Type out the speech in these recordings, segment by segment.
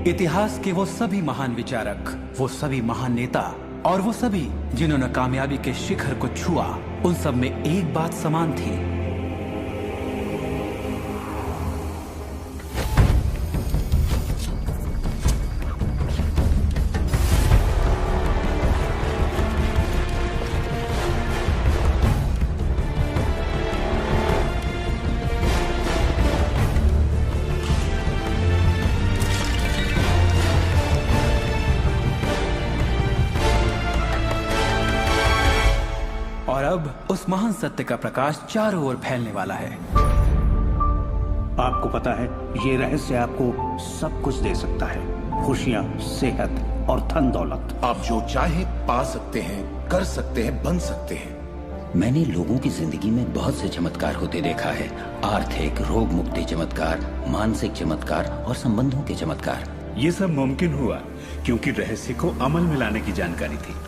इतिहास के वो सभी महान विचारक, वो सभी महान नेता और वो सभी जिन्होंने कामयाबी के शिखर को छुआ, उन सब में एक बात समान थी। और अब उस महान सत्य का प्रकाश चारों ओर फैलने वाला है। आपको पता है, ये रहस्य आपको सब कुछ दे सकता है, खुशियाँ, सेहत और धन दौलत। आप जो चाहे पा सकते हैं, कर सकते हैं, बन सकते हैं। मैंने लोगों की जिंदगी में बहुत से चमत्कार होते देखा है। आर्थिक, रोग मुक्ति चमत्कार, मानसिक चमत्कार और संबंधों के चमत्कार। ये सब मुमकिन हुआ क्योंकि रहस्य को अमल में लाने की जानकारी थी।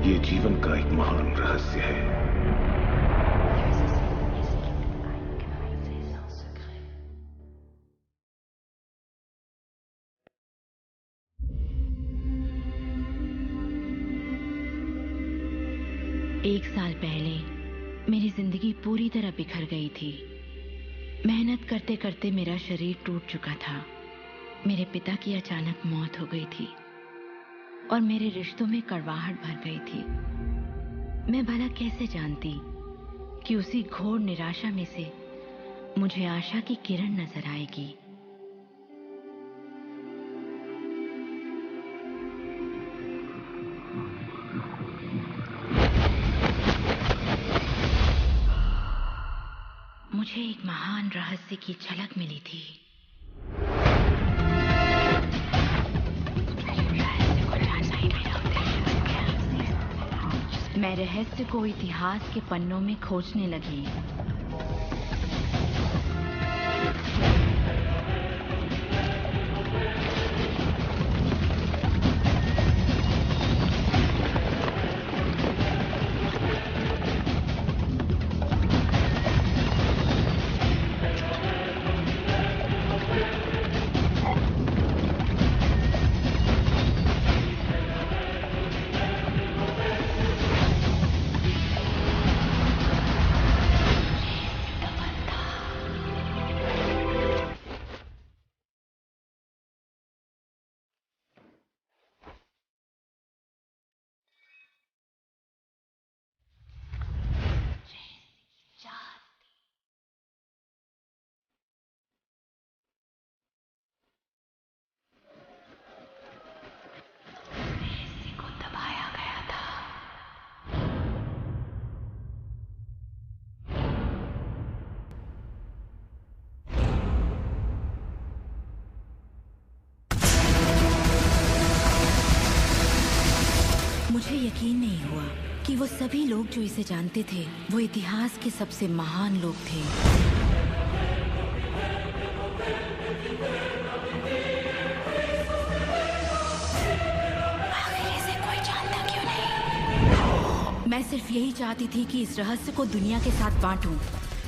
ये जीवन का एक महान रहस्य है। एक साल पहले मेरी जिंदगी पूरी तरह बिखर गई थी। मेहनत करते करते मेरा शरीर टूट चुका था। मेरे पिता की अचानक मौत हो गई थी और मेरे रिश्तों में कड़वाहट भर गई थी। मैं भला कैसे जानती कि उसी घोर निराशा में से मुझे आशा की किरण नजर आएगी। मुझे एक महान रहस्य की झलक मिली थी। मैं रहस्य को इतिहास के पन्नों में खोजने लगी। मुझे यकीन नहीं हुआ कि वो सभी लोग जो इसे जानते थे वो इतिहास के सबसे महान लोग थे। आखिर इसे कोई जानता क्यों नहीं? मैं सिर्फ यही चाहती थी कि इस रहस्य को दुनिया के साथ बांटूं।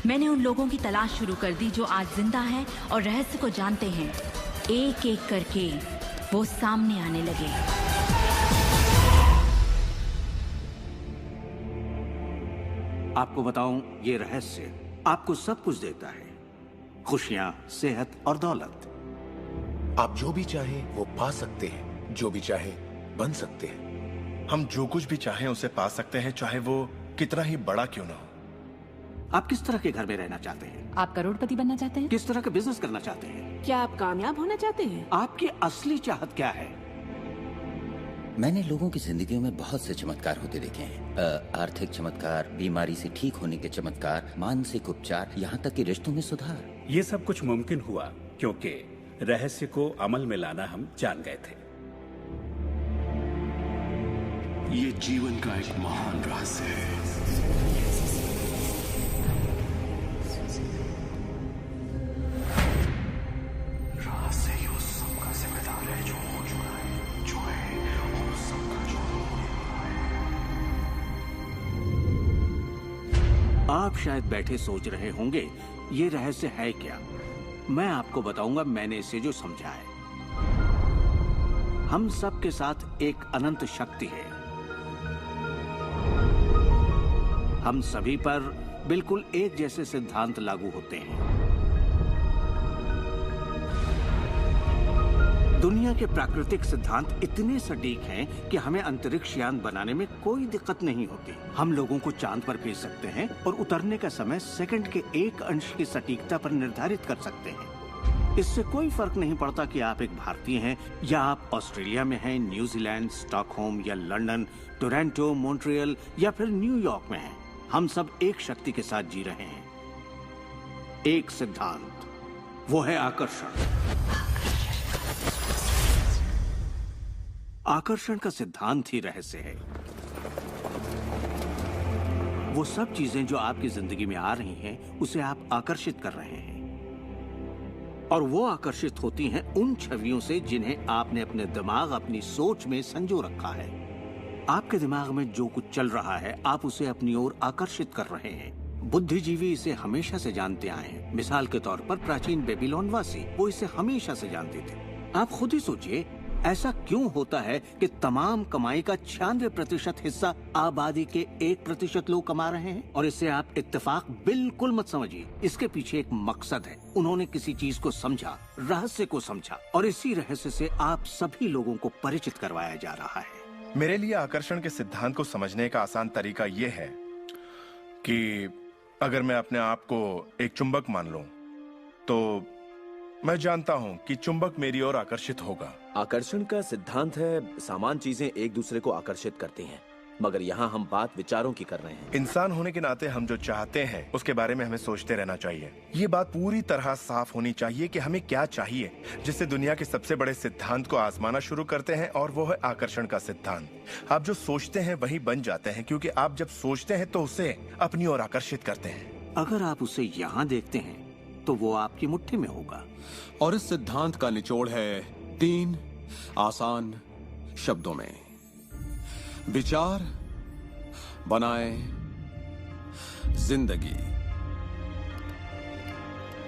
मैंने उन लोगों की तलाश शुरू कर दी जो आज जिंदा हैं और रहस्य को जानते हैं। एक एक करके वो सामने आने लगे। आपको बताऊं, ये रहस्य आपको सब कुछ देता है, खुशियां, सेहत और दौलत। आप जो भी चाहें वो पा सकते हैं, जो भी चाहे बन सकते हैं। हम जो कुछ भी चाहें उसे पा सकते हैं, चाहे वो कितना ही बड़ा क्यों ना हो। आप किस तरह के घर में रहना चाहते हैं? आप करोड़पति बनना चाहते हैं? किस तरह का बिजनेस करना चाहते हैं? क्या आप कामयाब होना चाहते हैं? आपकी असली चाहत क्या है? मैंने लोगों की जिंदगियों में बहुत से चमत्कार होते देखे हैं। आर्थिक चमत्कार, बीमारी से ठीक होने के चमत्कार, मानसिक उपचार, यहाँ तक कि रिश्तों में सुधार। ये सब कुछ मुमकिन हुआ क्योंकि रहस्य को अमल में लाना हम जान गए थे। ये जीवन का एक महान रहस्य है। रहस्य ही उस सब का जिम्मेदार है जो हो चुका है, जो है और उस सब का जो होने वाला है। आप शायद बैठे सोच रहे होंगे ये रहस्य है क्या। मैं आपको बताऊंगा मैंने इसे जो समझा है। हम सब के साथ एक अनंत शक्ति है। हम सभी पर बिल्कुल एक जैसे सिद्धांत लागू होते हैं। दुनिया के प्राकृतिक सिद्धांत इतने सटीक हैं कि हमें अंतरिक्ष यान बनाने में कोई दिक्कत नहीं होती। हम लोगों को चांद पर भेज सकते हैं और उतरने का समय सेकंड के 1 अंश की सटीकता पर निर्धारित कर सकते हैं। इससे कोई फर्क नहीं पड़ता कि आप एक भारतीय हैं या आप ऑस्ट्रेलिया में हैं, न्यूजीलैंड, स्टॉकहोम या लंदन, टोरंटो, मॉन्ट्रियल या फिर न्यूयॉर्क में हैं। हम सब एक शक्ति के साथ जी रहे हैं, एक सिद्धांत, वो है आकर्षण। आकर्षण का सिद्धांत ही रहस्य है। वो सब चीजें जो आपकी जिंदगी में आ रही हैं, उसे आप आकर्षित कर रहे हैं और वो आकर्षित होती हैं उन छवियों से जिन्हें आपने अपने दिमाग, अपनी सोच में संजो रखा है। आपके दिमाग में जो कुछ चल रहा है, आप उसे अपनी ओर आकर्षित कर रहे हैं। बुद्धिजीवी इसे हमेशा से जानते आए हैं। मिसाल के तौर पर प्राचीन बेबीलोन वासी, वो इसे हमेशा से जानते थे। आप खुद ही सोचिए, ऐसा क्यों होता है कि तमाम कमाई का 96% हिस्सा आबादी के 1% लोग कमा रहे हैं? और इससे आप इत्तेफाक बिल्कुल मत समझिए। इसके पीछे एक मकसद है। उन्होंने किसी चीज को समझा, रहस्य को समझा, और इसी रहस्य से आप सभी लोगों को परिचित करवाया जा रहा है। मेरे लिए आकर्षण के सिद्धांत को समझने का आसान तरीका यह है कि अगर मैं अपने आप को एक चुंबक मान लूं, तो मैं जानता हूं कि चुंबक मेरी ओर आकर्षित होगा। आकर्षण का सिद्धांत है समान चीजें एक दूसरे को आकर्षित करती हैं, मगर यहाँ हम बात विचारों की कर रहे हैं। इंसान होने के नाते हम जो चाहते हैं उसके बारे में हमें सोचते रहना चाहिए। ये बात पूरी तरह साफ होनी चाहिए कि हमें क्या चाहिए, जिससे दुनिया के सबसे बड़े सिद्धांत को आजमाना शुरू करते हैं, और वो है आकर्षण का सिद्धांत। आप जो सोचते हैं वही बन जाते हैं, क्योंकि आप जब सोचते हैं तो उसे अपनी ओर आकर्षित करते हैं। अगर आप उसे यहाँ देखते हैं तो वो आपकी मुट्ठी में होगा। और इस सिद्धांत का निचोड़ है 3 आसान शब्दों में: विचार बनाए जिंदगी।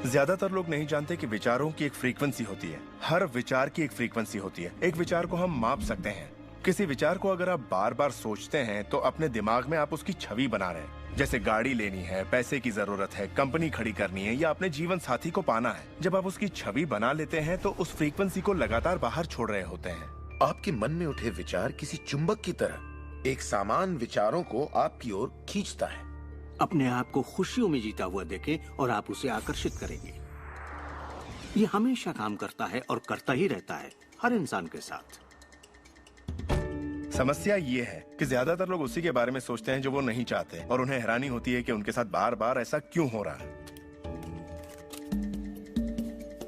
ज्यादातर लोग नहीं जानते कि विचारों की एक फ्रीक्वेंसी होती है। हर विचार की एक फ्रीक्वेंसी होती है। एक विचार को हम माप सकते हैं। किसी विचार को अगर आप बार बार सोचते हैं तो अपने दिमाग में आप उसकी छवि बना रहे हैं। जैसे गाड़ी लेनी है, पैसे की जरूरत है, कंपनी खड़ी करनी है या अपने जीवन साथी को पाना है। जब आप उसकी छवि बना लेते हैं तो उस फ्रीक्वेंसी को लगातार बाहर छोड़ रहे होते हैं। आपके मन में उठे विचार किसी चुंबक की तरह एक सामान विचारों को आपकी ओर खींचता है। अपने आप को खुशियों में जीता हुआ देखें और आप उसे आकर्षित करेंगे। ये हमेशा काम करता है और करता ही रहता है, हर इंसान के साथ। समस्या ये है कि ज्यादातर लोग उसी के बारे में सोचते हैं जो वो नहीं चाहते, और उन्हें हैरानी होती है कि उनके साथ बार बार ऐसा क्यों हो रहा है।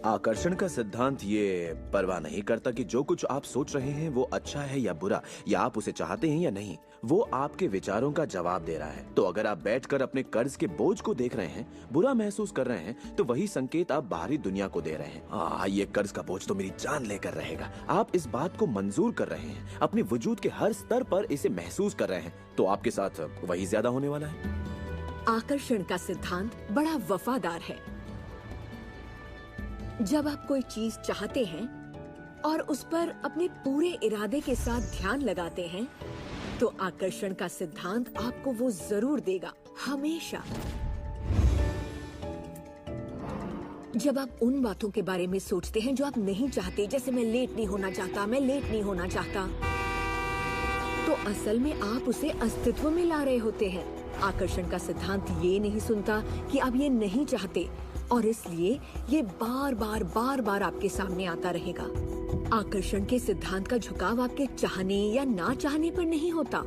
आकर्षण का सिद्धांत ये परवाह नहीं करता कि जो कुछ आप सोच रहे हैं वो अच्छा है या बुरा, या आप उसे चाहते हैं या नहीं। वो आपके विचारों का जवाब दे रहा है। तो अगर आप बैठकर अपने कर्ज के बोझ को देख रहे हैं, बुरा महसूस कर रहे हैं, तो वही संकेत आप बाहरी दुनिया को दे रहे हैं। ये कर्ज का बोझ तो मेरी जान लेकर रहेगा। आप इस बात को मंजूर कर रहे हैं, अपने वजूद के हर स्तर पर इसे महसूस कर रहे हैं, तो आपके साथ वही ज्यादा होने वाला है। आकर्षण का सिद्धांत बड़ा वफादार है। जब आप कोई चीज चाहते हैं और उस पर अपने पूरे इरादे के साथ ध्यान लगाते हैं, तो आकर्षण का सिद्धांत आपको वो जरूर देगा, हमेशा। जब आप उन बातों के बारे में सोचते हैं जो आप नहीं चाहते, जैसे मैं लेट नहीं होना चाहता, मैं लेट नहीं होना चाहता, तो असल में आप उसे अस्तित्व में ला रहे होते हैं। आकर्षण का सिद्धांत ये नहीं सुनता कि आप ये नहीं चाहते, और इसलिए ये बार बार आपके सामने आता रहेगा। आकर्षण के सिद्धांत का झुकाव आपके चाहने या ना चाहने पर नहीं होता।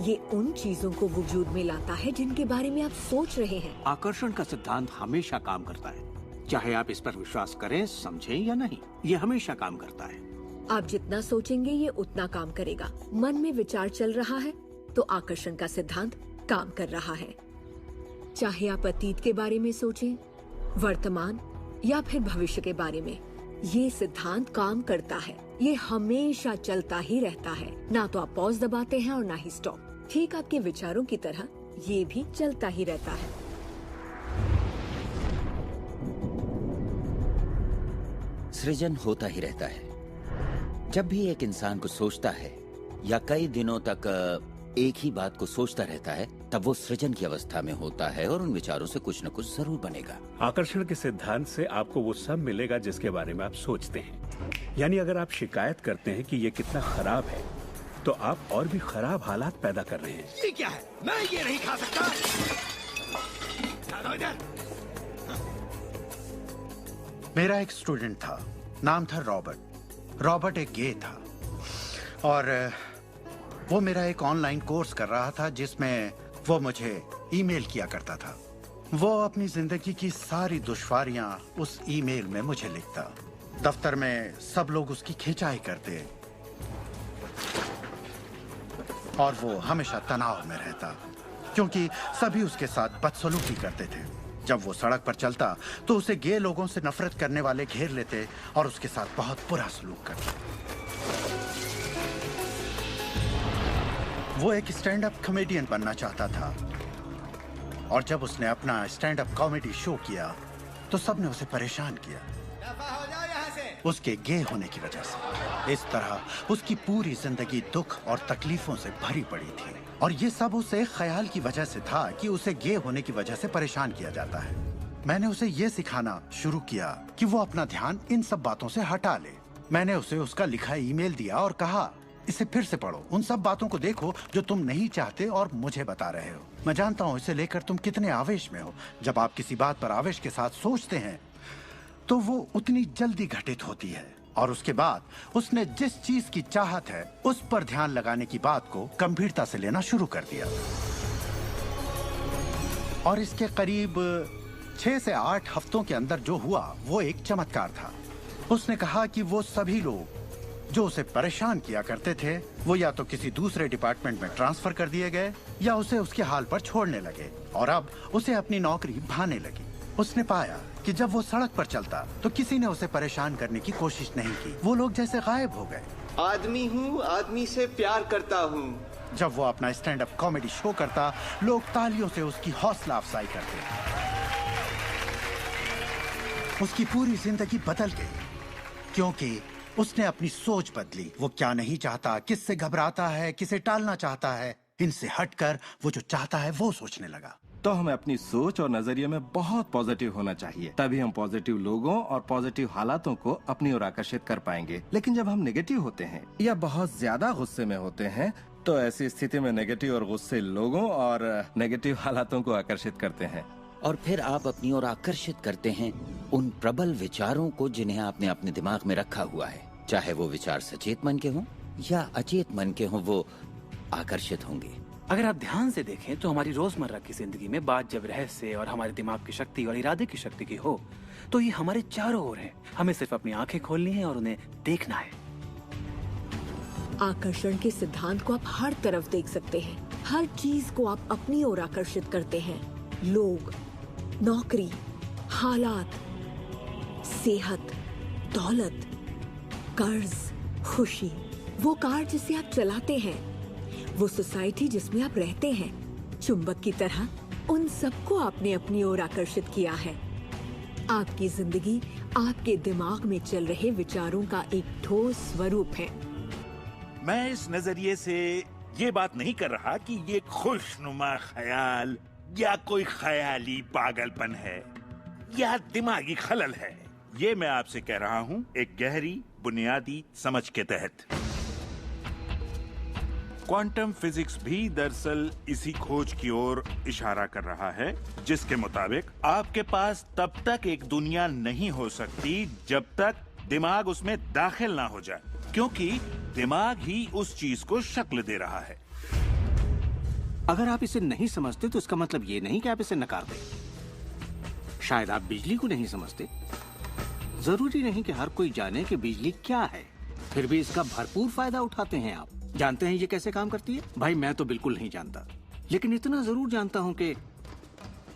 ये उन चीजों को वजूद में लाता है जिनके बारे में आप सोच रहे हैं। आकर्षण का सिद्धांत हमेशा काम करता है, चाहे आप इस पर विश्वास करें, समझें या नहीं। ये हमेशा काम करता है। आप जितना सोचेंगे ये उतना काम करेगा। मन में विचार चल रहा है तो आकर्षण का सिद्धांत काम कर रहा है। चाहे आप अतीत के बारे में सोचें, वर्तमान या फिर भविष्य के बारे में, ये सिद्धांत काम करता है। ये हमेशा चलता ही रहता है। ना तो आप पॉज दबाते हैं और ना ही स्टॉप। ठीक आपके विचारों की तरह ये भी चलता ही रहता है। सृजन होता ही रहता है। जब भी एक इंसान कुछ सोचता है या कई दिनों तक एक ही बात को सोचता रहता है, तब वो सृजन की अवस्था में होता है और उन विचारों से कुछ न कुछ जरूर बनेगा। आकर्षण के सिद्धांत से आपको वो सब मिलेगा जिसके बारे में आप सोचते हैं। यानी अगर आप शिकायत करते हैं कि ये कितना खराब है, तो आप और भी खराब हालात पैदा कर रहे हैं। ये क्या है? मैं ये नहीं खा सकता। मेरा एक स्टूडेंट था, नाम था रॉबर्ट। रॉबर्ट एक गे था और वो मेरा एक ऑनलाइन कोर्स कर रहा था जिसमें वो मुझे ईमेल किया करता था। वो अपनी जिंदगी की सारी दुश्वारियां उस ईमेल में मुझे लिखता। दफ्तर में सब लोग उसकी खिंचाई करते और वो हमेशा तनाव में रहता क्योंकि सभी उसके साथ बदसलूकी करते थे। जब वो सड़क पर चलता तो उसे गे लोगों से नफरत करने वाले घेर लेते और उसके साथ बहुत बुरा सलूक करते। वो एक स्टैंड अप कॉमेडियन बनना चाहता था और जब उसने अपना स्टैंड अप कॉमेडी शो किया तो सबने उसे परेशान किया उसके गे होने की वजह से। इस तरह उसकी पूरी जिंदगी दुख और तकलीफों से भरी पड़ी थी और ये सब उस एक ख्याल की वजह से था कि उसे गे होने की वजह से परेशान किया जाता है। मैंने उसे ये सिखाना शुरू किया कि वो अपना ध्यान इन सब बातों से हटा ले। मैंने उसे उसका लिखा ईमेल दिया और कहा, इसे फिर से पढ़ो, उन सब बातों को देखो जो तुम नहीं चाहते और मुझे बता रहे हो। मैं जानता हूँ इसे लेकर तुम कितने आवेश में हो। जब आप किसी बात पर आवेश के साथ सोचते हैं तो वो उतनी जल्दी घटित होती है। और उसके बाद उसने जिस चीज की चाहत है उस पर ध्यान लगाने की बात को गंभीरता से लेना शुरू कर दिया। और इसके करीब 6 से 8 हफ्तों के अंदर जो हुआ वो एक चमत्कार था। उसने कहा कि वो सभी लोग जो उसे परेशान किया करते थे वो या तो किसी दूसरे डिपार्टमेंट में ट्रांसफर कर दिए गए या उसे उसके हाल पर छोड़ने लगे और अब उसे अपनी नौकरी भाने लगी। उसने पाया कि जब वो सड़क पर चलता तो किसी ने उसे परेशान करने की कोशिश नहीं की। वो लोग जैसे गायब हो गए। आदमी हूँ, आदमी से प्यार करता हूँ। जब वो अपना स्टैंड अप कॉमेडी शो करता, लोग तालियों से उसकी हौसला अफजाई करते। उसकी पूरी जिंदगी बदल गई क्योंकि उसने अपनी सोच बदली। वो क्या नहीं चाहता, किससे घबराता है, किसे टालना चाहता है, इनसे हटकर वो जो चाहता है वो सोचने लगा। तो हमें अपनी सोच और नजरिए में बहुत पॉजिटिव होना चाहिए, तभी हम पॉजिटिव लोगों और पॉजिटिव हालातों को अपनी ओर आकर्षित कर पाएंगे। लेकिन जब हम नेगेटिव होते हैं या बहुत ज्यादा गुस्से में होते हैं तो ऐसी स्थिति में नेगेटिव और गुस्से लोगों और नेगेटिव हालातों को आकर्षित करते हैं और फिर आप अपनी ओर आकर्षित करते हैं उन प्रबल विचारों को जिन्हें आपने अपने दिमाग में रखा हुआ है। चाहे वो विचार सचेत मन के हों या अचेत मन के हों, वो आकर्षित होंगे। अगर आप ध्यान से देखें तो हमारी रोजमर्रा की जिंदगी में बात जब रहस्य और हमारे दिमाग की शक्ति और इरादे की शक्ति की हो तो ये हमारे चारों ओर है। हमें सिर्फ अपनी आंखें खोलनी है और उन्हें देखना है। आकर्षण के सिद्धांत को आप हर तरफ देख सकते हैं। हर चीज को आप अपनी ओर आकर्षित करते हैं। लोग, नौकरी, हालात, सेहत, दौलत, कर्ज, खुशी, वो कार जिसे आप चलाते हैं, वो सोसाइटी जिसमें आप रहते हैं, चुंबक की तरह उन सबको आपने अपनी ओर आकर्षित किया है। आपकी जिंदगी आपके दिमाग में चल रहे विचारों का एक ठोस स्वरूप है। मैं इस नजरिए से ये बात नहीं कर रहा कि ये खुशनुमा ख्याल या कोई ख्याली पागलपन है या दिमागी खलल है। ये मैं आपसे कह रहा हूँ एक गहरी बुनियादी समझ के तहत। क्वांटम फिजिक्स भी दरअसल इसी खोज की ओर इशारा कर रहा है जिसके मुताबिक आपके पास तब तक एक दुनिया नहीं हो सकती जब तक दिमाग उसमें दाखिल ना हो जाए, क्योंकि दिमाग ही उस चीज को शक्ल दे रहा है। अगर आप इसे नहीं समझते तो इसका मतलब ये नहीं कि आप इसे नकार दें। शायद आप बिजली को नहीं समझते। जरूरी नहीं कि हर कोई जाने कि बिजली क्या है, फिर भी इसका भरपूर फायदा उठाते हैं आप। जानते हैं ये कैसे काम करती है? भाई मैं तो बिल्कुल नहीं जानता, लेकिन इतना जरूर जानता हूं कि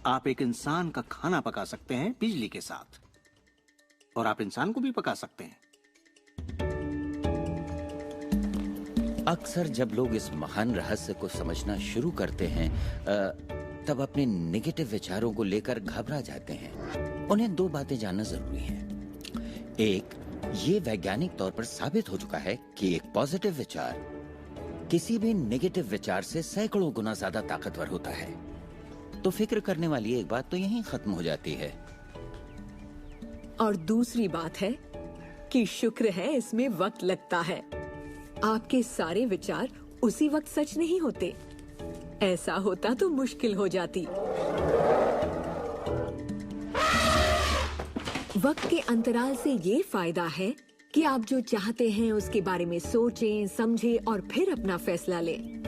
आप एक इंसान का खाना पका सकते हैं बिजली के साथ, और आप इंसान को भी पका सकते हैं। अक्सर जब लोग इस महान रहस्य को समझना शुरू करते हैं तब अपने नेगेटिव विचारों को लेकर घबरा जाते हैं। उन्हें दो बातें जानना जरूरी है। एक, ये वैज्ञानिक तौर पर साबित हो चुका है कि एक पॉजिटिव विचार किसी भी नेगेटिव विचार से सैकड़ों गुना ज्यादा ताकतवर होता है। तो फिक्र करने वाली एक बात तो यहीं खत्म हो जाती है। और दूसरी बात है कि शुक्र है इसमें वक्त लगता है। आपके सारे विचार उसी वक्त सच नहीं होते। ऐसा होता तो मुश्किल हो जाती। वक्त के अंतराल से ये फायदा है कि आप जो चाहते हैं उसके बारे में सोचें, समझें और फिर अपना फैसला लें।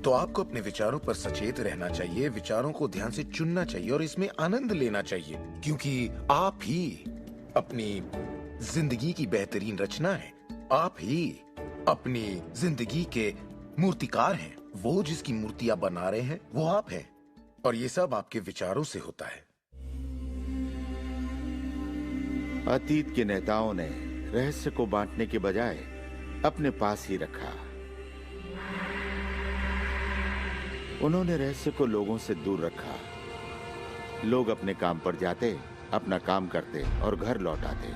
तो आपको अपने विचारों पर सचेत रहना चाहिए, विचारों को ध्यान से चुनना चाहिए और इसमें आनंद लेना चाहिए, क्योंकि आप ही अपनी जिंदगी की बेहतरीन रचना है। आप ही अपनी जिंदगी के मूर्तिकार हैं। वो जिसकी मूर्तियां बना रहे हैं वो आप हैं, और ये सब आपके विचारों से होता है। अतीत के नेताओं ने रहस्य को बांटने के बजाय अपने पास ही रखा। उन्होंने रहस्य को लोगों से दूर रखा। लोग अपने काम पर जाते, अपना काम करते और घर लौट आते।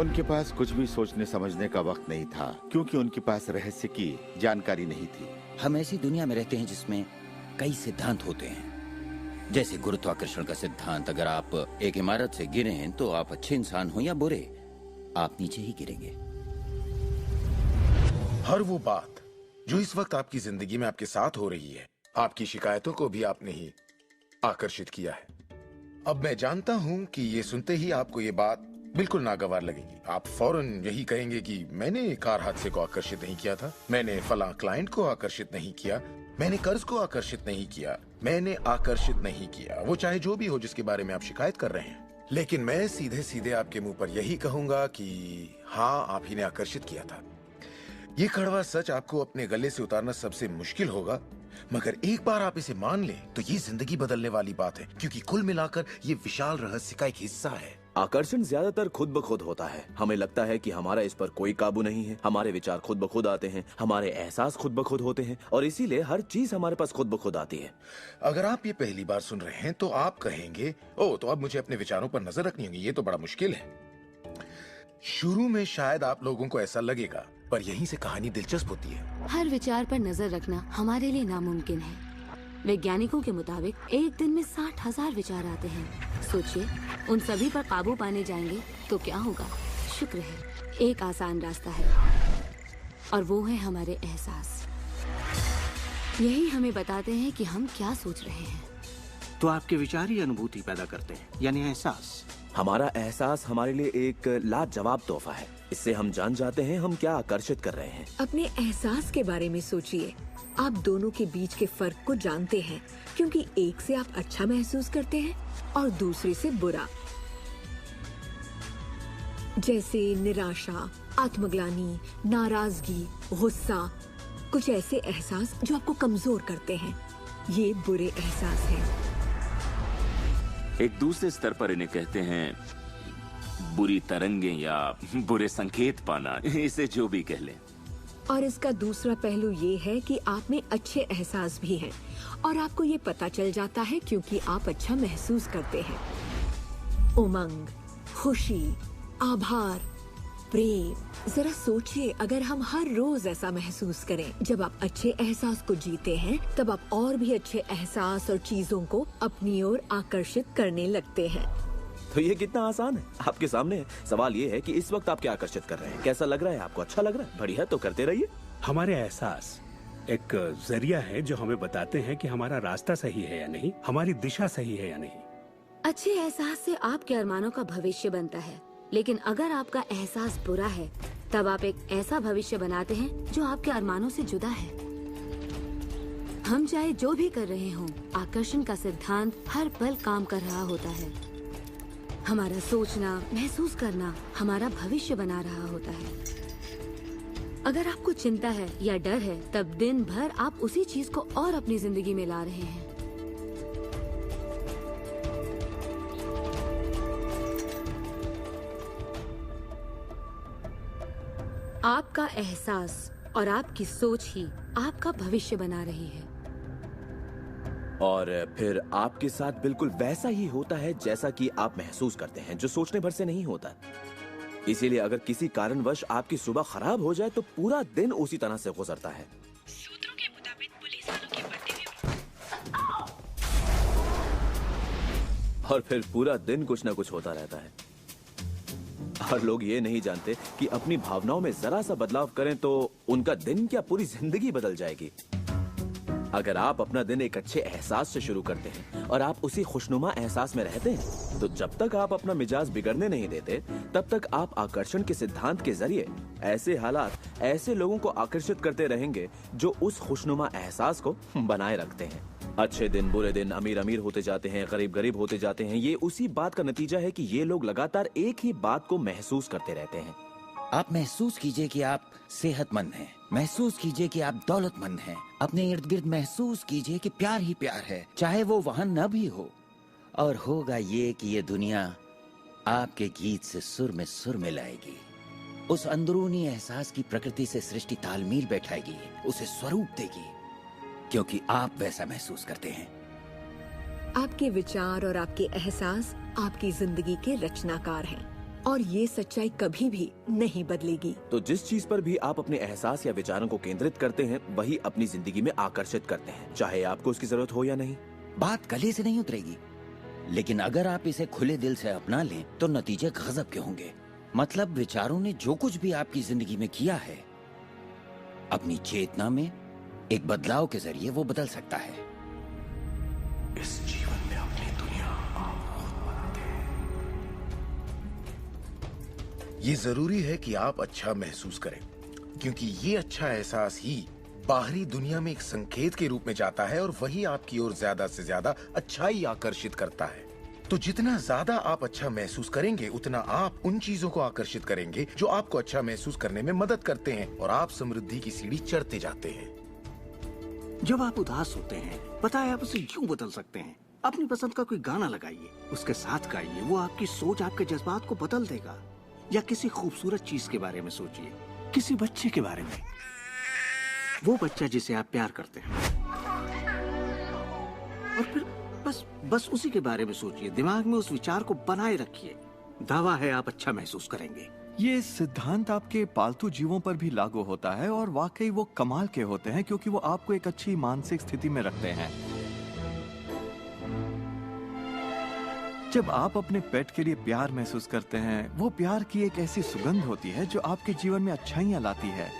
उनके पास कुछ भी सोचने समझने का वक्त नहीं था, क्योंकि उनके पास रहस्य की जानकारी नहीं थी। हम ऐसी दुनिया में रहते हैं जिसमें कई सिद्धांत होते हैं, जैसे गुरुत्वाकर्षण का सिद्धांत। अगर आप एक इमारत से गिरे हैं तो आप अच्छे इंसान हो या बुरे, आप नीचे ही गिरेंगे। हर वो बात जो इस वक्त आपकी जिंदगी में आपके साथ हो रही है, आपकी शिकायतों को भी आपने ही आकर्षित किया है। अब मैं जानता हूं कि ये सुनते ही आपको ये बात बिल्कुल नागवार लगेगी। आप फौरन यही कहेंगे कि मैंने कार हादसे को आकर्षित नहीं किया था, मैंने फलां क्लाइंट को आकर्षित नहीं किया, मैंने कर्ज को आकर्षित नहीं किया, मैंने आकर्षित नहीं किया, वो चाहे जो भी हो जिसके बारे में आप शिकायत कर रहे हैं। लेकिन मैं सीधे सीधे आपके मुंह पर यही कहूंगा कि हाँ, आप ही ने आकर्षित किया था। ये कड़वा सच आपको अपने गले से उतारना सबसे मुश्किल होगा, मगर एक बार आप इसे मान लें तो ये जिंदगी बदलने वाली बात है, क्योंकि कुल मिलाकर ये विशाल रहस्य का एक हिस्सा है। आकर्षण ज्यादातर खुद ब खुद होता है। हमें लगता है कि हमारा इस पर कोई काबू नहीं है। हमारे विचार खुद ब खुद आते हैं, हमारे एहसास खुद ब खुद होते हैं, और इसीलिए हर चीज हमारे पास खुद ब खुद आती है। अगर आप ये पहली बार सुन रहे हैं तो आप कहेंगे, ओ तो अब मुझे अपने विचारों पर नजर रखनी होगी, ये तो बड़ा मुश्किल है। शुरू में शायद आप लोगों को ऐसा लगेगा, पर यहीं से कहानी दिलचस्प होती है। हर विचार पर नजर रखना हमारे लिए नामुमकिन है। वैज्ञानिकों के मुताबिक एक दिन में 60,000 विचार आते हैं। सोचिए, उन सभी पर काबू पाने जाएंगे तो क्या होगा? शुक्र है एक आसान रास्ता है, और वो है हमारे एहसास। यही हमें बताते हैं कि हम क्या सोच रहे हैं। तो आपके विचार ही अनुभूति पैदा करते हैं, यानी एहसास। हमारा एहसास हमारे लिए एक लाजवाब तोहफा है। इससे हम जान जाते हैं हम क्या आकर्षित कर रहे हैं। अपने एहसास के बारे में सोचिए। आप दोनों के बीच के फर्क को जानते हैं, क्योंकि एक से आप अच्छा महसूस करते हैं और दूसरे से बुरा। जैसे निराशा, आत्मग्लानि, नाराजगी, गुस्सा, कुछ ऐसे एहसास जो आपको कमजोर करते हैं, ये बुरे एहसास हैं। एक दूसरे स्तर पर इन्हें कहते हैं बुरी तरंगें या बुरे संकेत पाना, इसे जो भी कह लें। और इसका दूसरा पहलू ये है कि आप में अच्छे एहसास भी हैं, और आपको ये पता चल जाता है क्योंकि आप अच्छा महसूस करते हैं। उमंग, खुशी, आभार, प्रेम। जरा सोचिए, अगर हम हर रोज ऐसा महसूस करें। जब आप अच्छे एहसास को जीते हैं, तब आप और भी अच्छे एहसास और चीजों को अपनी ओर आकर्षित करने लगते हैं। तो ये कितना आसान है, आपके सामने है। सवाल ये है कि इस वक्त आप क्या आकर्षित कर रहे हैं। कैसा लग रहा है आपको? अच्छा लग रहा है? बढ़िया, तो करते रहिए। हमारे एहसास एक जरिया है जो हमें बताते हैं कि हमारा रास्ता सही है या नहीं, हमारी दिशा सही है या नहीं। अच्छे एहसास से आपके अरमानों का भविष्य बनता है, लेकिन अगर आपका एहसास बुरा है तब आप एक ऐसा भविष्य बनाते हैं जो आपके अरमानों से जुदा है। हम चाहे जो भी कर रहे हों, आकर्षण का सिद्धांत हर पल काम कर रहा होता है। हमारा सोचना, महसूस करना हमारा भविष्य बना रहा होता है। अगर आपको चिंता है या डर है, तब दिन भर आप उसी चीज को और अपनी जिंदगी में ला रहे हैं। आपका एहसास और आपकी सोच ही आपका भविष्य बना रही है। और फिर आपके साथ बिल्कुल वैसा ही होता है जैसा कि आप महसूस करते हैं, जो सोचने भर से नहीं होता। इसीलिए अगर किसी कारणवश आपकी सुबह खराब हो जाए तो पूरा दिन उसी तरह से गुजरता है। सूत्रों के मुताबिक पुलिस वालों के बदले में और फिर पूरा दिन कुछ ना कुछ होता रहता है। और लोग ये नहीं जानते कि अपनी भावनाओं में जरा सा बदलाव करें तो उनका दिन क्या पूरी जिंदगी बदल जाएगी। अगर आप अपना दिन एक अच्छे एहसास से शुरू करते हैं और आप उसी खुशनुमा एहसास में रहते हैं, तो जब तक आप अपना मिजाज बिगड़ने नहीं देते, तब तक आप आकर्षण के सिद्धांत के जरिए ऐसे हालात, ऐसे लोगों को आकर्षित करते रहेंगे जो उस खुशनुमा एहसास को बनाए रखते हैं। अच्छे दिन, बुरे दिन, अमीर अमीर होते जाते हैं, गरीब गरीब होते जाते हैं। ये उसी बात का नतीजा है कि ये लोग लगातार एक ही बात को महसूस करते रहते हैं। आप महसूस कीजिए कि आप सेहतमंद हैं, महसूस कीजिए कि आप दौलतमंद हैं, अपने इर्द गिर्द महसूस कीजिए कि प्यार ही प्यार है, चाहे वो वहाँ न भी हो। और होगा ये कि ये दुनिया आपके गीत से सुर में सुर मिलाएगी। उस अंदरूनी एहसास की प्रकृति से सृष्टि तालमेल बैठाएगी, उसे स्वरूप देगी, क्योंकि आप वैसा महसूस करते हैं। आपके विचार और आपके एहसास आपकी जिंदगी के रचनाकार हैं और ये सच्चाई कभी भी नहीं बदलेगी। तो जिस चीज पर भी आप अपने एहसास या विचारों को केंद्रित करते हैं, वही अपनी जिंदगी में आकर्षित करते हैं, चाहे आपको उसकी जरूरत हो या नहीं। बात गले से नहीं उतरेगी, लेकिन अगर आप इसे खुले दिल से अपना लें तो नतीजे गजब के होंगे। मतलब विचारों ने जो कुछ भी आपकी जिंदगी में किया है, अपनी चेतना में एक बदलाव के जरिए वो बदल सकता है। इस जीवन में अपनी दुनिया आप खुद बनाते हैं। ये जरूरी है कि आप अच्छा महसूस करें, क्योंकि ये अच्छा एहसास ही बाहरी दुनिया में एक संकेत के रूप में जाता है और वही आपकी ओर ज्यादा से ज्यादा अच्छाई आकर्षित करता है। तो जितना ज्यादा आप अच्छा महसूस करेंगे, उतना आप उन चीजों को आकर्षित करेंगे जो आपको अच्छा महसूस करने में मदद करते हैं, और आप समृद्धि की सीढ़ी चढ़ते जाते हैं। जब आप उदास होते हैं, पता है आप उसे यूं बदल सकते हैं। अपनी पसंद का कोई गाना लगाइए, उसके साथ गाइए, वो आपकी सोच, आपके जज्बात को बदल देगा। या किसी खूबसूरत चीज के बारे में सोचिए, किसी बच्चे के बारे में, वो बच्चा जिसे आप प्यार करते हैं, और फिर बस उसी के बारे में सोचिए। दिमाग में उस विचार को बनाए रखिए। दावा है आप अच्छा महसूस करेंगे। ये सिद्धांत आपके पालतू जीवों पर भी लागू होता है और वाकई वो कमाल के होते हैं, क्योंकि वो आपको एक अच्छी मानसिक स्थिति में रखते हैं। जब आप अपने पेट के लिए प्यार महसूस करते हैं, वो प्यार की एक ऐसी सुगंध होती है जो आपके जीवन में अच्छाइयाँ लाती है।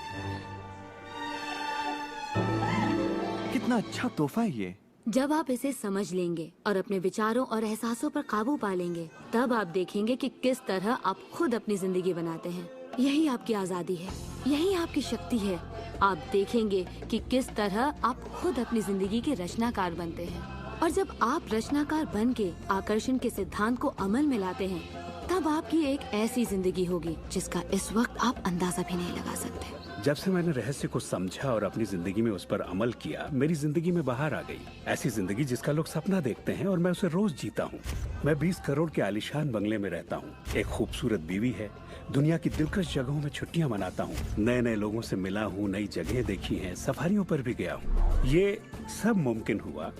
कितना अच्छा तोहफा है ये। जब आप इसे समझ लेंगे और अपने विचारों और एहसासों पर काबू पा लेंगे, तब आप देखेंगे कि किस तरह आप खुद अपनी जिंदगी बनाते हैं। यही आपकी आजादी है, यही आपकी शक्ति है। आप देखेंगे कि किस तरह आप खुद अपनी जिंदगी के रचनाकार बनते हैं। और जब आप रचनाकार बन के आकर्षण के सिद्धांत को अमल में लाते हैं, तब आपकी एक ऐसी जिंदगी होगी जिसका इस वक्त आप अंदाजा भी नहीं लगा सकते। जब से मैंने रहस्य को समझा और अपनी जिंदगी में उस पर अमल किया, मेरी जिंदगी में बाहर आ गई ऐसी जिंदगी जिसका लोग सपना देखते हैं, और मैं उसे रोज जीता हूँ। मैं 20 करोड़ के आलीशान बंगले में रहता हूँ, एक खूबसूरत बीवी है, दुनिया की दिलकश जगहों में छुट्टियाँ मनाता हूँ, नए नए लोगों से मिला हूँ, नई जगह देखी हैं, सफारियों पर भी गया हूँ। ये सब मुमकिन हुआ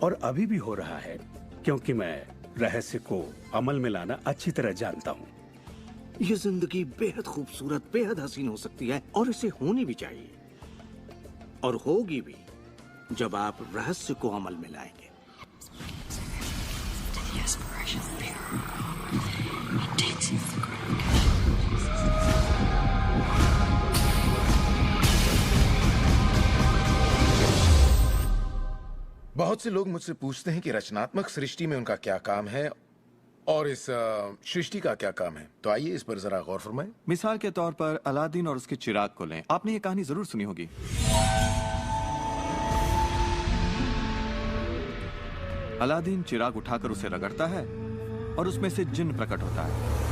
और अभी भी हो रहा है क्योंकि मैं रहस्य को अमल में लाना अच्छी तरह जानता हूँ। ये जिंदगी बेहद खूबसूरत, बेहद हसीन हो सकती है, और इसे होनी भी चाहिए, और होगी भी जब आप रहस्य को अमल में लाएंगे। बहुत से लोग मुझसे पूछते हैं कि रचनात्मक सृष्टि में उनका क्या काम है और इस सृष्टि का क्या काम है? तो आइए इस पर जरा गौर फरमाएं। मिसाल के तौर पर अलादीन और उसके चिराग को लें। आपने ये कहानी जरूर सुनी होगी। अलादीन चिराग उठाकर उसे रगड़ता है और उसमें से जिन्न प्रकट होता है।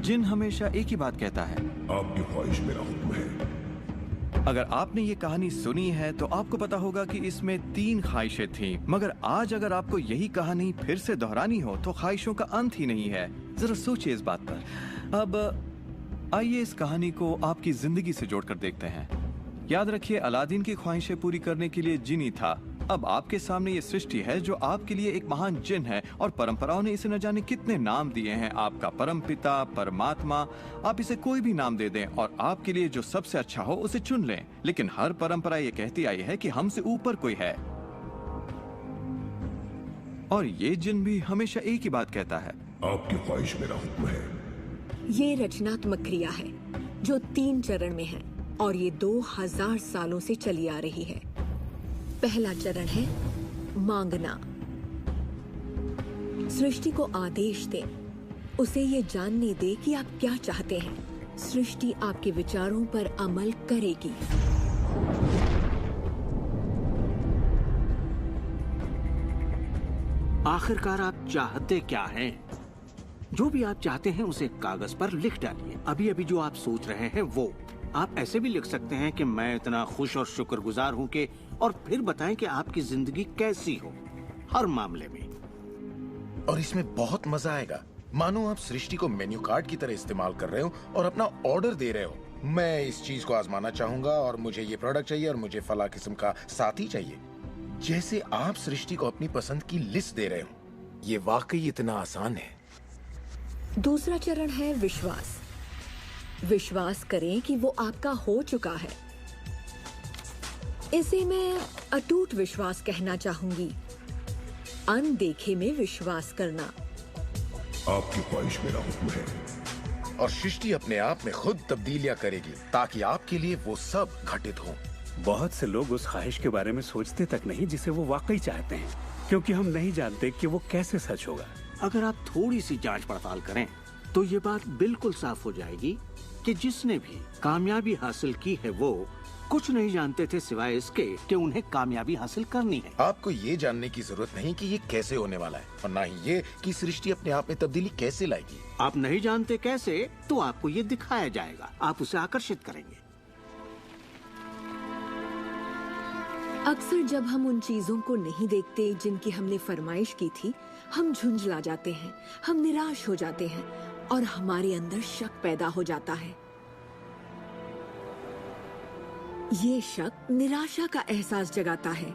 जिन हमेशा एक ही बात कहता है, आपकी ख्वाहिश मेरा हुक्म है। अगर आपने ये कहानी सुनी है तो आपको पता होगा कि इसमें 3 ख्वाहिशें थीं, मगर आज अगर आपको यही कहानी फिर से दोहरानी हो तो ख्वाहिशों का अंत ही नहीं है। जरा सोचिए इस बात पर। अब आइए इस कहानी को आपकी जिंदगी से जोड़कर देखते हैं। याद रखिए, अलादीन की ख्वाहिशें पूरी करने के लिए जिनी था। अब आपके सामने ये सृष्टि है जो आपके लिए एक महान जिन है और परंपराओं ने इसे न जाने कितने नाम दिए हैं। आपका परमपिता, परमात्मा, आप इसे कोई भी नाम दे दें और आपके लिए जो सबसे अच्छा हो उसे चुन लें। लेकिन हर परंपरा ये कहती आई है कि हमसे ऊपर कोई है। और ये जिन भी हमेशा एक ही बात कहता है, आपकी ख्वाहिश मेरा हुक्म है। ये रचनात्मक क्रिया है जो 3 चरण में है और ये 2000 सालों से चली आ रही है। पहला चरण है मांगना। सृष्टि को आदेश दे, उसे ये जानने दे कि आप क्या चाहते हैं। सृष्टि आपके विचारों पर अमल करेगी। आखिरकार आप चाहते क्या हैं? जो भी आप चाहते हैं उसे कागज पर लिख डालिए। अभी अभी जो आप सोच रहे हैं वो आप ऐसे भी लिख सकते हैं कि मैं इतना खुश और शुक्रगुजार हूं कि, और फिर बताएं कि आपकी जिंदगी कैसी हो हर मामले में। और इसमें बहुत मजा आएगा। मानो आप सृष्टि को मेन्यू कार्ड की तरह इस्तेमाल कर रहे हो और अपना ऑर्डर दे रहे हो। मैं इस चीज को आजमाना चाहूंगा और मुझे ये प्रोडक्ट चाहिए और मुझे फला किस्म का साथी चाहिए। जैसे आप सृष्टि को अपनी पसंद की लिस्ट दे रहे हो। ये वाकई इतना आसान है। दूसरा चरण है विश्वास। विश्वास करें कि वो आपका हो चुका है। इसे मैं अटूट विश्वास कहना चाहूंगी। अनदेखे में विश्वास करना। आपकी ख्वाहिश मेरा हुक्म है। और सृष्टि अपने आप में खुद तब्दीलियां करेगी ताकि आपके लिए वो सब घटित हो। बहुत से लोग उस ख्वाहिश के बारे में सोचते तक नहीं जिसे वो वाकई चाहते हैं, क्योंकि हम नहीं जानते कि वो कैसे सच होगा। अगर आप थोड़ी सी जांच पड़ताल करें तो ये बात बिल्कुल साफ हो जाएगी कि जिसने भी कामयाबी हासिल की है वो कुछ नहीं जानते थे सिवाय इसके कि उन्हें कामयाबी हासिल करनी है। आपको ये जानने की जरूरत नहीं कि ये कैसे होने वाला है और ना ही ये कि सृष्टि अपने आप में तब्दीली कैसे लाएगी। आप नहीं जानते कैसे, तो आपको ये दिखाया जाएगा। आप उसे आकर्षित करेंगे। अक्सर जब हम उन चीजों को नहीं देखते जिनकी हमने फरमाइश की थी, हम झुंझला जाते हैं, हम निराश हो जाते हैं और हमारे अंदर शक पैदा हो जाता है। ये शक निराशा का एहसास जगाता है।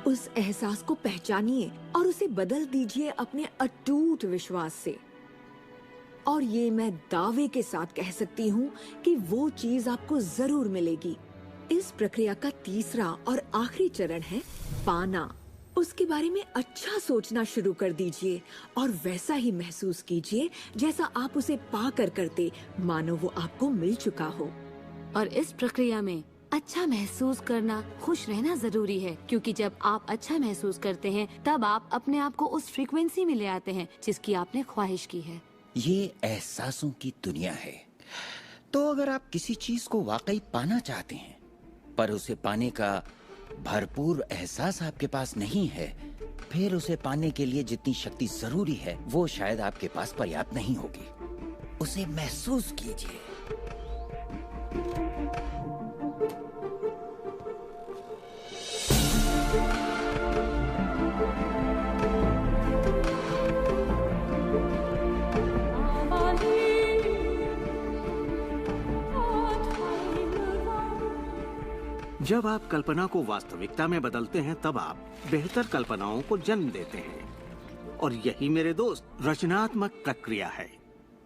उस एहसास को पहचानिए और उसे बदल दीजिए अपने अटूट विश्वास से। और ये मैं दावे के साथ कह सकती हूँ कि वो चीज आपको जरूर मिलेगी। इस प्रक्रिया का तीसरा और आखिरी चरण है पाना। उसके बारे में अच्छा सोचना शुरू कर दीजिए और वैसा ही महसूस कीजिए जैसा आप उसे पाकर करते, मानो वो आपको मिल चुका हो। और इस प्रक्रिया में अच्छा महसूस करना, खुश रहना जरूरी है, क्योंकि जब आप अच्छा महसूस करते हैं तब आप अपने आप को उस फ्रीक्वेंसी में ले आते हैं जिसकी आपने ख्वाहिश की है। ये एहसासों की दुनिया है। तो अगर आप किसी चीज को वाकई पाना चाहते हैं पर उसे पाने का भरपूर एहसास आपके पास नहीं है, फिर उसे पाने के लिए जितनी शक्ति जरूरी है वो शायद आपके पास पर्याप्त नहीं होगी। उसे महसूस कीजिए। जब आप कल्पना को वास्तविकता में बदलते हैं तब आप बेहतर कल्पनाओं को जन्म देते हैं। और यही मेरे दोस्त रचनात्मक प्रक्रिया है।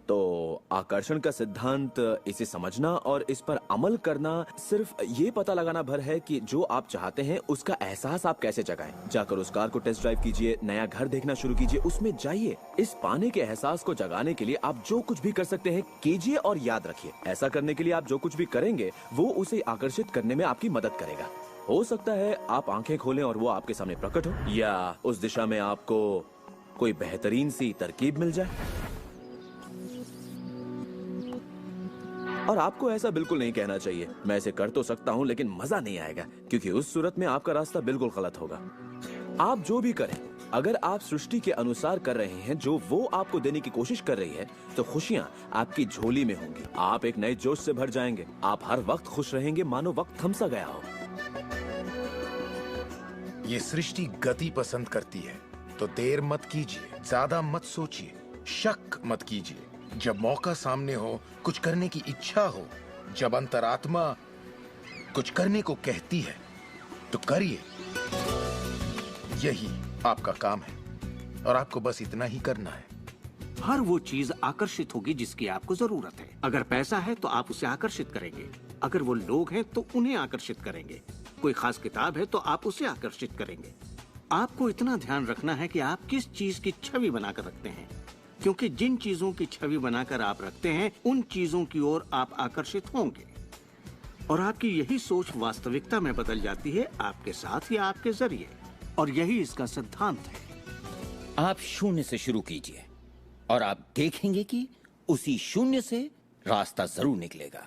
तो आकर्षण का सिद्धांत, इसे समझना और इस पर अमल करना सिर्फ ये पता लगाना भर है कि जो आप चाहते हैं उसका एहसास आप कैसे जगाएं। जाकर उस कार को टेस्ट ड्राइव कीजिए, नया घर देखना शुरू कीजिए, उसमें जाइए। इस पाने के एहसास को जगाने के लिए आप जो कुछ भी कर सकते हैं कीजिए और याद रखिए, ऐसा करने के लिए आप जो कुछ भी करेंगे वो उसे आकर्षित करने में आपकी मदद करेगा। हो सकता है आप आंखें खोलें और वो आपके सामने प्रकट हो, या उस दिशा में आपको कोई बेहतरीन सी तरकीब मिल जाए। और आपको ऐसा बिल्कुल नहीं कहना चाहिए, मैं इसे कर तो सकता हूं लेकिन मजा नहीं आएगा, क्योंकि उस सूरत में आपका रास्ता बिल्कुल गलत होगा। आप जो भी करें, अगर आप सृष्टि के अनुसार कर रहे हैं जो वो आपको देने की कोशिश कर रही है, तो खुशियां आपकी झोली में होंगी। आप एक नए जोश से भर जाएंगे। आप हर वक्त खुश रहेंगे मानो वक्त थम सा गया हो। ये सृष्टि गति पसंद करती है, तो देर मत कीजिए, ज्यादा मत सोचिए, शक मत कीजिए। जब मौका सामने हो, कुछ करने की इच्छा हो, जब अंतरात्मा कुछ करने को कहती है, तो करिए। यही आपका काम है और आपको बस इतना ही करना है। हर वो चीज आकर्षित होगी जिसकी आपको जरूरत है। अगर पैसा है तो आप उसे आकर्षित करेंगे, अगर वो लोग हैं तो उन्हें आकर्षित करेंगे, कोई खास किताब है तो आप उसे आकर्षित करेंगे। आपको इतना ध्यान रखना है कि आप किस चीज की छवि बनाकर रखते हैं, क्योंकि जिन चीजों की छवि बनाकर आप रखते हैं उन चीजों की ओर आप आकर्षित होंगे, और आपकी यही सोच वास्तविकता में बदल जाती है, आपके साथ या आपके जरिए। और यही इसका सिद्धांत है। आप शून्य से शुरू कीजिए और आप देखेंगे कि उसी शून्य से रास्ता जरूर निकलेगा।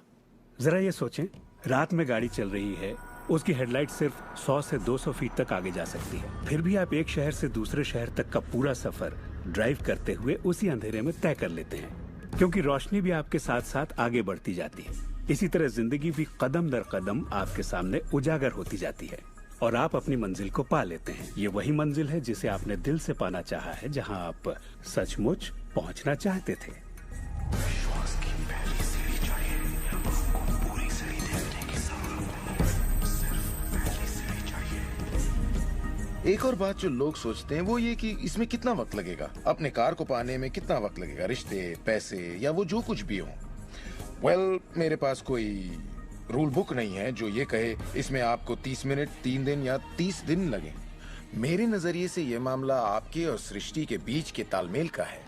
जरा ये सोचें, रात में गाड़ी चल रही है, उसकी हेडलाइट सिर्फ 100 से 200 फीट तक आगे जा सकती है, फिर भी आप एक शहर से दूसरे शहर तक का पूरा सफर ड्राइव करते हुए उसी अंधेरे में तय कर लेते हैं, क्योंकि रोशनी भी आपके साथ साथ आगे बढ़ती जाती है। इसी तरह जिंदगी भी कदम दर कदम आपके सामने उजागर होती जाती है और आप अपनी मंजिल को पा लेते हैं। ये वही मंजिल है जिसे आपने दिल से पाना चाहा है, जहां आप सचमुच पहुंचना चाहते थे। विश्वास की पहली सीढ़ी चाहिए, आपको पूरी सीढ़ी देखने की जरूरत नहीं, सिर्फ पहली सीढ़ी चाहिए। एक और बात जो लोग सोचते हैं वो ये कि इसमें कितना वक्त लगेगा, अपने कार को पाने में कितना वक्त लगेगा, रिश्ते, पैसे या वो जो कुछ भी हो। मेरे पास कोई रूल बुक नहीं है जो ये कहे इसमें आपको 30 मिनट, 3 दिन या 30 दिन लगे। मेरे नजरिए से ये मामला आपके और सृष्टि के बीच के तालमेल का है।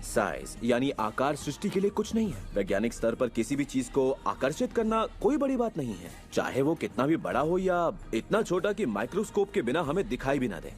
साइज यानी आकार सृष्टि के लिए कुछ नहीं है। वैज्ञानिक स्तर पर किसी भी चीज को आकर्षित करना कोई बड़ी बात नहीं है, चाहे वो कितना भी बड़ा हो या इतना छोटा कि माइक्रोस्कोप के बिना हमें दिखाई भी ना दे।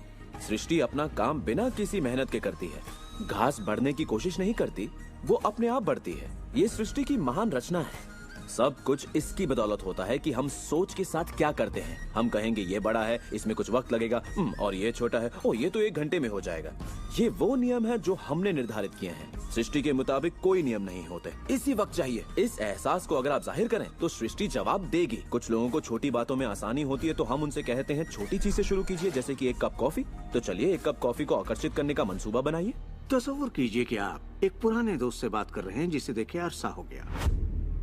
सृष्टि अपना काम बिना किसी मेहनत के करती है। घास बढ़ने की कोशिश नहीं करती, वो अपने आप बढ़ती है। ये सृष्टि की महान रचना है। सब कुछ इसकी बदौलत होता है कि हम सोच के साथ क्या करते हैं। हम कहेंगे ये बड़ा है, इसमें कुछ वक्त लगेगा, और ये छोटा है, ओ ये तो 1 घंटे में हो जाएगा। ये वो नियम है जो हमने निर्धारित किए हैं। सृष्टि के मुताबिक कोई नियम नहीं होते, इसी वक्त चाहिए। इस एहसास को अगर आप जाहिर करें तो सृष्टि जवाब देगी। कुछ लोगों को छोटी बातों में आसानी होती है, तो हम उनसे कहते हैं छोटी चीज से शुरू कीजिए, जैसे कि 1 कप कॉफी। तो चलिए 1 कप कॉफी को आकर्षित करने का मंसूबा बनाइए। तस्वीर कीजिए कि आप एक पुराने दोस्त से बात कर रहे हैं जिसे देखे अरसा हो गया।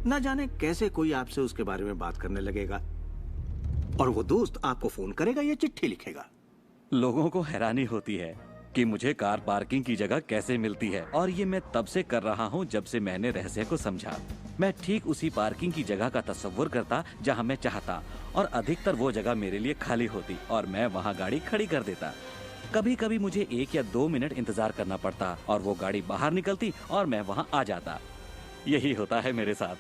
न जाने कैसे कोई आपसे उसके बारे में बात करने लगेगा, और वो दोस्त आपको फोन करेगा या चिट्ठी लिखेगा। लोगों को हैरानी होती है कि मुझे कार पार्किंग की जगह कैसे मिलती है, और ये मैं तब से कर रहा हूँ जब से मैंने रहस्य को समझा। मैं ठीक उसी पार्किंग की जगह का तस्वुर करता जहाँ मैं चाहता, और अधिकतर वो जगह मेरे लिए खाली होती और मैं वहाँ गाड़ी खड़ी कर देता। कभी कभी मुझे 1 या 2 मिनट इंतजार करना पड़ता और वो गाड़ी बाहर निकलती और मैं वहाँ आ जाता। यही होता है मेरे साथ।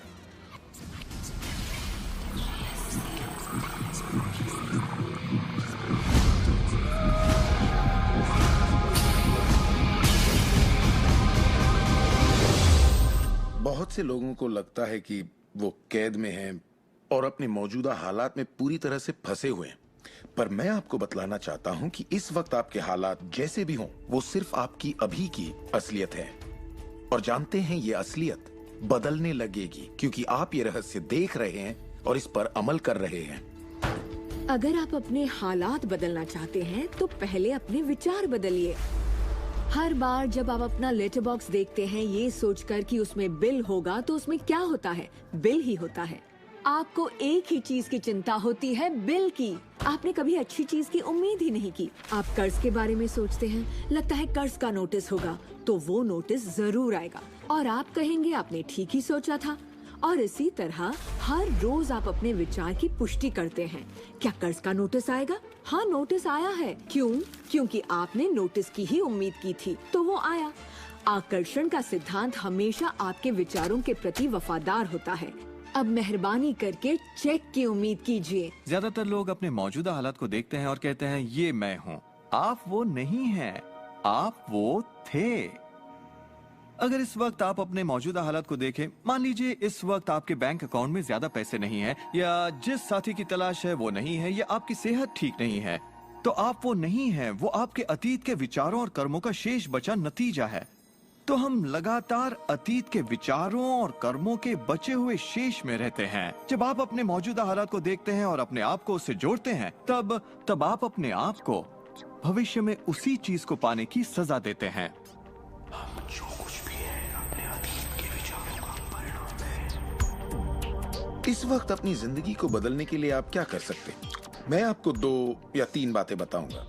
बहुत से लोगों को लगता है कि वो कैद में हैं और अपने मौजूदा हालात में पूरी तरह से फंसे हुए हैं, पर मैं आपको बतलाना चाहता हूं कि इस वक्त आपके हालात जैसे भी हों, वो सिर्फ आपकी अभी की असलियत है। और जानते हैं ये असलियत बदलने लगेगी, क्योंकि आप ये रहस्य देख रहे हैं और इस पर अमल कर रहे हैं। अगर आप अपने हालात बदलना चाहते हैं तो पहले अपने विचार बदलिए। हर बार जब आप अपना लेटर बॉक्स देखते हैं ये सोचकर कि उसमें बिल होगा, तो उसमें क्या होता है? बिल ही होता है। आपको एक ही चीज की चिंता होती है, बिल की। आपने कभी अच्छी चीज की उम्मीद ही नहीं की। आप कर्ज के बारे में सोचते हैं, लगता है कर्ज का नोटिस होगा, तो वो नोटिस जरूर आएगा और आप कहेंगे आपने ठीक ही सोचा था। और इसी तरह हर रोज आप अपने विचार की पुष्टि करते हैं। क्या कर्ज का नोटिस आएगा? हाँ, नोटिस आया है। क्यों? क्योंकि आपने नोटिस की ही उम्मीद की थी, तो वो आया। आकर्षण का सिद्धांत हमेशा आपके विचारों के प्रति वफादार होता है। अब मेहरबानी करके चेक की उम्मीद कीजिए। ज्यादातर लोग अपने मौजूदा हालात को देखते हैं और कहते हैं ये मैं हूँ। आप वो नहीं हैं, आप वो थे। अगर इस वक्त आप अपने मौजूदा हालात को देखें, मान लीजिए इस वक्त आपके बैंक अकाउंट में ज्यादा पैसे नहीं है, या जिस साथी की तलाश है वो नहीं है, या आपकी सेहत ठीक नहीं है, तो आप वो नहीं है। वो आपके अतीत के विचारों और कर्मों का शेष बचा नतीजा है। तो हम लगातार अतीत के विचारों और कर्मों के बचे हुए शेष में रहते हैं। जब आप अपने मौजूदा हालात को देखते हैं और अपने आप को उससे जोड़ते हैं, तब आप अपने आप को भविष्य में उसी चीज को पाने की सजा देते हैं। हम जो कुछ भी है अपने अतीत के विचारों का परिणाम है। इस वक्त अपनी जिंदगी को बदलने के लिए आप क्या कर सकते हैं? मैं आपको 2 या 3 बातें बताऊंगा।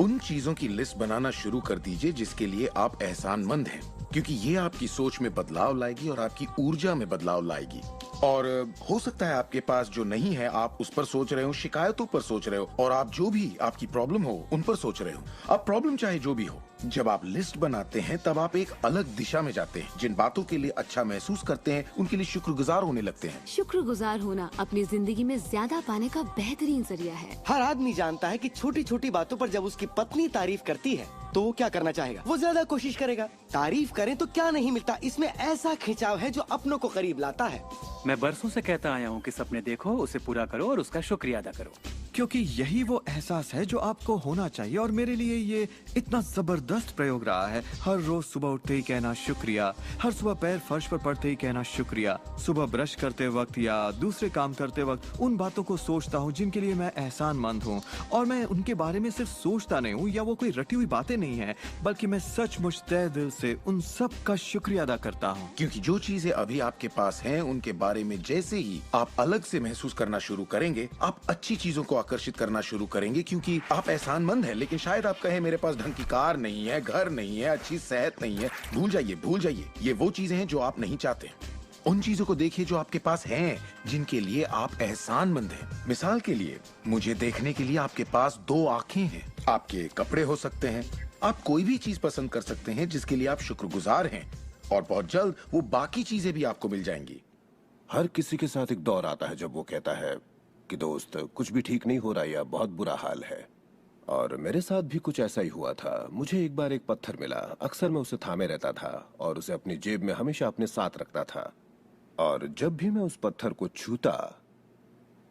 उन चीजों की लिस्ट बनाना शुरू कर दीजिए जिसके लिए आप एहसानमंद हैं, क्योंकि ये आपकी सोच में बदलाव लाएगी और आपकी ऊर्जा में बदलाव लाएगी। और हो सकता है आपके पास जो नहीं है आप उस पर सोच रहे हो, शिकायतों पर सोच रहे हो, और आप जो भी आपकी प्रॉब्लम हो उन पर सोच रहे हो। अब प्रॉब्लम चाहे जो भी हो, जब आप लिस्ट बनाते हैं तब आप एक अलग दिशा में जाते हैं। जिन बातों के लिए अच्छा महसूस करते हैं उनके लिए शुक्रगुजार होने लगते हैं। शुक्रगुजार होना अपनी जिंदगी में ज्यादा पाने का बेहतरीन जरिया है। हर आदमी जानता है कि छोटी छोटी बातों पर जब उसकी पत्नी तारीफ करती है तो वो क्या करना चाहेगा? वो ज्यादा कोशिश करेगा। तारीफ करें तो क्या नहीं मिलता, इसमें ऐसा खिंचाव है जो अपनों को करीब लाता है। मैं बरसों से कहता आया हूँ कि सपने देखो, उसे पूरा करो और उसका शुक्रिया अदा करो, क्योंकि यही वो एहसास है जो आपको होना चाहिए। और मेरे लिए ये इतना जबरदस्त प्रयोग रहा है। हर रोज सुबह उठते ही कहना शुक्रिया, हर सुबह पैर फर्श पर पड़ते ही कहना शुक्रिया, सुबह ब्रश करते वक्त या दूसरे काम करते वक्त उन बातों को सोचता हूँ जिनके लिए मैं एहसानमंद हूँ, और मैं उनके बारे में सिर्फ सोचता नहीं हूँ या वो कोई रटी हुई बातें नहीं है, बल्कि मैं सचमुच तहे दिल से उन सब का शुक्रिया अदा करता हूँ। क्योंकि जो चीजें अभी आपके पास हैं उनके बारे में जैसे ही आप अलग से महसूस करना शुरू करेंगे, आप अच्छी चीजों को आकर्षित करना शुरू करेंगे, क्योंकि आप एहसानमंद हैं। लेकिन शायद आप कहें मेरे पास ढंग की कार नहीं है, घर नहीं है, अच्छी सेहत नहीं है। भूल जाइए। ये वो चीजें हैं जो आप नहीं चाहते। उन चीजों को देखिए जो आपके पास हैं, जिनके लिए आप एहसानमंद हैं। मिसाल के लिए, मुझे देखने के लिए आपके पास 2 आंखें हैं। आपके कपड़े हो सकते हैं, आप कोई भी चीज पसंद कर सकते हैं जिसके लिए आप शुक्रगुजार हैं, और बहुत जल्द वो बाकी चीजें भी आपको मिल जाएंगी। हर किसी के साथ एक दौर आता है जब वो कहता है कि दोस्त कुछ भी ठीक नहीं हो रहा या बहुत बुरा हाल है। और मेरे साथ भी कुछ ऐसा ही हुआ था। मुझे एक बार एक पत्थर मिला। अक्सर मैं उसे थामे रहता था और उसे अपनी जेब में हमेशा अपने साथ रखता था, और जब भी मैं उस पत्थर को छूता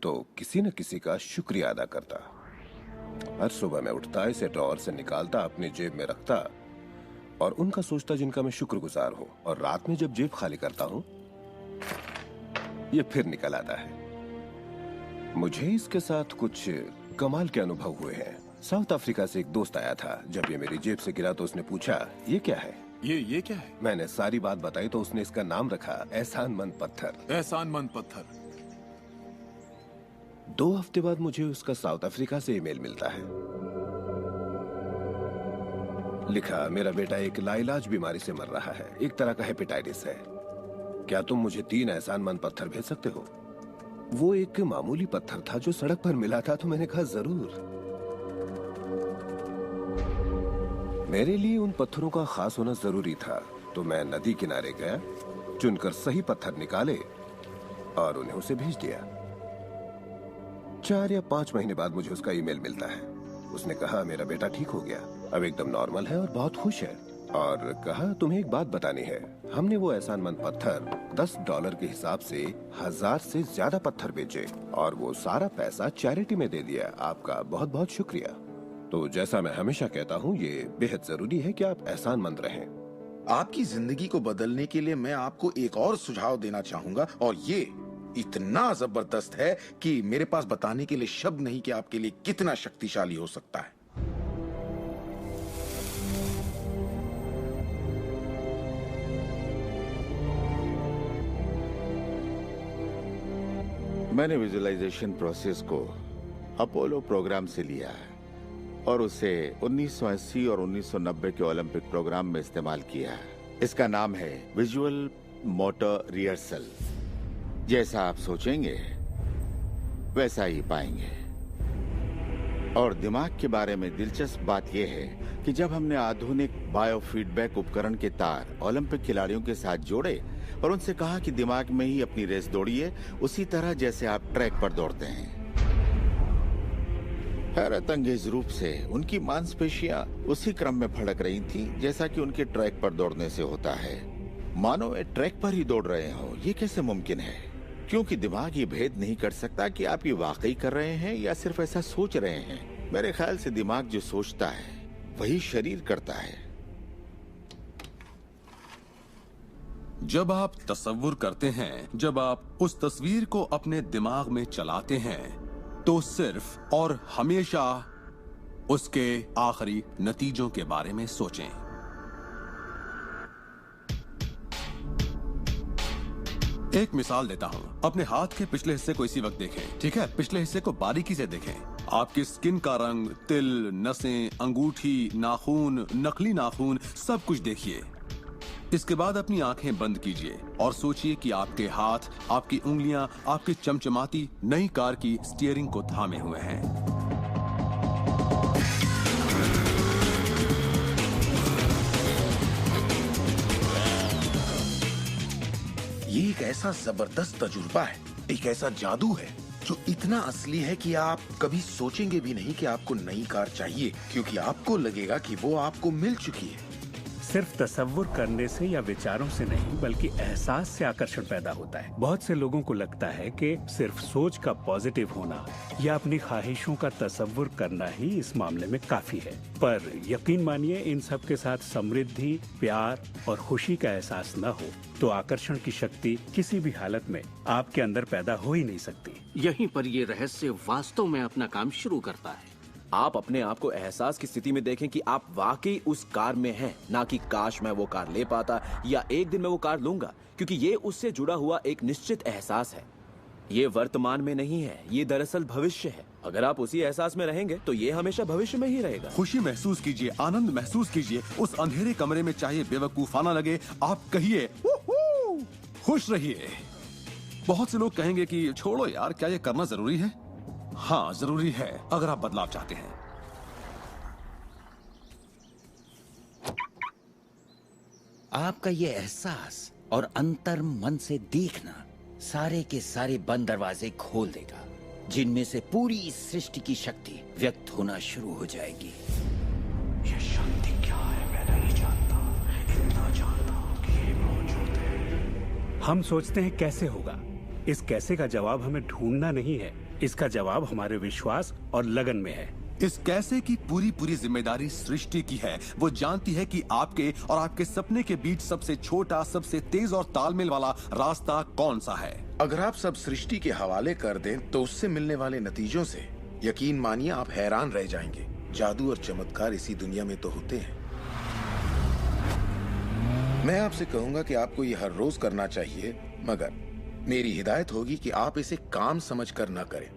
तो किसी न किसी का शुक्रिया अदा करता। हर सुबह मैं उठता, इसे ड्रॉअर से निकालता, अपनी जेब में रखता और उनका सोचता जिनका मैं शुक्रगुजार हूँ। और रात में जब जेब खाली करता हूँ, ये फिर निकल आता है। मुझे इसके साथ कुछ कमाल के अनुभव हुए हैं। साउथ अफ्रीका से एक दोस्त आया था। जब ये मेरी जेब से गिरा तो उसने पूछा, ये क्या है? ये क्या है? मैंने सारी बात बताई तो उसने इसका नाम रखा एहसानमंद पत्थर। एहसानमंद पत्थर। 2 हफ्ते बाद मुझे उसका साउथ अफ्रीका से ईमेल मिलता है। लिखा, मेरा बेटा एक लाइलाज बीमारी से मर रहा है, एक तरह का हेपेटाइटिस है। क्या तुम मुझे 3 एहसानमंद पत्थर भेज सकते हो? वो एक मामूली पत्थर था जो सड़क पर मिला था, तो मैंने कहा जरूर। मेरे लिए उन पत्थरों का खास होना जरूरी था, तो मैं नदी किनारे गया, चुनकर सही पत्थर निकाले और उन्हें उसे भेज दिया। 4 या 5 महीने बाद मुझे उसका ईमेल मिलता है। उसने कहा मेरा बेटा ठीक हो गया, अब एकदम नॉर्मल है और बहुत खुश है, और कहा तुम्हें एक बात बतानी है। हमने वो एहसानमंद पत्थर $10 के हिसाब से 1000 से ज्यादा पत्थर बेचे और वो सारा पैसा चैरिटी में दे दिया। आपका बहुत बहुत शुक्रिया। तो जैसा मैं हमेशा कहता हूँ, ये बेहद जरूरी है कि आप एहसानमंद रहें। आपकी जिंदगी को बदलने के लिए मैं आपको एक और सुझाव देना चाहूंगा, और ये इतना जबरदस्त है कि मेरे पास बताने के लिए शब्द नहीं कि आपके लिए कितना शक्तिशाली हो सकता है। मैंने विजुअलाइजेशन प्रोसेस को अपोलो प्रोग्राम से लिया है और उसे 1980 और 1990 के ओलंपिक प्रोग्राम में इस्तेमाल किया है। इसका नाम है विजुअल मोटर रिहर्सल। जैसा आप सोचेंगे वैसा ही पाएंगे। और दिमाग के बारे में दिलचस्प बात यह है कि जब हमने आधुनिक बायोफीडबैक उपकरण के तार ओलंपिक खिलाड़ियों के साथ जोड़े और उनसे कहा कि दिमाग में ही अपनी रेस दौड़िए, उसी तरह जैसे आप ट्रैक पर दौड़ते हैं। हैरत अंगेज रूप से उनकी मांसपेशियां उसी क्रम में फड़क रही थीं जैसा कि उनके ट्रैक पर दौड़ने से होता है। मानो वे ट्रैक पर ही दौड़ रहे हो। ये कैसे मुमकिन है? क्योंकि दिमाग ये भेद नहीं कर सकता कि आप ये वाकई कर रहे हैं या सिर्फ ऐसा सोच रहे हैं। मेरे ख्याल से दिमाग जो सोचता है वही शरीर करता है। जब आप तसव्वुर करते हैं, जब आप उस तस्वीर को अपने दिमाग में चलाते हैं, तो सिर्फ और हमेशा उसके आखिरी नतीजों के बारे में सोचें। एक मिसाल देता हूं। अपने हाथ के पिछले हिस्से को इसी वक्त देखें, ठीक है? पिछले हिस्से को बारीकी से देखें। आपकी स्किन का रंग, तिल, नसें, अंगूठी, नाखून, नकली नाखून, सब कुछ देखिए। इसके बाद अपनी आंखें बंद कीजिए और सोचिए कि आपके हाथ, आपकी उंगलियां, आपकी चमचमाती नई कार की स्टीयरिंग को थामे हुए हैं। ये एक ऐसा जबरदस्त तजुर्बा है, एक ऐसा जादू है जो इतना असली है कि आप कभी सोचेंगे भी नहीं कि आपको नई कार चाहिए, क्योंकि आपको लगेगा कि वो आपको मिल चुकी है। सिर्फ तसव्वुर करने से या विचारों से नहीं, बल्कि एहसास से आकर्षण पैदा होता है। बहुत से लोगों को लगता है कि सिर्फ सोच का पॉजिटिव होना या अपनी ख्वाहिशों का तसव्वुर करना ही इस मामले में काफी है। पर यकीन मानिए, इन सब के साथ समृद्धि, प्यार और खुशी का एहसास न हो तो आकर्षण की शक्ति किसी भी हालत में आपके अंदर पैदा हो ही नहीं सकती। यहीं पर ये रहस्य वास्तव में अपना काम शुरू करता है। आप अपने आप को एहसास की स्थिति में देखें कि आप वाकई उस कार में हैं, ना कि काश मैं वो कार ले पाता या एक दिन मैं वो कार लूंगा, क्योंकि ये उससे जुड़ा हुआ एक निश्चित एहसास है। ये वर्तमान में नहीं है, ये दरअसल भविष्य है। अगर आप उसी एहसास में रहेंगे तो ये हमेशा भविष्य में ही रहेगा। खुशी महसूस कीजिए, आनंद महसूस कीजिए। उस अंधेरे कमरे में चाहे बेवकूफाना लगे, आप कहिए खुश रहिए। बहुत से लोग कहेंगे कि छोड़ो यार, क्या ये करना जरूरी है? हाँ, जरूरी है अगर आप बदलाव चाहते हैं। आपका ये एहसास और अंतर मन से देखना सारे के सारे बंद दरवाजे खोल देगा, जिनमें से पूरी सृष्टि की शक्ति व्यक्त होना शुरू हो जाएगी। ये शक्ति क्या है मैं नहीं जानता, इतना जानता हूं कि ये मौजूद है। हम सोचते हैं कैसे होगा। इस कैसे का जवाब हमें ढूंढना नहीं है, इसका जवाब हमारे विश्वास और लगन में है। इस कैसे की पूरी जिम्मेदारी सृष्टि की है। वो जानती है कि आपके और आपके सपने के बीच सबसे छोटा, सबसे तेज और तालमेल वाला रास्ता कौन सा है। अगर आप सब सृष्टि के हवाले कर दें तो उससे मिलने वाले नतीजों से यकीन मानिए आप हैरान रह जाएंगे। जादू और चमत्कार इसी दुनिया में तो होते हैं। मैं आपसे कहूंगा कि आपको ये हर रोज करना चाहिए, मगर मेरी हिदायत होगी कि आप इसे काम समझकर न करें।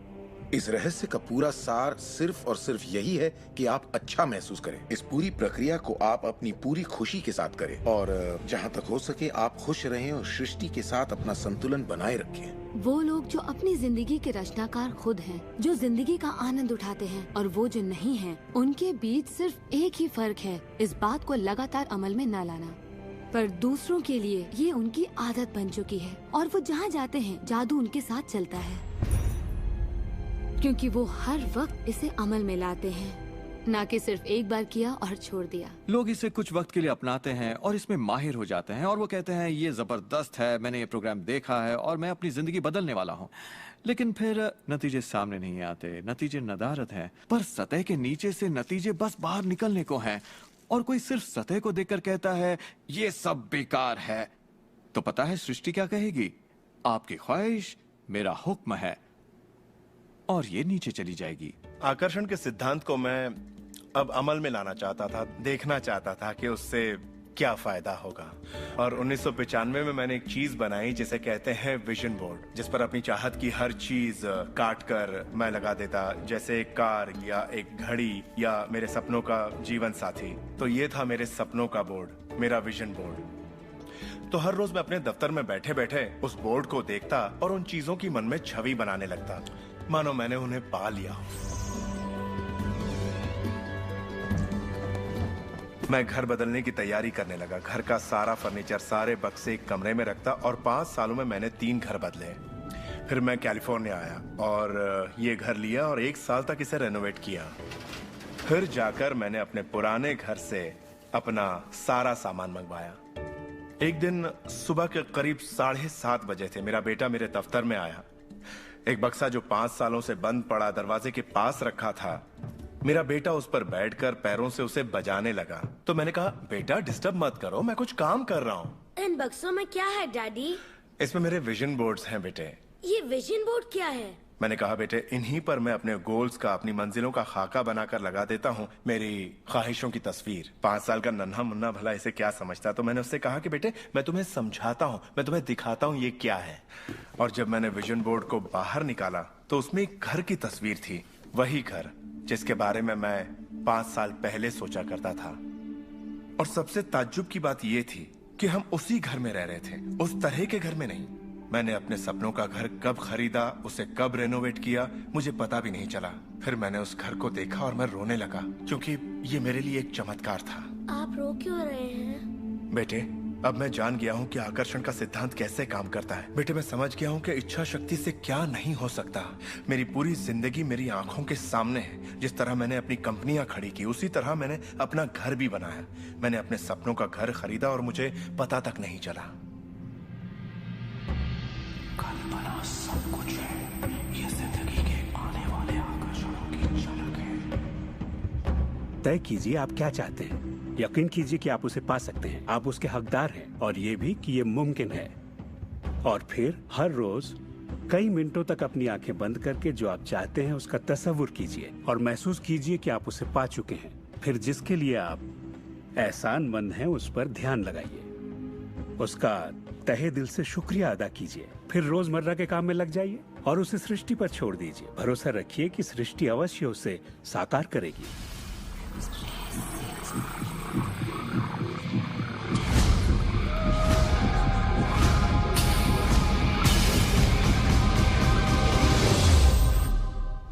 इस रहस्य का पूरा सार सिर्फ और सिर्फ यही है कि आप अच्छा महसूस करें। इस पूरी प्रक्रिया को आप अपनी पूरी खुशी के साथ करें और जहां तक हो सके आप खुश रहें और सृष्टि के साथ अपना संतुलन बनाए रखें। वो लोग जो अपनी जिंदगी के रचनाकार खुद हैं, जो जिंदगी का आनंद उठाते हैं, और वो जो नहीं हैं, उनके बीच सिर्फ एक ही फर्क है, इस बात को लगातार अमल में न लाना। पर दूसरों के लिए ये उनकी आदत बन चुकी है और वो जहाँ जाते हैं जादू उनके साथ चलता है, क्योंकि वो हर वक्त इसे अमल में लाते हैं, ना कि सिर्फ एक बार किया और छोड़ दिया। लोग इसे कुछ वक्त के लिए अपनाते हैं और इसमें माहिर हो जाते हैं और वो कहते हैं ये जबरदस्त है, मैंने ये प्रोग्राम देखा है और मैं अपनी जिंदगी बदलने वाला हूँ। लेकिन फिर नतीजे सामने नहीं आते, नतीजे नदारत है। पर सतह के नीचे से नतीजे बस बाहर निकलने को हैं। और कोई सिर्फ सतह को देखकर कहता है ये सब बेकार है, तो पता है सृष्टि क्या कहेगी? आपकी ख्वाहिश मेरा हुक्म है, और ये नीचे चली जाएगी। आकर्षण के सिद्धांत को मैं अब अमल में लाना चाहता था, देखना चाहता था कि उससे क्या फायदा होगा। और 1995 में मैंने एक चीज बनाई जिसे कहते हैं विजन बोर्ड, जिस पर अपनी चाहत की हर चीज काट कर मैं लगा देता, जैसे एक कार या एक घड़ी या मेरे सपनों का जीवन साथी। तो ये था मेरे सपनों का बोर्ड, मेरा विजन बोर्ड। तो हर रोज मैं अपने दफ्तर में बैठे बैठे उस बोर्ड को देखता और उन चीजों की मन में छवि बनाने लगता, मानो मैंने उन्हें पा लिया। मैं घर बदलने की तैयारी करने लगा। घर का सारा फर्नीचर, सारे बक्से एक कमरे में रखता और 5 सालों में मैंने 3 घर बदले। फिर मैं कैलिफोर्निया आया और ये घर लिया और 1 साल तक इसे रेनोवेट किया। फिर जाकर मैंने अपने पुराने घर से अपना सारा सामान मंगवाया। एक दिन सुबह के करीब 7:30 बजे थे। मेरा बेटा मेरे दफ्तर में आया। एक बक्सा जो 5 सालों से बंद पड़ा दरवाजे के पास रखा था, मेरा बेटा उस पर बैठकर पैरों से उसे बजाने लगा। तो मैंने कहा, बेटा डिस्टर्ब मत करो, मैं कुछ काम कर रहा हूँ। इन बक्सों में क्या है डैडी? इसमें मेरे विजन बोर्ड्स हैं बेटे। ये विजन बोर्ड क्या है? मैंने कहा, बेटे इन्हीं पर मैं अपने गोल्स का, अपनी मंजिलों का खाका बनाकर लगा देता हूँ, मेरी ख्वाहिशों की तस्वीर। 5 साल का नन्हा मुन्ना भला इसे क्या समझता। तो मैंने उससे कहा कि बेटे मैं तुम्हें समझाता हूँ, मैं तुम्हें दिखाता हूँ ये क्या है। और जब मैंने विजन बोर्ड को बाहर निकाला तो उसमें एक घर की तस्वीर थी, वही घर जिसके बारे में मैं 5 साल पहले सोचा करता था। और सबसे ताज्जुब की बात यह थी कि हम उसी घर में रह रहे थे, उस तरह के घर में नहीं। मैंने अपने सपनों का घर कब खरीदा, उसे कब रेनोवेट किया, मुझे पता भी नहीं चला। फिर मैंने उस घर को देखा और मैं रोने लगा, क्योंकि ये मेरे लिए एक चमत्कार था। आप रो क्यों रहे हैं? बेटे अब मैं जान गया हूँ कि आकर्षण का सिद्धांत कैसे काम करता है। बेटे मैं समझ गया हूँ कि इच्छा शक्ति से क्या नहीं हो सकता। मेरी पूरी जिंदगी मेरी आंखों के सामने है। जिस तरह मैंने अपनी कंपनियां खड़ी की, उसी तरह मैंने अपना घर भी बनाया। मैंने अपने सपनों का घर खरीदा और मुझे पता तक नहीं चला। कल्पना सब कुछ है, ये जिंदगी के आने वाले आकर्षणों की झलक है। तय कीजिए आप क्या चाहते हैं। यकीन कीजिए कि आप उसे पा सकते हैं, आप उसके हकदार हैं, और ये भी कि ये मुमकिन है। और फिर हर रोज कई मिनटों तक अपनी आंखें बंद करके जो आप चाहते हैं उसका तस्वुर कीजिए और महसूस कीजिए कि आप उसे पा चुके हैं। फिर जिसके लिए आप एहसानमंद हैं उस पर ध्यान लगाइए, उसका तहे दिल से शुक्रिया अदा कीजिए। फिर रोजमर्रा के काम में लग जाइए और उसे सृष्टि पर छोड़ दीजिए। भरोसा रखिए कि सृष्टि अवश्य उसे साकार करेगी।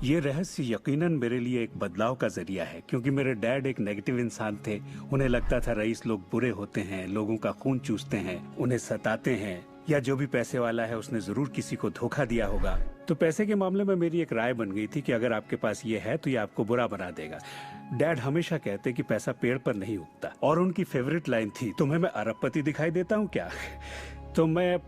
ये रहस्य यकीनन मेरे लिए एक बदलाव का जरिया है, क्योंकि मेरे डैड एक नेगेटिव इंसान थे। उन्हें लगता था रईस लोग बुरे होते हैं, लोगों का खून चूसते हैं, उन्हें सताते हैं, या जो भी पैसे वाला है उसने जरूर किसी को धोखा दिया होगा। तो पैसे के मामले में मेरी एक राय बन गई थी कि अगर आपके पास ये है तो ये आपको बुरा बना देगा। डैड हमेशा कहते कि पैसा पेड़ पर नहीं उगता, और उनकी फेवरेट लाइन थी, तुम्हें मैं अरबपति दिखाई देता हूँ क्या? तो मैं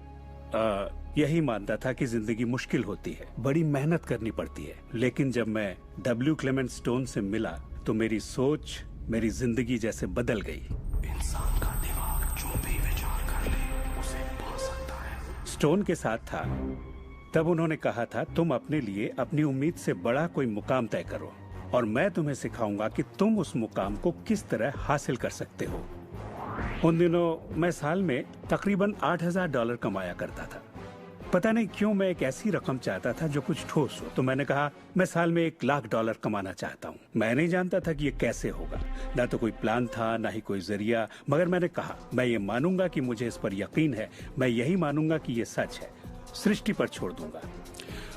यही मानता था कि जिंदगी मुश्किल होती है, बड़ी मेहनत करनी पड़ती है। लेकिन जब मैं W. क्लेमेंट स्टोन से मिला तो मेरी सोच, मेरी जिंदगी जैसे बदल गई। इंसान का दिमाग जो भी विचार कर ले उसे पा सकता है। स्टोन के साथ था तब उन्होंने कहा था, तुम अपने लिए अपनी उम्मीद से बड़ा कोई मुकाम तय करो और मैं तुम्हें सिखाऊंगा कि तुम उस मुकाम को किस तरह हासिल कर सकते हो। उन दिनों मैं साल में तकरीबन $8,000 कमाया करता था। पता नहीं क्यों मैं एक ऐसी रकम चाहता था जो कुछ ठोस हो। तो मैंने कहा मैं साल में $1,00,000 कमाना चाहता हूँ। मैं नहीं जानता था कि ये कैसे होगा, ना तो कोई प्लान था ना ही कोई जरिया, मगर मैंने कहा मैं ये मानूंगा कि मुझे इस पर यकीन है, मैं यही मानूंगा कि ये सच है, सृष्टि पर छोड़ दूंगा।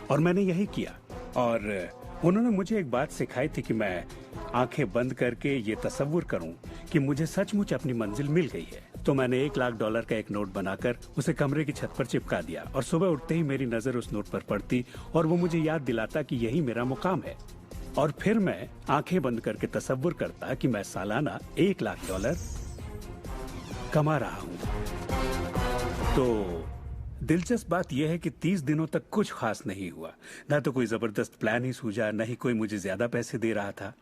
और मैंने यही किया। और उन्होंने मुझे एक बात सिखाई थी कि मैं आंखें बंद करके ये तसव्वुर करूं कि मुझे सचमुच अपनी मंजिल मिल गई है। तो मैंने $1,00,000 का एक नोट बनाकर उसे कमरे की छत पर चिपका दिया और सुबह उठते ही मेरी नजर उस नोट पर पड़ती और वो मुझे याद दिलाता कि यही मेरा मुकाम है। और फिर मैं आंखें बंद करके तसव्वुर करता कि मैं सालाना $1,00,000 कमा रहा हूं। तो दिलचस्प बात यह है कि 30 दिनों तक कुछ खास नहीं हुआ। ना तो कोई जबरदस्त प्लान ही सूझा, न ही कोई मुझे ज्यादा पैसे दे रहा था।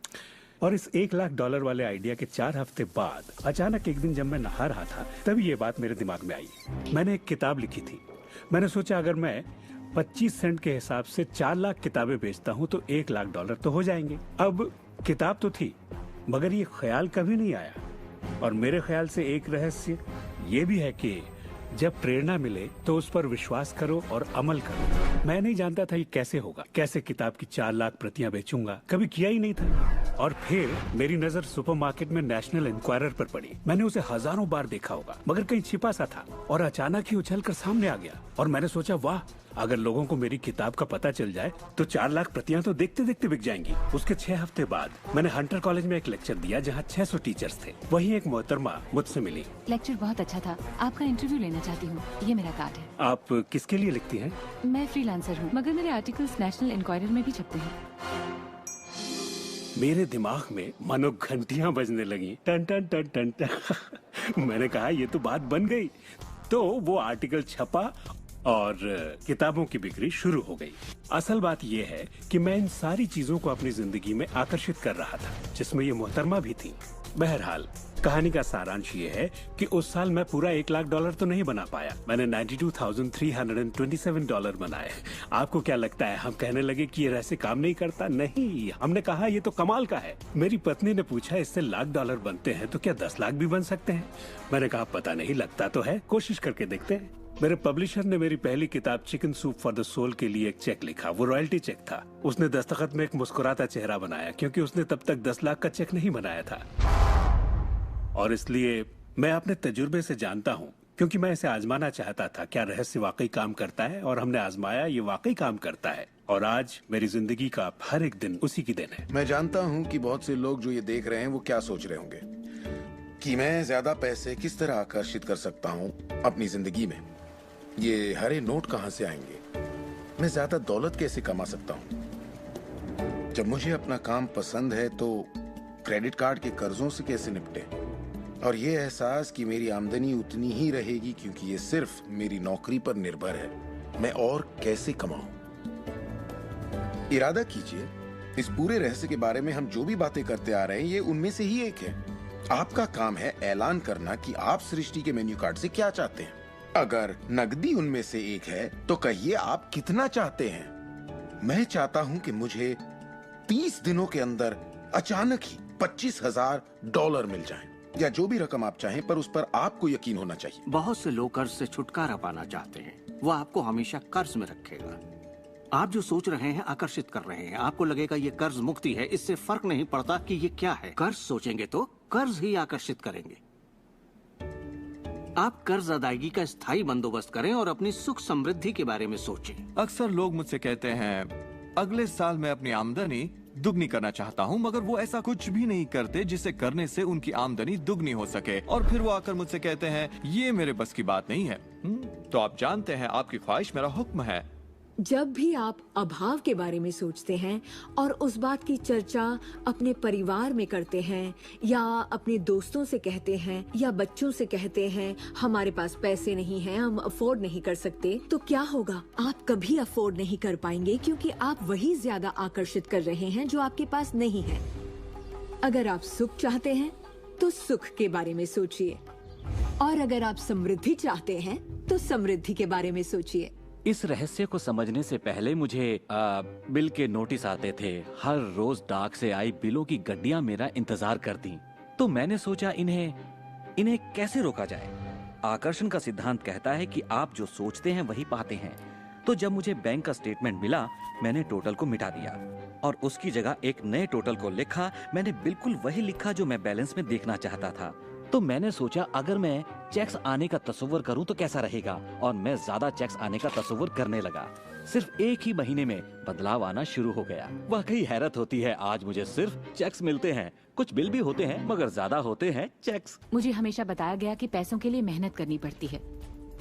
और इस $1,00,000 वाले आइडिया के 4 हफ्ते बाद अचानक एक दिन जब मैं नहा रहा था तभी ये बात मेरे दिमाग में आई। मैंने एक किताब लिखी थी। मैंने सोचा अगर मैं 25 सेंट के हिसाब से 4 लाख किताबें बेचता हूँ तो $1,00,000 तो हो जाएंगे। अब किताब तो थी, मगर ये ख्याल कभी नहीं आया और मेरे ख्याल से एक रहस्य ये भी है कि जब प्रेरणा मिले तो उस पर विश्वास करो और अमल करो। मैं नहीं जानता था ये कैसे होगा, कैसे किताब की 4 लाख प्रतियां बेचूंगा, कभी किया ही नहीं था। और फिर मेरी नजर सुपरमार्केट में नेशनल इंक्वायरर पर पड़ी। मैंने उसे हजारों बार देखा होगा, मगर कहीं छिपा सा था और अचानक ही उछल कर सामने आ गया। और मैंने सोचा, वाह, अगर लोगों को मेरी किताब का पता चल जाए तो 4 लाख प्रतियां तो देखते देखते बिक जाएंगी। उसके 6 हफ्ते बाद मैंने हंटर कॉलेज में एक लेक्चर दिया जहां 600 टीचर्स थे। वहीं एक मोहतरमा मुझसे मिली। लेक्चर बहुत अच्छा था, आपका इंटरव्यू लेना चाहती हूँ, ये मेरा कार्ड है। आप किसके लिए लिखती हैं? मैं फ्रीलांसर हूँ, मगर मेरे आर्टिकल्स नेशनल इंक्वायरर में भी छपते हैं। मेरे दिमाग में मानो घंटियां बजने लगी, टन टन टन टन टन। मैंने कहा ये तो बात बन गई। तो वो आर्टिकल छपा और किताबों की बिक्री शुरू हो गई। असल बात यह है कि मैं इन सारी चीजों को अपनी जिंदगी में आकर्षित कर रहा था, जिसमें ये मोहतरमा भी थी। बहरहाल कहानी का सारांश ये है कि उस साल मैं पूरा $1 लाख तो नहीं बना पाया। मैंने $92,327 बनाए। आपको क्या लगता है हम कहने लगे कि ये रहस्य काम नहीं करता? नहीं, हमने कहा ये तो कमाल का है। मेरी पत्नी ने पूछा, इससे $1 लाख बनते हैं तो क्या 10 लाख भी बन सकते हैं? मैंने कहा पता नहीं, लगता तो है, कोशिश करके देखते हैं। मेरे पब्लिशर ने मेरी पहली किताब chicken soup for the soul के लिए एक चेक लिखा। वो रॉयल्टी चेक था। उसने दस्तखत में एक मुस्कुराता चेहरा बनाया, क्योंकि उसने तब तक 10 लाख का चेक नहीं बनाया था। और इसलिए मैं अपने तजुर्बे से जानता हूँ, क्योंकि मैं इसे आजमाना चाहता था, क्या रहस्य वाकई काम करता है। और हमने आजमाया, ये वाकई काम करता है। और आज मेरी जिंदगी का हर एक दिन उसी की दिन है। मैं जानता हूँ कि बहुत से लोग जो ये देख रहे हैं वो क्या सोच रहे होंगे कि मैं ज्यादा पैसे किस तरह आकर्षित कर सकता हूँ अपनी जिंदगी में। ये हरे नोट कहाँ से आएंगे? मैं ज्यादा दौलत कैसे कमा सकता हूँ? जब मुझे अपना काम पसंद है तो क्रेडिट कार्ड के कर्जों से कैसे निपटे? और ये एहसास कि मेरी आमदनी उतनी ही रहेगी क्योंकि ये सिर्फ मेरी नौकरी पर निर्भर है, मैं और कैसे कमाऊं? इरादा कीजिए, इस पूरे रहस्य के बारे में हम जो भी बातें करते आ रहे हैं ये उनमें से ही एक है। आपका काम है ऐलान करना कि आप सृष्टि के मेन्यू कार्ड से क्या चाहते हैं। अगर नकदी उनमें से एक है तो कहिए आप कितना चाहते हैं। मैं चाहता हूं कि मुझे 30 दिनों के अंदर अचानक ही $25,000 मिल जाएं, या जो भी रकम आप चाहें, पर उस पर आपको यकीन होना चाहिए। बहुत से लोग कर्ज से छुटकारा पाना चाहते हैं। वो आपको हमेशा कर्ज में रखेगा। आप जो सोच रहे हैं आकर्षित कर रहे हैं। आपको लगेगा ये कर्ज मुक्ति है, इससे फर्क नहीं पड़ता कि ये क्या है। कर्ज सोचेंगे तो कर्ज ही आकर्षित करेंगे। आप कर्ज अदायगी का स्थायी बंदोबस्त करें और अपनी सुख समृद्धि के बारे में सोचें। अक्सर लोग मुझसे कहते हैं, अगले साल मैं अपनी आमदनी दुगनी करना चाहता हूँ, मगर वो ऐसा कुछ भी नहीं करते जिसे करने से उनकी आमदनी दुगनी हो सके। और फिर वो आकर मुझसे कहते हैं, ये मेरे बस की बात नहीं है। तो आप जानते हैं, आपकी ख्वाहिश मेरा हुक्म है। जब भी आप अभाव के बारे में सोचते हैं और उस बात की चर्चा अपने परिवार में करते हैं, या अपने दोस्तों से कहते हैं, या बच्चों से कहते हैं हमारे पास पैसे नहीं हैं, हम अफोर्ड नहीं कर सकते, तो क्या होगा? आप कभी अफोर्ड नहीं कर पाएंगे, क्योंकि आप वही ज्यादा आकर्षित कर रहे हैं जो आपके पास नहीं है। अगर आप सुख चाहते हैं तो सुख के बारे में सोचिए, और अगर आप समृद्धि चाहते हैं तो समृद्धि के बारे में सोचिए। इस रहस्य को समझने से पहले मुझे बिल के नोटिस आते थे। हर रोज डाक से आई बिलों की गड्डियां मेरा इंतजार करती। तो मैंने सोचा इन्हें कैसे रोका जाए। आकर्षण का सिद्धांत कहता है कि आप जो सोचते हैं वही पाते हैं। तो जब मुझे बैंक का स्टेटमेंट मिला, मैंने टोटल को मिटा दिया और उसकी जगह एक नए टोटल को लिखा। मैंने बिल्कुल वही लिखा जो मैं बैलेंस में देखना चाहता था। तो मैंने सोचा, अगर मैं चेक्स आने का तस्वीर करूं तो कैसा रहेगा, और मैं ज्यादा चेक्स आने का तस्वीर करने लगा। सिर्फ एक ही महीने में बदलाव आना शुरू हो गया। वाकई हैरत होती है, आज मुझे सिर्फ चेक्स मिलते हैं। कुछ बिल भी होते हैं, मगर ज्यादा होते हैं चेक्स। मुझे हमेशा बताया गया कि पैसों के लिए मेहनत करनी पड़ती है,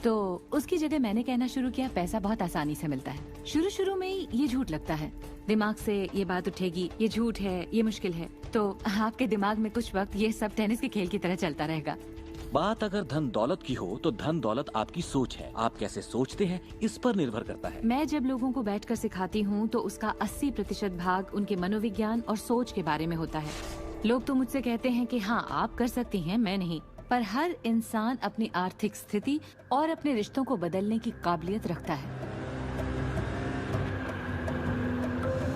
तो उसकी जगह मैंने कहना शुरू किया, पैसा बहुत आसानी से मिलता है। शुरू में ही ये झूठ लगता है, दिमाग से ये बात उठेगी, ये झूठ है, ये मुश्किल है। तो आपके दिमाग में कुछ वक्त ये सब टेनिस के खेल की तरह चलता रहेगा। बात अगर धन दौलत की हो तो धन दौलत आपकी सोच है। आप कैसे सोचते हैं इस पर निर्भर करता है। मैं जब लोगों को बैठकर सिखाती हूँ तो उसका 80% भाग उनके मनोविज्ञान और सोच के बारे में होता है। लोग तो मुझसे कहते हैं कि हाँ आप कर सकती हैं, मैं नहीं। पर हर इंसान अपनी आर्थिक स्थिति और अपने रिश्तों को बदलने की काबिलियत रखता है।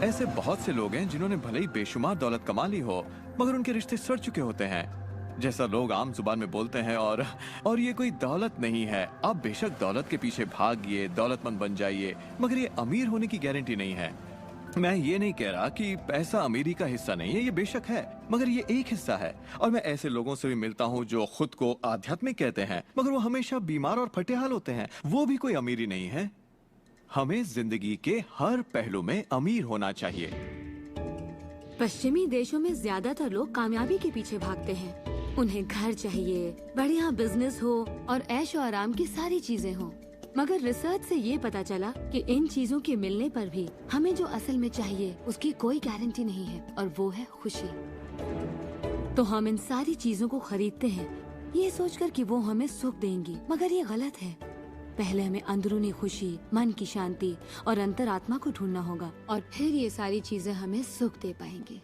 ऐसे बहुत से लोग हैं जिन्होंने भले ही बेशुमार दौलत कमा ली हो, मगर उनके रिश्ते सड़ चुके होते हैं। जैसा लोग आम जुबान में बोलते हैं, और ये कोई दौलत नहीं है। आप बेशक दौलत के पीछे भागिए, दौलतमंद बन जाइए, मगर ये अमीर होने की गारंटी नहीं है। मैं ये नहीं कह रहा कि पैसा अमीरी का हिस्सा नहीं है, ये बेशक है, मगर ये एक हिस्सा है। और मैं ऐसे लोगों से भी मिलता हूँ जो खुद को आध्यात्मिक कहते हैं, मगर वो हमेशा बीमार और फटेहाल होते हैं। वो भी कोई अमीरी नहीं है। हमें जिंदगी के हर पहलू में अमीर होना चाहिए। पश्चिमी देशों में ज्यादातर लोग कामयाबी के पीछे भागते हैं। उन्हें घर चाहिए, बढ़िया बिजनेस हो और ऐशो आराम की सारी चीजें हो। मगर रिसर्च से ये पता चला कि इन चीजों के मिलने पर भी हमें जो असल में चाहिए उसकी कोई गारंटी नहीं है, और वो है खुशी। तो हम इन सारी चीजों को खरीदते हैं ये सोचकर कि वो हमें सुख देंगी, मगर ये गलत है। पहले हमें अंदरूनी खुशी, मन की शांति और अंतरात्मा को ढूंढना होगा, और फिर ये सारी चीजें हमें सुख दे पाएंगी।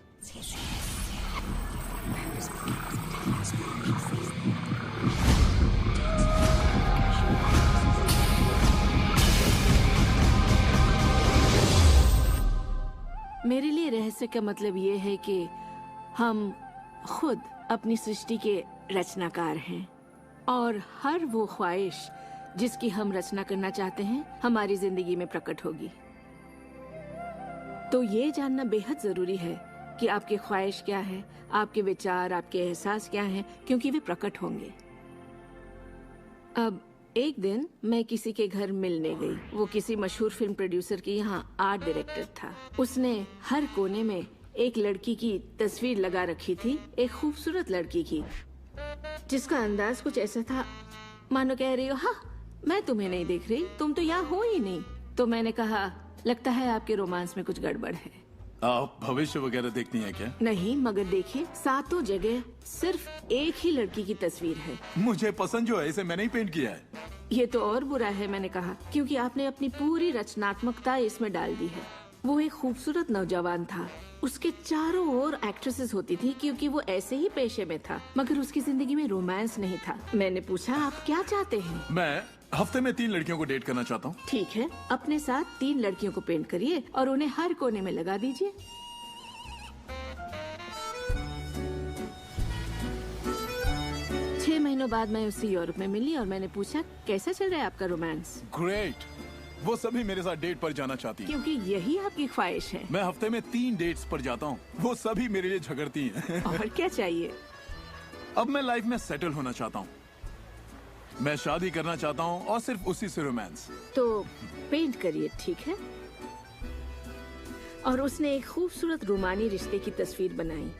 मेरे लिए रहस्य का मतलब ये है कि हम खुद अपनी सृष्टि के रचनाकार हैं, और हर वो ख्वाहिश जिसकी हम रचना करना चाहते हैं हमारी जिंदगी में प्रकट होगी। तो ये जानना बेहद जरूरी है कि आपकी ख्वाहिश क्या है, आपके विचार, आपके एहसास क्या हैं, क्योंकि वे प्रकट होंगे। अब एक दिन मैं किसी के घर मिलने गई। वो किसी मशहूर फिल्म प्रोड्यूसर के यहाँ आर्ट डायरेक्टर था। उसने हर कोने में एक लड़की की तस्वीर लगा रखी थी, एक खूबसूरत लड़की की, जिसका अंदाज कुछ ऐसा था मानो कह रही हो, हाँ मैं तुम्हें नहीं देख रही, तुम तो यहाँ हो ही नहीं। तो मैंने कहा, लगता है आपके रोमांस में कुछ गड़बड़ है। आप भविष्य वगैरह देखती हैं क्या? नहीं, मगर देखिए सातों जगह सिर्फ एक ही लड़की की तस्वीर है। मुझे पसंद जो है इसे मैंने ही पेंट किया है। ये तो और बुरा है, मैंने कहा, क्योंकि आपने अपनी पूरी रचनात्मकता इसमें डाल दी है। वो एक खूबसूरत नौजवान था, उसके चारों ओर एक्ट्रेसेस होती थी क्योंकि वो ऐसे ही पेशे में था, मगर उसकी जिंदगी में रोमांस नहीं था। मैंने पूछा, आप क्या चाहते हैं? मैं हफ्ते में 3 लड़कियों को डेट करना चाहता हूँ। ठीक है, अपने साथ 3 लड़कियों को पेंट करिए और उन्हें हर कोने में लगा दीजिए। छह महीनों बाद मैं उससे यूरोप में मिली और मैंने पूछा, कैसा चल रहा है आपका रोमांस? ग्रेट। वो सभी मेरे साथ डेट पर जाना चाहती हैं। क्योंकि यही आपकी ख्वाहिश है। मैं हफ्ते में 3 डेट्स पर जाता हूँ, वो सभी मेरे लिए झगड़ती हैं। और क्या चाहिए? अब मैं लाइफ में सेटल होना चाहता हूँ, मैं शादी करना चाहता हूँ और सिर्फ उसी से रोमांस। तो पेंट करिए, ठीक है? और उसने एक खूबसूरत रोमानी रिश्ते की तस्वीर बनाई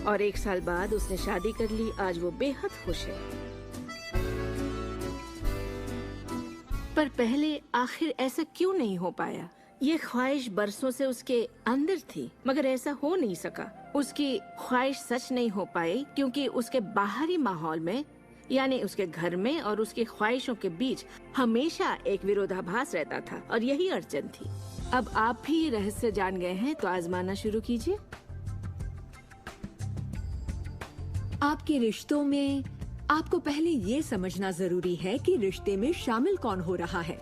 और 1 साल बाद उसने शादी कर ली। आज वो बेहद खुश है। पर पहले आखिर ऐसा क्यों नहीं हो पाया? ये ख्वाहिश बरसों से उसके अंदर थी, मगर ऐसा हो नहीं सका। उसकी ख्वाहिश सच नहीं हो पाई क्योंकि उसके बाहरी माहौल में, यानी उसके घर में और उसकी ख्वाहिशों के बीच हमेशा एक विरोधाभास रहता था, और यही अड़चन थी। अब आप भी ये रहस्य जान गए हैं, तो आजमाना शुरू कीजिए। आपके रिश्तों में आपको पहले ये समझना जरूरी है कि रिश्ते में शामिल कौन हो रहा है।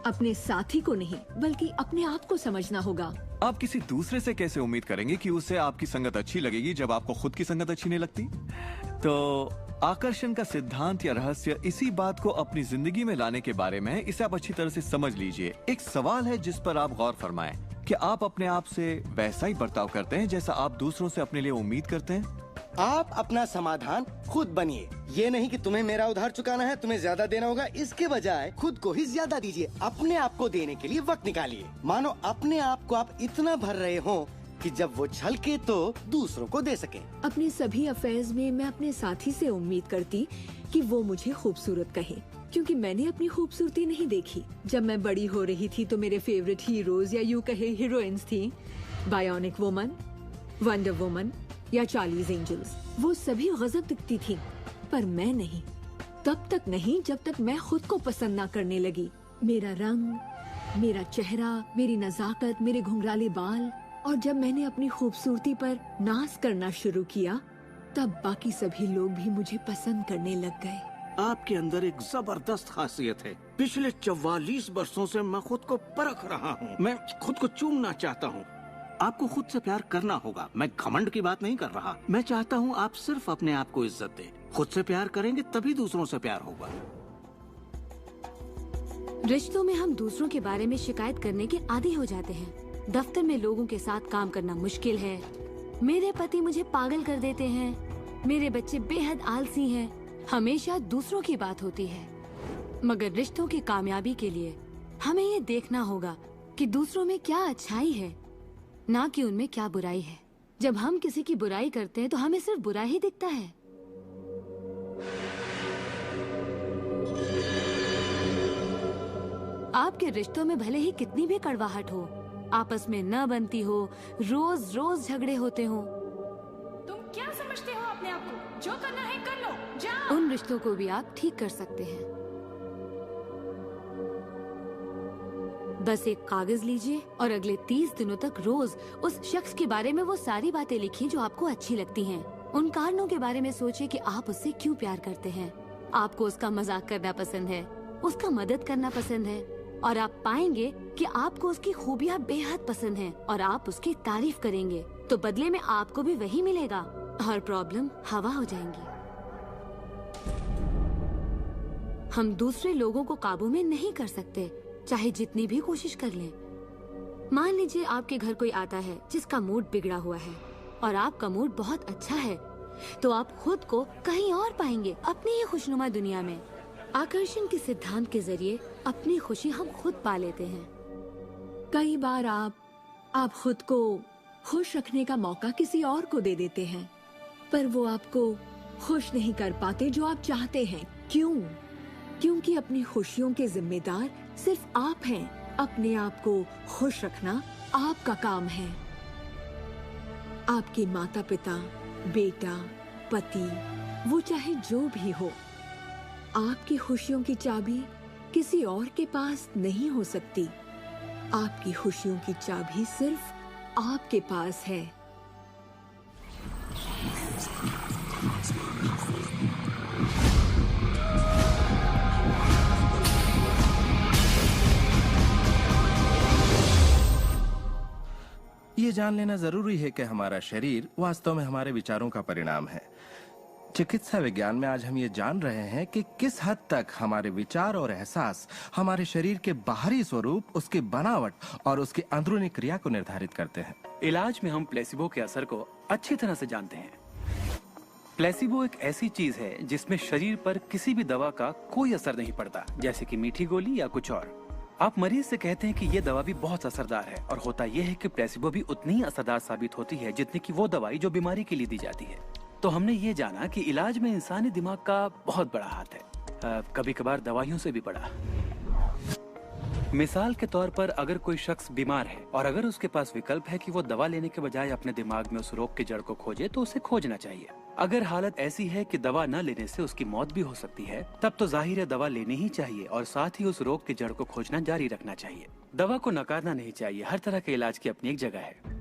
अपने साथी को नहीं, बल्कि अपने आप को समझना होगा। आप किसी दूसरे से कैसे उम्मीद करेंगे कि उसे आपकी संगत अच्छी लगेगी जब आपको खुद की संगत अच्छी नहीं लगती? तो आकर्षण का सिद्धांत या रहस्य इसी बात को अपनी जिंदगी में लाने के बारे में है। इसे आप अच्छी तरह से समझ लीजिए। एक सवाल है जिस पर आप गौर फरमाएं कि आप अपने आप से वैसा ही बर्ताव करते हैं जैसा आप दूसरों से अपने लिए उम्मीद करते हैं। आप अपना समाधान खुद बनिए। ये नहीं कि तुम्हें मेरा उधार चुकाना है, तुम्हें ज्यादा देना होगा। इसके बजाय खुद को ही ज्यादा दीजिए। अपने आप को देने के लिए वक्त निकालिए। मानो अपने आप को आप इतना भर रहे हो कि जब वो छलके तो दूसरों को दे सके। अपने सभी अफेयर्स में मैं अपने साथी से उम्मीद करती कि वो मुझे खूबसूरत कहे, क्योंकि मैंने अपनी खूबसूरती नहीं देखी। जब मैं बड़ी हो रही थी तो मेरे फेवरेट हीरोज या यूं कहे हीरोइंस थी, बायोनिक वुमन, वंडर वुमन या चार्लीज एंजल्स। वो सभी गजब दिखती थी, पर मैं नहीं। तब तक नहीं जब तक मैं खुद को पसंद ना करने लगी। मेरा रंग, मेरा चेहरा, मेरी नजाकत, मेरे घुंघराले बाल। और जब मैंने अपनी खूबसूरती पर नाज करना शुरू किया, तब बाकी सभी लोग भी मुझे पसंद करने लग गए। आपके अंदर एक जबरदस्त खासियत है। पिछले 44 वर्षों से मैं खुद को परख रहा हूँ। मैं खुद को चूमना चाहता हूँ। आपको खुद से प्यार करना होगा। मैं घमंड की बात नहीं कर रहा। मैं चाहता हूँ आप सिर्फ अपने आप को इज्जत दें। खुद से प्यार करेंगे तभी दूसरों से प्यार होगा। रिश्तों में हम दूसरों के बारे में शिकायत करने के आदी हो जाते हैं। दफ्तर में लोगों के साथ काम करना मुश्किल है। मेरे पति मुझे पागल कर देते हैं। मेरे बच्चे बेहद आलसी हैं। हमेशा दूसरों की बात होती है। मगर रिश्तों की कामयाबी के लिए हमें ये देखना होगा कि दूसरों में क्या अच्छाई है, ना कि उनमें क्या बुराई है। जब हम किसी की बुराई करते हैं तो हमें सिर्फ बुरा ही दिखता है। आपके रिश्तों में भले ही कितनी भी कड़वाहट हो, आपस में न बनती हो, रोज रोज झगड़े होते हो, तुम क्या समझते हो अपने आप को? जो करना है कर लो, जाओ। उन रिश्तों को भी आप ठीक कर सकते हैं। बस एक कागज लीजिए और अगले 30 दिनों तक रोज उस शख्स के बारे में वो सारी बातें लिखिए जो आपको अच्छी लगती हैं। उन कारणों के बारे में सोचिए कि आप उससे क्यों प्यार करते हैं। आपको उसका मजाक करना पसंद है, उसका मदद करना पसंद है, और आप पाएंगे कि आपको उसकी खूबियाँ बेहद पसंद हैं और आप उसकी तारीफ करेंगे तो बदले में आपको भी वही मिलेगा और प्रॉब्लम हवा हो जाएंगी। हम दूसरे लोगों को काबू में नहीं कर सकते, चाहे जितनी भी कोशिश कर लें। मान लीजिए आपके घर कोई आता है जिसका मूड बिगड़ा हुआ है और आपका मूड बहुत अच्छा है, तो आप खुद को कहीं और पाएंगे, अपनी ही खुशनुमा दुनिया में। आकर्षण के सिद्धांत के जरिए अपनी खुशी हम खुद पा लेते हैं। कई बार आप खुद को खुश रखने का मौका किसी और को दे देते हैं, पर वो आपको खुश नहीं कर पाते जो आप चाहते हैं। क्यों? क्योंकि अपनी खुशियों के जिम्मेदार सिर्फ आप हैं। अपने आप को खुश रखना आपका काम है। आपके माता पिता, बेटा, पति, वो चाहे जो भी हो, आपकी खुशियों की चाबी किसी और के पास नहीं हो सकती। आपकी खुशियों की चाबी सिर्फ आपके पास है। ये जान लेना जरूरी है कि हमारा शरीर वास्तव में हमारे विचारों का परिणाम है। चिकित्सा विज्ञान में आज हम ये जान रहे हैं कि किस हद तक हमारे विचार और एहसास हमारे शरीर के बाहरी स्वरूप, उसकी बनावट और उसकी अंदरूनी क्रिया को निर्धारित करते हैं। इलाज में हम प्लेसिबो के असर को अच्छी तरह से जानते हैं। प्लेसिबो एक ऐसी चीज है जिसमें शरीर पर किसी भी दवा का कोई असर नहीं पड़ता, जैसे कि मीठी गोली या कुछ और। आप मरीज से कहते हैं कि ये दवा भी बहुत असरदार है, और होता यह है कि प्लेसिबो भी उतनी ही असरदार साबित होती है जितनी कि वो दवाई जो बीमारी के लिए दी जाती है। तो हमने ये जाना कि इलाज में इंसानी दिमाग का बहुत बड़ा हाथ है, कभी कभार दवाइयों से भी बड़ा। मिसाल के तौर पर अगर कोई शख्स बीमार है और अगर उसके पास विकल्प है कि वो दवा लेने के बजाय अपने दिमाग में उस रोग की जड़ को खोजे, तो उसे खोजना चाहिए। अगर हालत ऐसी है कि दवा न लेने से उसकी मौत भी हो सकती है, तब तो जाहिर है दवा लेनी ही चाहिए और साथ ही उस रोग की जड़ को खोजना जारी रखना चाहिए। दवा को नकारना नहीं चाहिए। हर तरह के इलाज की अपनी एक जगह है।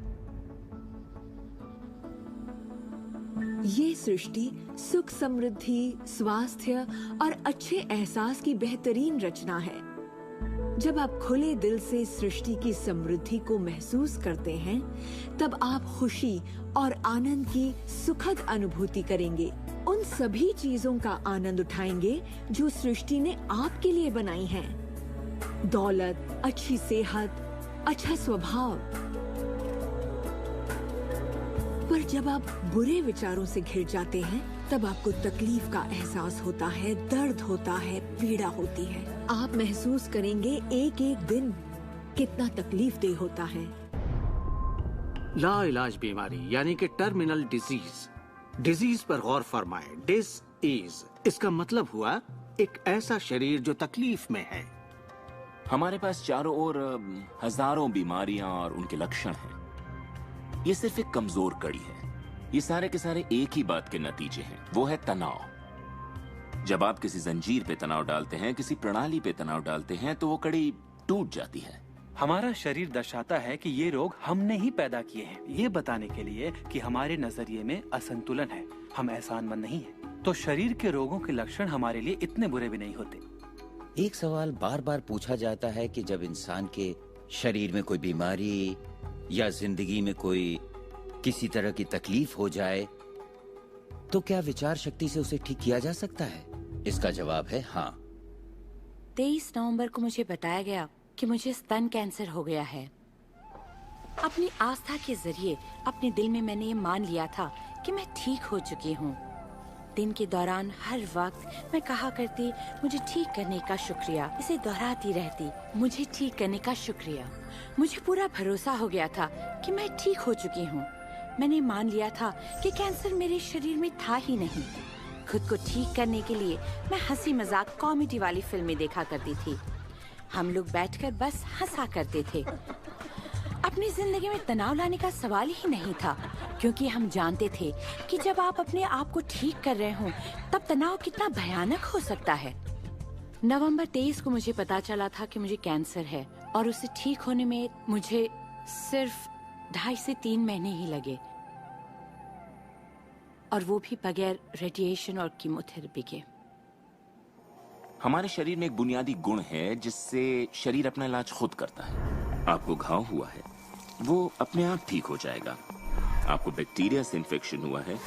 ये सृष्टि सुख, समृद्धि, स्वास्थ्य और अच्छे एहसास की बेहतरीन रचना है। जब आप खुले दिल से सृष्टि की समृद्धि को महसूस करते हैं, तब आप खुशी और आनंद की सुखद अनुभूति करेंगे। उन सभी चीजों का आनंद उठाएंगे जो सृष्टि ने आपके लिए बनाई हैं। दौलत, अच्छी सेहत, अच्छा स्वभाव। पर जब आप बुरे विचारों से घिर जाते हैं, तब आपको तकलीफ का एहसास होता है, दर्द होता है, पीड़ा होती है। आप महसूस करेंगे एक एक दिन कितना तकलीफदेह होता है। लाइलाज बीमारी यानी कि टर्मिनल डिजीज पर गौर फरमाएं। डिस इसका मतलब हुआ एक ऐसा शरीर जो तकलीफ में है। हमारे पास चारों ओर हजारों बीमारियां और उनके लक्षण हैं। ये सिर्फ एक कमजोर कड़ी है। ये सारे के सारे एक ही बात के नतीजे हैं, वो है तनाव। जब आप किसी जंजीर पे तनाव डालते हैं, किसी प्रणाली पे तनाव डालते हैं, तो वो कड़ी टूट जाती है। हमारा शरीर दर्शाता है कि ये रोग हमने ही पैदा किए हैं, ये बताने के लिए कि हमारे नजरिए में असंतुलन है, हम एहसानमंद नहीं हैं। तो शरीर के रोगों के लक्षण हमारे लिए इतने बुरे भी नहीं होते। एक सवाल बार बार पूछा जाता है कि जब इंसान के शरीर में कोई बीमारी या जिंदगी में कोई किसी तरह की तकलीफ हो जाए तो क्या विचार शक्ति से उसे ठीक किया जा सकता है? इसका जवाब है हाँ। 23 नवंबर को मुझे बताया गया कि मुझे स्तन कैंसर हो गया है। अपनी आस्था के जरिए अपने दिल में मैंने ये मान लिया था कि मैं ठीक हो चुकी हूँ। दिन के दौरान हर वक्त मैं कहा करती, मुझे ठीक करने का शुक्रिया। इसे दोहराती रहती, मुझे ठीक करने का शुक्रिया। मुझे पूरा भरोसा हो गया था कि मैं ठीक हो चुकी हूँ। मैंने मान लिया था कि कैंसर मेरे शरीर में था ही नहीं। खुद को ठीक करने के लिए मैं हंसी मजाक कॉमेडी वाली फिल्में देखा करती थी। हम लोग बैठकर बस हंसा करते थे। अपनी जिंदगी में तनाव लाने का सवाल ही नहीं था, क्योंकि हम जानते थे कि जब आप अपने आप को ठीक कर रहे हों तब तनाव कितना भयानक हो सकता है। नवंबर 23 को मुझे पता चला था कि मुझे कैंसर है और उसे ठीक होने में मुझे सिर्फ 2.5 से 3 महीने ही लगे, और वो भी बगैर रेडिएशन और कीमोथेरेपी के। हमारे शरीर में एक बुनियादी गुण है जिससे शरीर अपना इलाज खुद करता है। आपको घाव हुआ है, वो अपने आप ठीक हो जाएगा। आपको बैक्टीरिया से इन्फेक्शन हुआ है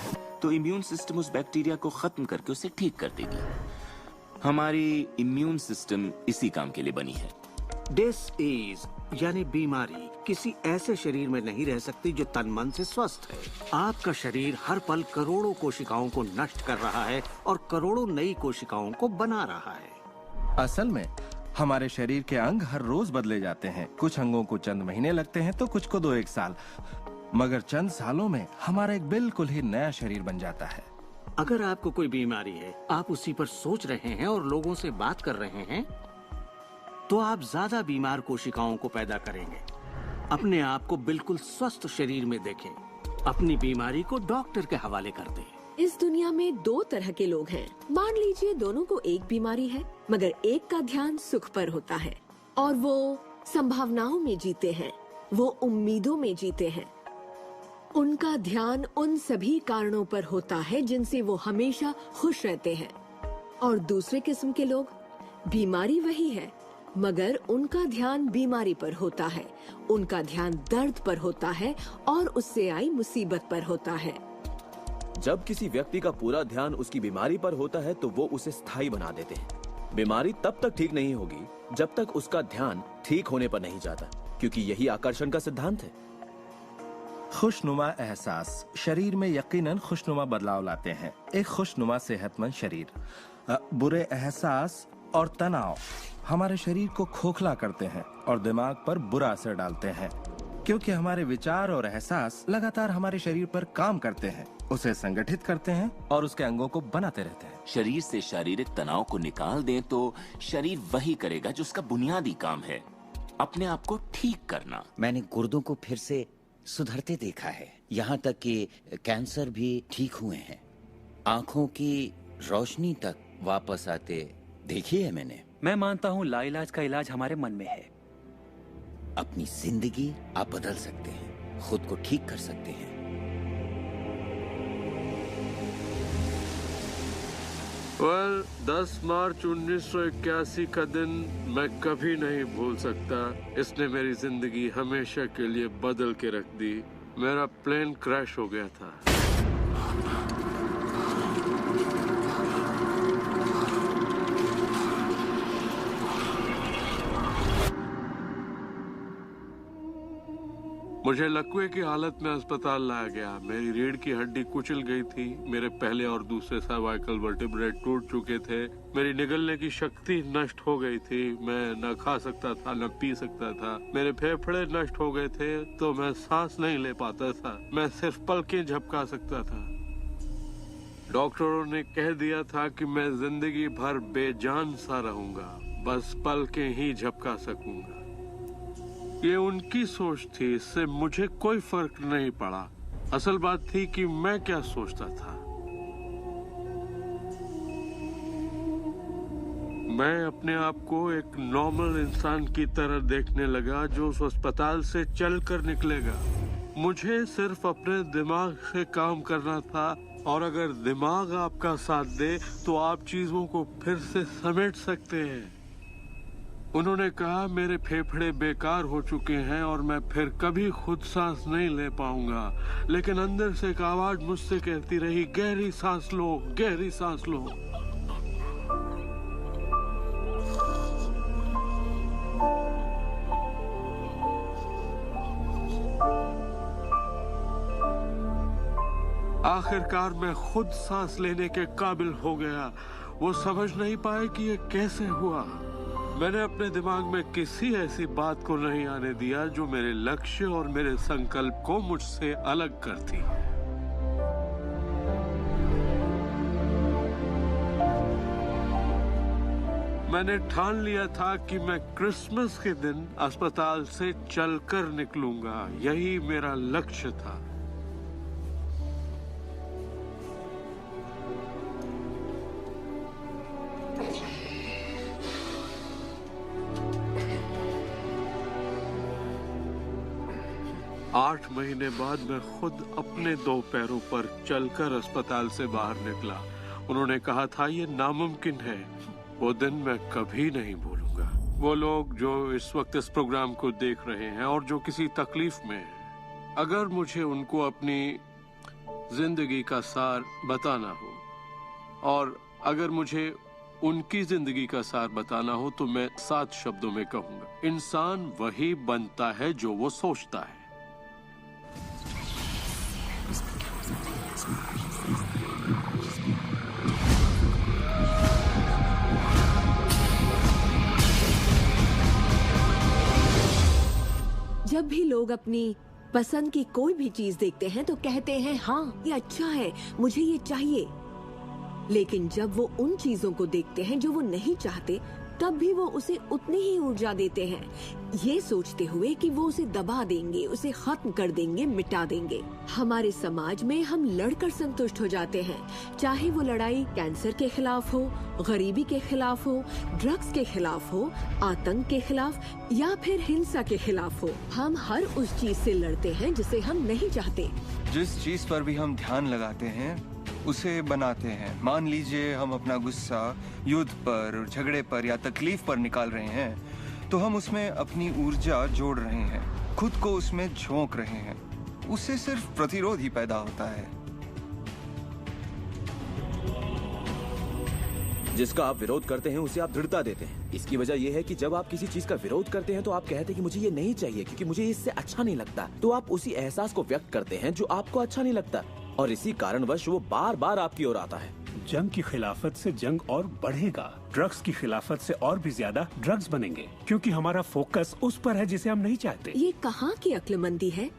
तो इम्यून सिस्टम उस बैक्टीरिया को खत्म करके उसे ठीक कर देगी। हमारी इम्यून सिस्टम इसी काम के लिए बनी है। डिसीज यानी बीमारी किसी ऐसे शरीर में नहीं रह सकती जो तन मन से स्वस्थ है। आपका शरीर हर पल करोड़ों कोशिकाओं को नष्ट कर रहा है और करोड़ों नई कोशिकाओं को बना रहा है। असल में हमारे शरीर के अंग हर रोज बदले जाते हैं। कुछ अंगों को चंद महीने लगते हैं तो कुछ को 2-1 साल, मगर चंद सालों में हमारा एक बिल्कुल ही नया शरीर बन जाता है। अगर आपको कोई बीमारी है, आप उसी पर सोच रहे हैं और लोगों से बात कर रहे हैं, तो आप ज्यादा बीमार कोशिकाओं को पैदा करेंगे। अपने आप को बिल्कुल स्वस्थ शरीर में देखें। अपनी बीमारी को डॉक्टर के हवाले कर दें। इस दुनिया में 2 तरह के लोग हैं। मान लीजिए दोनों को एक बीमारी है, मगर एक का ध्यान सुख पर होता है और वो संभावनाओं में जीते हैं, वो उम्मीदों में जीते हैं। उनका ध्यान उन सभी कारणों पर होता है जिनसे वो हमेशा खुश रहते हैं। और दूसरे किस्म के लोग, बीमारी वही है मगर उनका ध्यान बीमारी पर होता है, उनका ध्यान दर्द पर होता है और उससे आई मुसीबत पर होता है। जब किसी व्यक्ति का पूरा ध्यान उसकी बीमारी पर होता है तो वो उसे स्थायी बना देते हैं। बीमारी तब तक ठीक नहीं होगी जब तक उसका ध्यान ठीक होने पर नहीं जाता, क्योंकि यही आकर्षण का सिद्धांत है। खुशनुमा एहसास शरीर में यकीनन खुशनुमा बदलाव लाते हैं। एक खुशनुमा सेहतमंद शरीर। बुरे एहसास और तनाव हमारे शरीर को खोखला करते हैं और दिमाग पर बुरा असर डालते हैं, क्योंकि हमारे विचार और एहसास लगातार हमारे शरीर पर काम करते हैं, उसे संगठित करते हैं और उसके अंगों को बनाते रहते हैं। शरीर से शारीरिक तनाव को निकाल दें तो शरीर वही करेगा जो उसका बुनियादी काम है, अपने आप को ठीक करना। मैंने गुर्दों को फिर से सुधरते देखा है, यहाँ तक कि कैंसर भी ठीक हुए हैं। आंखों की रोशनी तक वापस आते देखी है मैंने। मैं मानता हूँ लाइलाज का इलाज हमारे मन में है। अपनी जिंदगी आप बदल सकते हैं, खुद को ठीक कर सकते हैं। well, 10 मार्च 1981 का दिन मैं कभी नहीं भूल सकता। इसने मेरी जिंदगी हमेशा के लिए बदल के रख दी। मेरा प्लेन क्रैश हो गया था। मुझे लकवे की हालत में अस्पताल लाया गया। मेरी रीढ़ की हड्डी कुचल गई थी। मेरे पहले और दूसरे सर्वाइकल वर्टेब्रे टूट चुके थे। मेरी निगलने की शक्ति नष्ट हो गई थी। मैं न खा सकता था न पी सकता था। मेरे फेफड़े नष्ट हो गए थे तो मैं सांस नहीं ले पाता था। मैं सिर्फ पलकें झपका सकता था। डॉक्टरों ने कह दिया था कि मैं जिंदगी भर बेजान सा रहूंगा, बस पलकें ही झपका सकूंगा। ये उनकी सोच थी, इससे मुझे कोई फर्क नहीं पड़ा। असल बात थी कि मैं क्या सोचता था। मैं अपने आप को एक नॉर्मल इंसान की तरह देखने लगा जो उस अस्पताल से चल कर निकलेगा। मुझे सिर्फ अपने दिमाग से काम करना था, और अगर दिमाग आपका साथ दे तो आप चीजों को फिर से समेट सकते हैं। उन्होंने कहा मेरे फेफड़े बेकार हो चुके हैं और मैं फिर कभी खुद सांस नहीं ले पाऊंगा। लेकिन अंदर से एक आवाज मुझसे कहती रही, गहरी सांस लो, गहरी सांस लो। आखिरकार मैं खुद सांस लेने के काबिल हो गया। वो समझ नहीं पाए कि ये कैसे हुआ। मैंने अपने दिमाग में किसी ऐसी बात को नहीं आने दिया जो मेरे लक्ष्य और मेरे संकल्प को मुझसे अलग करती। मैंने ठान लिया था कि मैं क्रिसमस के दिन अस्पताल से चलकर निकलूंगा। यही मेरा लक्ष्य था। 8 महीने बाद मैं खुद अपने 2 पैरों पर चलकर अस्पताल से बाहर निकला। उन्होंने कहा था ये नामुमकिन है। वो दिन मैं कभी नहीं भूलूंगा। वो लोग जो इस वक्त इस प्रोग्राम को देख रहे हैं और जो किसी तकलीफ में हैं, अगर मुझे उनको अपनी जिंदगी का सार बताना हो और अगर मुझे उनकी जिंदगी का सार बताना हो तो मैं 7 शब्दों में कहूंगा, इंसान वही बनता है जो वो सोचता है। जब भी लोग अपनी पसंद की कोई भी चीज देखते हैं तो कहते हैं हाँ ये अच्छा है, मुझे ये चाहिए। लेकिन जब वो उन चीजों को देखते हैं जो वो नहीं चाहते, तब भी वो उसे उतनी ही ऊर्जा देते हैं, ये सोचते हुए कि वो उसे दबा देंगे, उसे खत्म कर देंगे, मिटा देंगे। हमारे समाज में हम लड़कर संतुष्ट हो जाते हैं, चाहे वो लड़ाई कैंसर के खिलाफ हो, गरीबी के खिलाफ हो, ड्रग्स के खिलाफ हो, आतंक के खिलाफ या फिर हिंसा के खिलाफ हो। हम हर उस चीज से लड़ते हैं जिसे हम नहीं चाहते। जिस चीज पर भी हम ध्यान लगाते हैं उसे बनाते हैं। मान लीजिए हम अपना गुस्सा युद्ध पर, झगड़े पर या तकलीफ पर निकाल रहे हैं, तो हम उसमें अपनी ऊर्जा जोड़ रहे हैं, खुद को उसमें झोंक रहे हैं। उससे सिर्फ प्रतिरोध ही पैदा होता है। जिसका आप विरोध करते हैं उसे आप दृढ़ता देते हैं। इसकी वजह यह है कि जब आप किसी चीज का विरोध करते हैं तो आप कहते हैं कि मुझे ये नहीं चाहिए क्योंकि मुझे इससे अच्छा नहीं लगता। तो आप उसी एहसास को व्यक्त करते हैं जो आपको अच्छा नहीं लगता और इसी कारणवश वो बार बार आपकी ओर आता है। जंग की खिलाफत से जंग और बढ़ेगा, ड्रग्स की खिलाफत से और भी ज्यादा ड्रग्स बनेंगे, क्योंकि हमारा फोकस उस पर है जिसे हम नहीं चाहते। ये कहाँ की अक्लमंदी है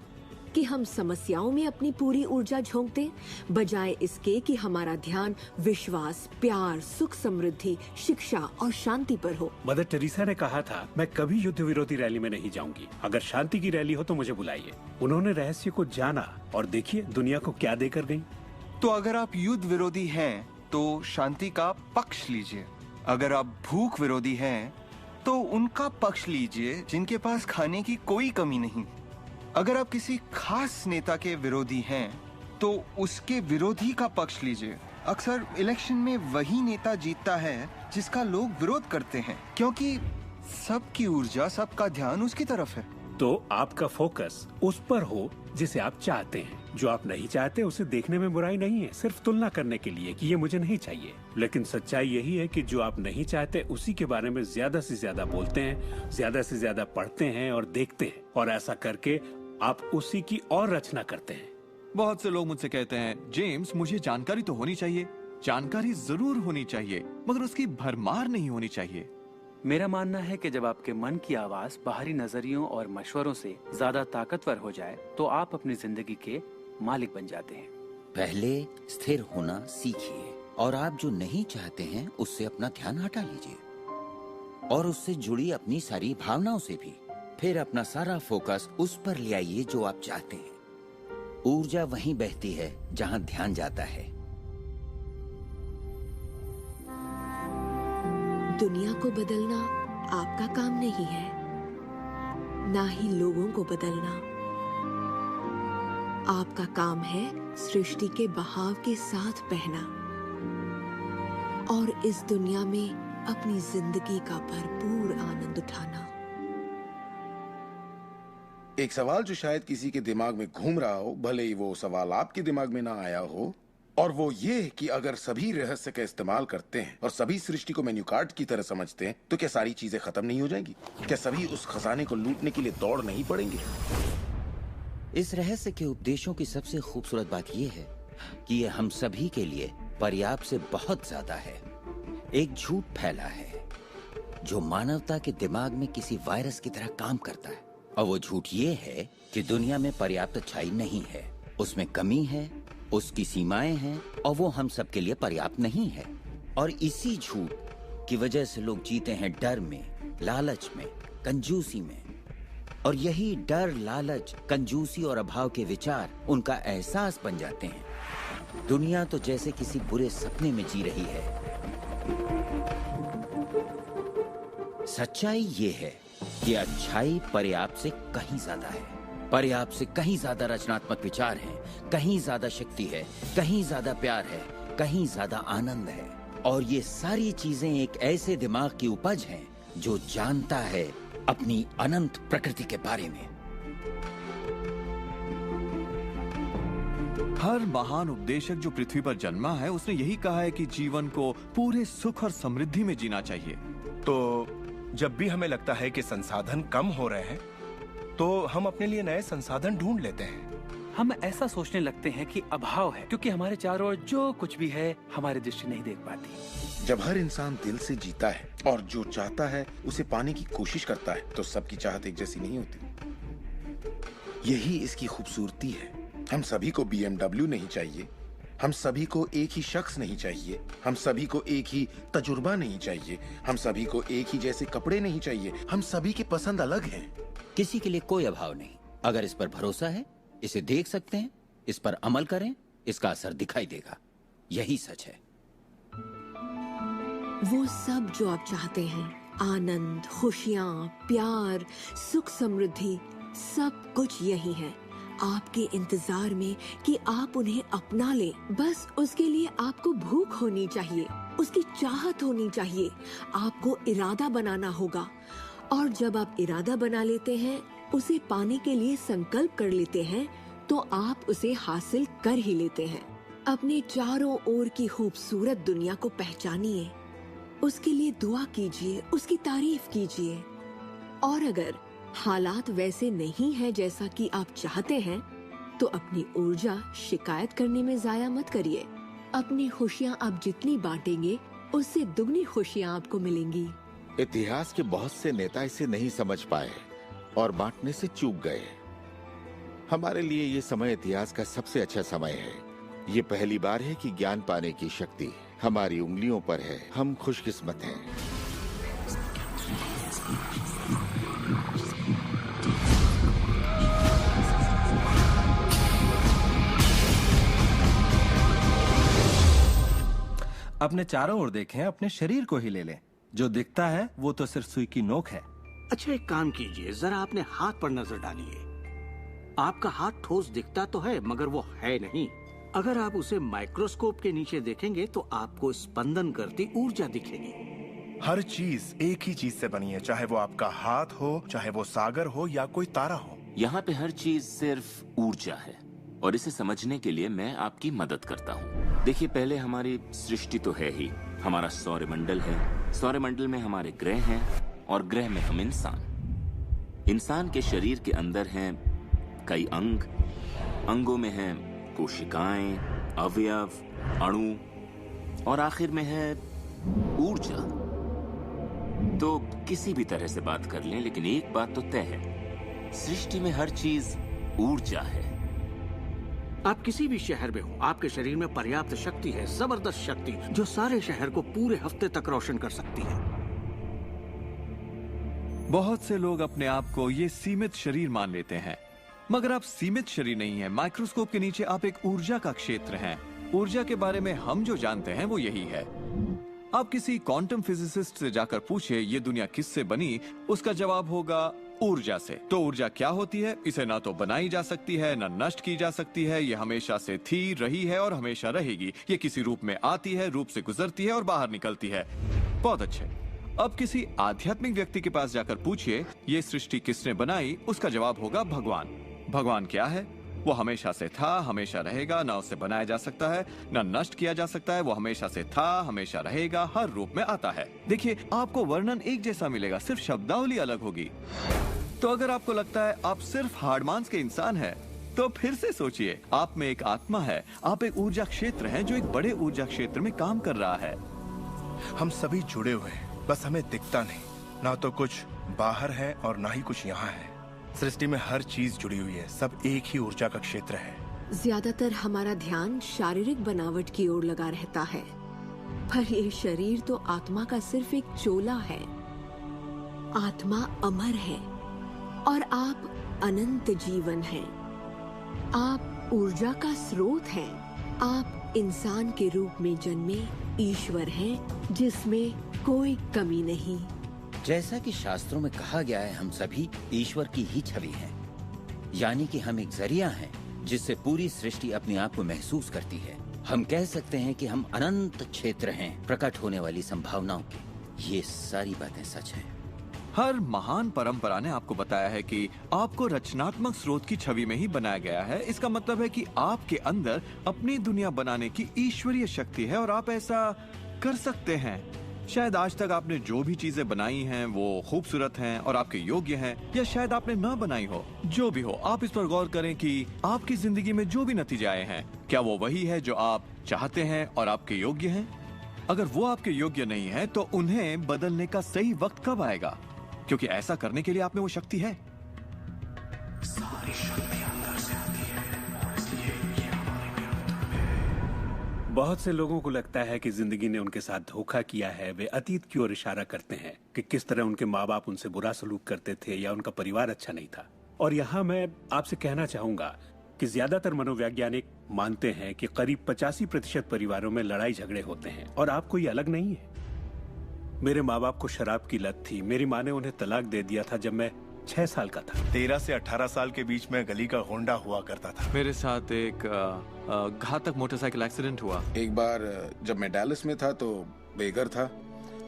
कि हम समस्याओं में अपनी पूरी ऊर्जा झोंक दें, बजाय इसके कि हमारा ध्यान विश्वास, प्यार, सुख, समृद्धि, शिक्षा और शांति पर हो। मदर टेरेसा ने कहा था, मैं कभी युद्ध विरोधी रैली में नहीं जाऊंगी। अगर शांति की रैली हो तो मुझे बुलाइए। उन्होंने रहस्य को जाना और देखिए दुनिया को क्या देकर गई। तो अगर आप युद्ध विरोधी हैं तो शांति का पक्ष लीजिए। अगर आप भूख विरोधी हैं तो उनका पक्ष लीजिए जिनके पास खाने की कोई कमी नहीं। अगर आप किसी खास नेता के विरोधी हैं तो उसके विरोधी का पक्ष लीजिए। अक्सर इलेक्शन में वही नेता जीतता है जिसका लोग विरोध करते हैं, क्योंकि सबकी ऊर्जा, सबका ध्यान उसकी तरफ है। तो आपका फोकस उस पर हो जिसे आप चाहते हैं। जो आप नहीं चाहते उसे देखने में बुराई नहीं है, सिर्फ तुलना करने के लिए कि ये मुझे नहीं चाहिए। लेकिन सच्चाई यही है कि जो आप नहीं चाहते उसी के बारे में ज्यादा से ज्यादा बोलते हैं, ज्यादा से ज्यादा पढ़ते हैं और देखते हैं, और ऐसा करके आप उसी की और रचना करते हैं। बहुत से लोग मुझसे कहते हैं, जेम्स मुझे जानकारी तो होनी चाहिए, जानकारी जरूर होनी चाहिए, मगर उसकी भरमार नहीं होनी चाहिए। मेरा मानना है कि जब आपके मन की आवाज बाहरी नजरियों और मशवरों से ज्यादा ताकतवर हो जाए तो आप अपनी जिंदगी के मालिक बन जाते हैं। पहले स्थिर होना सीखिए और आप जो नहीं चाहते हैं उससे अपना ध्यान हटा लीजिए और उससे जुड़ी अपनी सारी भावनाओं से भी। फिर अपना सारा फोकस उस पर ले आइए जो आप चाहते हैं। ऊर्जा वहीं बहती है जहां ध्यान जाता है। दुनिया को बदलना आपका काम नहीं है, ना ही लोगों को बदलना। आपका काम है सृष्टि के बहाव के साथ बहना और इस दुनिया में अपनी जिंदगी का भरपूर आनंद उठाना। एक सवाल जो शायद किसी के दिमाग में घूम रहा हो, भले ही वो सवाल आपके दिमाग में ना आया हो, और वो ये कि अगर सभी रहस्य का इस्तेमाल करते हैं और सभी सृष्टि को मेन्यू कार्ड की तरह समझते हैं तो क्या सारी चीजें खत्म नहीं हो जाएंगी? क्या सभी उस खजाने को लूटने के लिए दौड़ नहीं पड़ेंगे? इस रहस्य के उपदेशों की सबसे खूबसूरत बात यह है कि ये हम सभी के लिए पर्याप्त से बहुत ज्यादा है। एक झूठ फैला है जो मानवता के दिमाग में किसी वायरस की तरह काम करता है, और वो झूठ ये है कि दुनिया में पर्याप्त अच्छाई नहीं है, उसमें कमी है, उसकी सीमाएं हैं, और वो हम सब के लिए पर्याप्त नहीं है। और इसी झूठ की वजह से लोग जीते हैं डर में, लालच में, कंजूसी में। और यही डर, लालच, कंजूसी और अभाव के विचार उनका एहसास बन जाते हैं। दुनिया तो जैसे किसी बुरे सपने में जी रही है। सच्चाई ये है कि अच्छाई पर्याप्त से कहीं ज्यादा है। पर्याप्त से कहीं ज्यादा रचनात्मक विचार हैं, कहीं ज्यादा शक्ति है, कहीं ज्यादा प्यार है, कहीं ज्यादा आनंद है। और ये सारी चीजें एक ऐसे दिमाग की उपज हैं जो जानता है अपनी अनंत प्रकृति के बारे में। हर महान उपदेशक जो पृथ्वी पर जन्मा है, उसने यही कहा है कि जीवन को पूरे सुख और समृद्धि में जीना चाहिए। तो जब भी हमें लगता है कि संसाधन कम हो रहे हैं, तो हम अपने लिए नए संसाधन ढूंढ लेते हैं। हम ऐसा सोचने लगते हैं कि अभाव है, क्योंकि हमारे चारों ओर जो कुछ भी है हमारी दृष्टि नहीं देख पाती। जब हर इंसान दिल से जीता है और जो चाहता है उसे पाने की कोशिश करता है, तो सबकी चाहत एक जैसी नहीं होती। यही इसकी खूबसूरती है। हम सभी को BMW नहीं चाहिए, हम सभी को एक ही शख्स नहीं चाहिए, हम सभी को एक ही तजुर्बा नहीं चाहिए, हम सभी को एक ही जैसे कपड़े नहीं चाहिए। हम सभी की पसंद अलग है। किसी के लिए कोई अभाव नहीं। अगर इस पर भरोसा है, इसे देख सकते हैं, इस पर अमल करें, इसका असर दिखाई देगा। यही सच है। वो सब जो आप चाहते हैं, आनंद, खुशियाँ, प्यार, सुख, समृद्धि, सब कुछ यही है आपके इंतजार में कि आप उन्हें अपना लें। बस उसके लिए आपको भूख होनी चाहिए, उसकी चाहत होनी चाहिए, आपको इरादा बनाना होगा। और जब आप इरादा बना लेते हैं, उसे पाने के लिए संकल्प कर लेते हैं, तो आप उसे हासिल कर ही लेते हैं। अपने चारों ओर की खूबसूरत दुनिया को पहचानिए, उसके लिए दुआ कीजिए, उसकी तारीफ कीजिए। और अगर हालात वैसे नहीं है जैसा कि आप चाहते हैं, तो अपनी ऊर्जा शिकायत करने में जाया मत करिए। अपनी खुशियाँ आप जितनी बांटेंगे, उससे दुगनी खुशियाँ आपको मिलेंगी। इतिहास के बहुत से नेता इसे नहीं समझ पाए और बांटने से चूक गए। हमारे लिए ये समय इतिहास का सबसे अच्छा समय है। ये पहली बार है कि ज्ञान पाने की शक्ति हमारी उंगलियों पर है। हम खुशकिस्मत हैं। अपने चारों ओर देखें, अपने शरीर को ही ले लें। जो दिखता है वो तो सिर्फ सुई की नोक है। अच्छा, एक काम कीजिए, जरा अपने हाथ पर नजर डालिए। आपका हाथ ठोस दिखता तो है, मगर वो है नहीं। अगर आप उसे माइक्रोस्कोप के नीचे देखेंगे तो आपको स्पंदन करती ऊर्जा दिखेगी। हर चीज एक ही चीज से बनी है, चाहे वो आपका हाथ हो, चाहे वो सागर हो या कोई तारा हो। यहाँ पे हर चीज सिर्फ ऊर्जा है, और इसे समझने के लिए मैं आपकी मदद करता हूँ। देखिए, पहले हमारी सृष्टि तो है ही, हमारा सौरमंडल है। सौरमंडल में हमारे ग्रह हैं, और ग्रह में हम इंसान। इंसान के शरीर के अंदर हैं कई अंग, अंगों में हैं कोशिकाएं, अवयव, अणु, और आखिर में है ऊर्जा। तो किसी भी तरह से बात कर लें, लेकिन एक बात तो तय है, सृष्टि में हर चीज ऊर्जा है। आप किसी भी शहर में हो, आपके शरीर में पर्याप्त शक्ति है, जबरदस्त शक्ति, जो सारे शहर को पूरे हफ्ते तक रोशन कर सकती है। बहुत से लोग अपने आप को ये सीमित शरीर मान लेते हैं, मगर आप सीमित शरीर नहीं हैं। माइक्रोस्कोप के नीचे आप एक ऊर्जा का क्षेत्र हैं। ऊर्जा के बारे में हम जो जानते हैं वो यही है। आप किसी क्वांटम फिजिसिस्ट से जाकर पूछिए ये दुनिया किससे बनी, उसका जवाब होगा ऊर्जा से। तो ऊर्जा क्या होती है? इसे ना तो बनाई जा सकती है, ना नष्ट की जा सकती है। ये हमेशा से थी, रही है और हमेशा रहेगी। ये किसी रूप में आती है, रूप से गुजरती है और बाहर निकलती है। बहुत अच्छे। अब किसी आध्यात्मिक व्यक्ति के पास जाकर पूछिए ये सृष्टि किसने बनाई, उसका जवाब होगा भगवान। भगवान क्या है? वो हमेशा से था, हमेशा रहेगा, ना उससे बनाया जा सकता है, ना नष्ट किया जा सकता है। वो हमेशा से था, हमेशा रहेगा, हर रूप में आता है। देखिए, आपको वर्णन एक जैसा मिलेगा, सिर्फ शब्दावली अलग होगी। तो अगर आपको लगता है आप सिर्फ हाड़ मांस के इंसान हैं, तो फिर से सोचिए, आप में एक आत्मा है, आप एक ऊर्जा क्षेत्र हैं जो एक बड़े ऊर्जा क्षेत्र में काम कर रहा है। हम सभी जुड़े हुए हैं, बस हमें दिखता नहीं। ना तो कुछ बाहर है और ना ही कुछ यहाँ है। सृष्टि में हर चीज जुड़ी हुई है, सब एक ही ऊर्जा का क्षेत्र है। ज्यादातर हमारा ध्यान शारीरिक बनावट की ओर लगा रहता है, पर ये शरीर तो आत्मा का सिर्फ एक चोला है। आत्मा अमर है और आप अनंत जीवन हैं। आप ऊर्जा का स्रोत हैं। आप इंसान के रूप में जन्मे ईश्वर हैं, जिसमें कोई कमी नहीं। जैसा कि शास्त्रों में कहा गया है, हम सभी ईश्वर की ही छवि हैं। यानी कि हम एक जरिया हैं जिससे पूरी सृष्टि अपने आप को महसूस करती है। हम कह सकते हैं कि हम अनंत क्षेत्र हैं प्रकट होने वाली संभावनाओं की। ये सारी बातें सच हैं। हर महान परंपरा ने आपको बताया है कि आपको रचनात्मक स्रोत की छवि में ही बनाया गया है। इसका मतलब है कि आपके अंदर अपनी दुनिया बनाने की ईश्वरीय शक्ति है और आप ऐसा कर सकते हैं। शायद आज तक आपने जो भी चीजें बनाई हैं वो खूबसूरत हैं और आपके योग्य हैं, या शायद आपने ना बनाई हो। जो भी हो, आप इस पर गौर करें कि आपकी जिंदगी में जो भी नतीजे आए हैं, क्या वो वही है जो आप चाहते हैं और आपके योग्य हैं? अगर वो आपके योग्य नहीं है तो उन्हें बदलने का सही वक्त कब आएगा? क्योंकि ऐसा करने के लिए आप में वो शक्ति है। सारी शक्ति अंदर से आती है और इसलिए ये हमारे नियंत्रण में है। बहुत से लोगों को लगता है कि जिंदगी ने उनके साथ धोखा किया है। वे अतीत की ओर इशारा करते हैं कि किस तरह उनके माँ बाप उनसे बुरा सलूक करते थे या उनका परिवार अच्छा नहीं था। और यहाँ मैं आपसे कहना चाहूंगा कि ज्यादातर मनोवैज्ञानिक मानते हैं कि करीब 85% परिवारों में लड़ाई झगड़े होते हैं और आप कोई अलग नहीं है। मेरे माँ बाप को शराब की लत थी। मेरी माँ ने उन्हें तलाक दे दिया था जब मैं 6 साल का था। 13 से 18 साल के बीच में गली का होंडा हुआ करता था। मेरे साथ एक घातक मोटरसाइकिल एक्सीडेंट हुआ। एक बार जब मैं डैलस में था तो बेघर था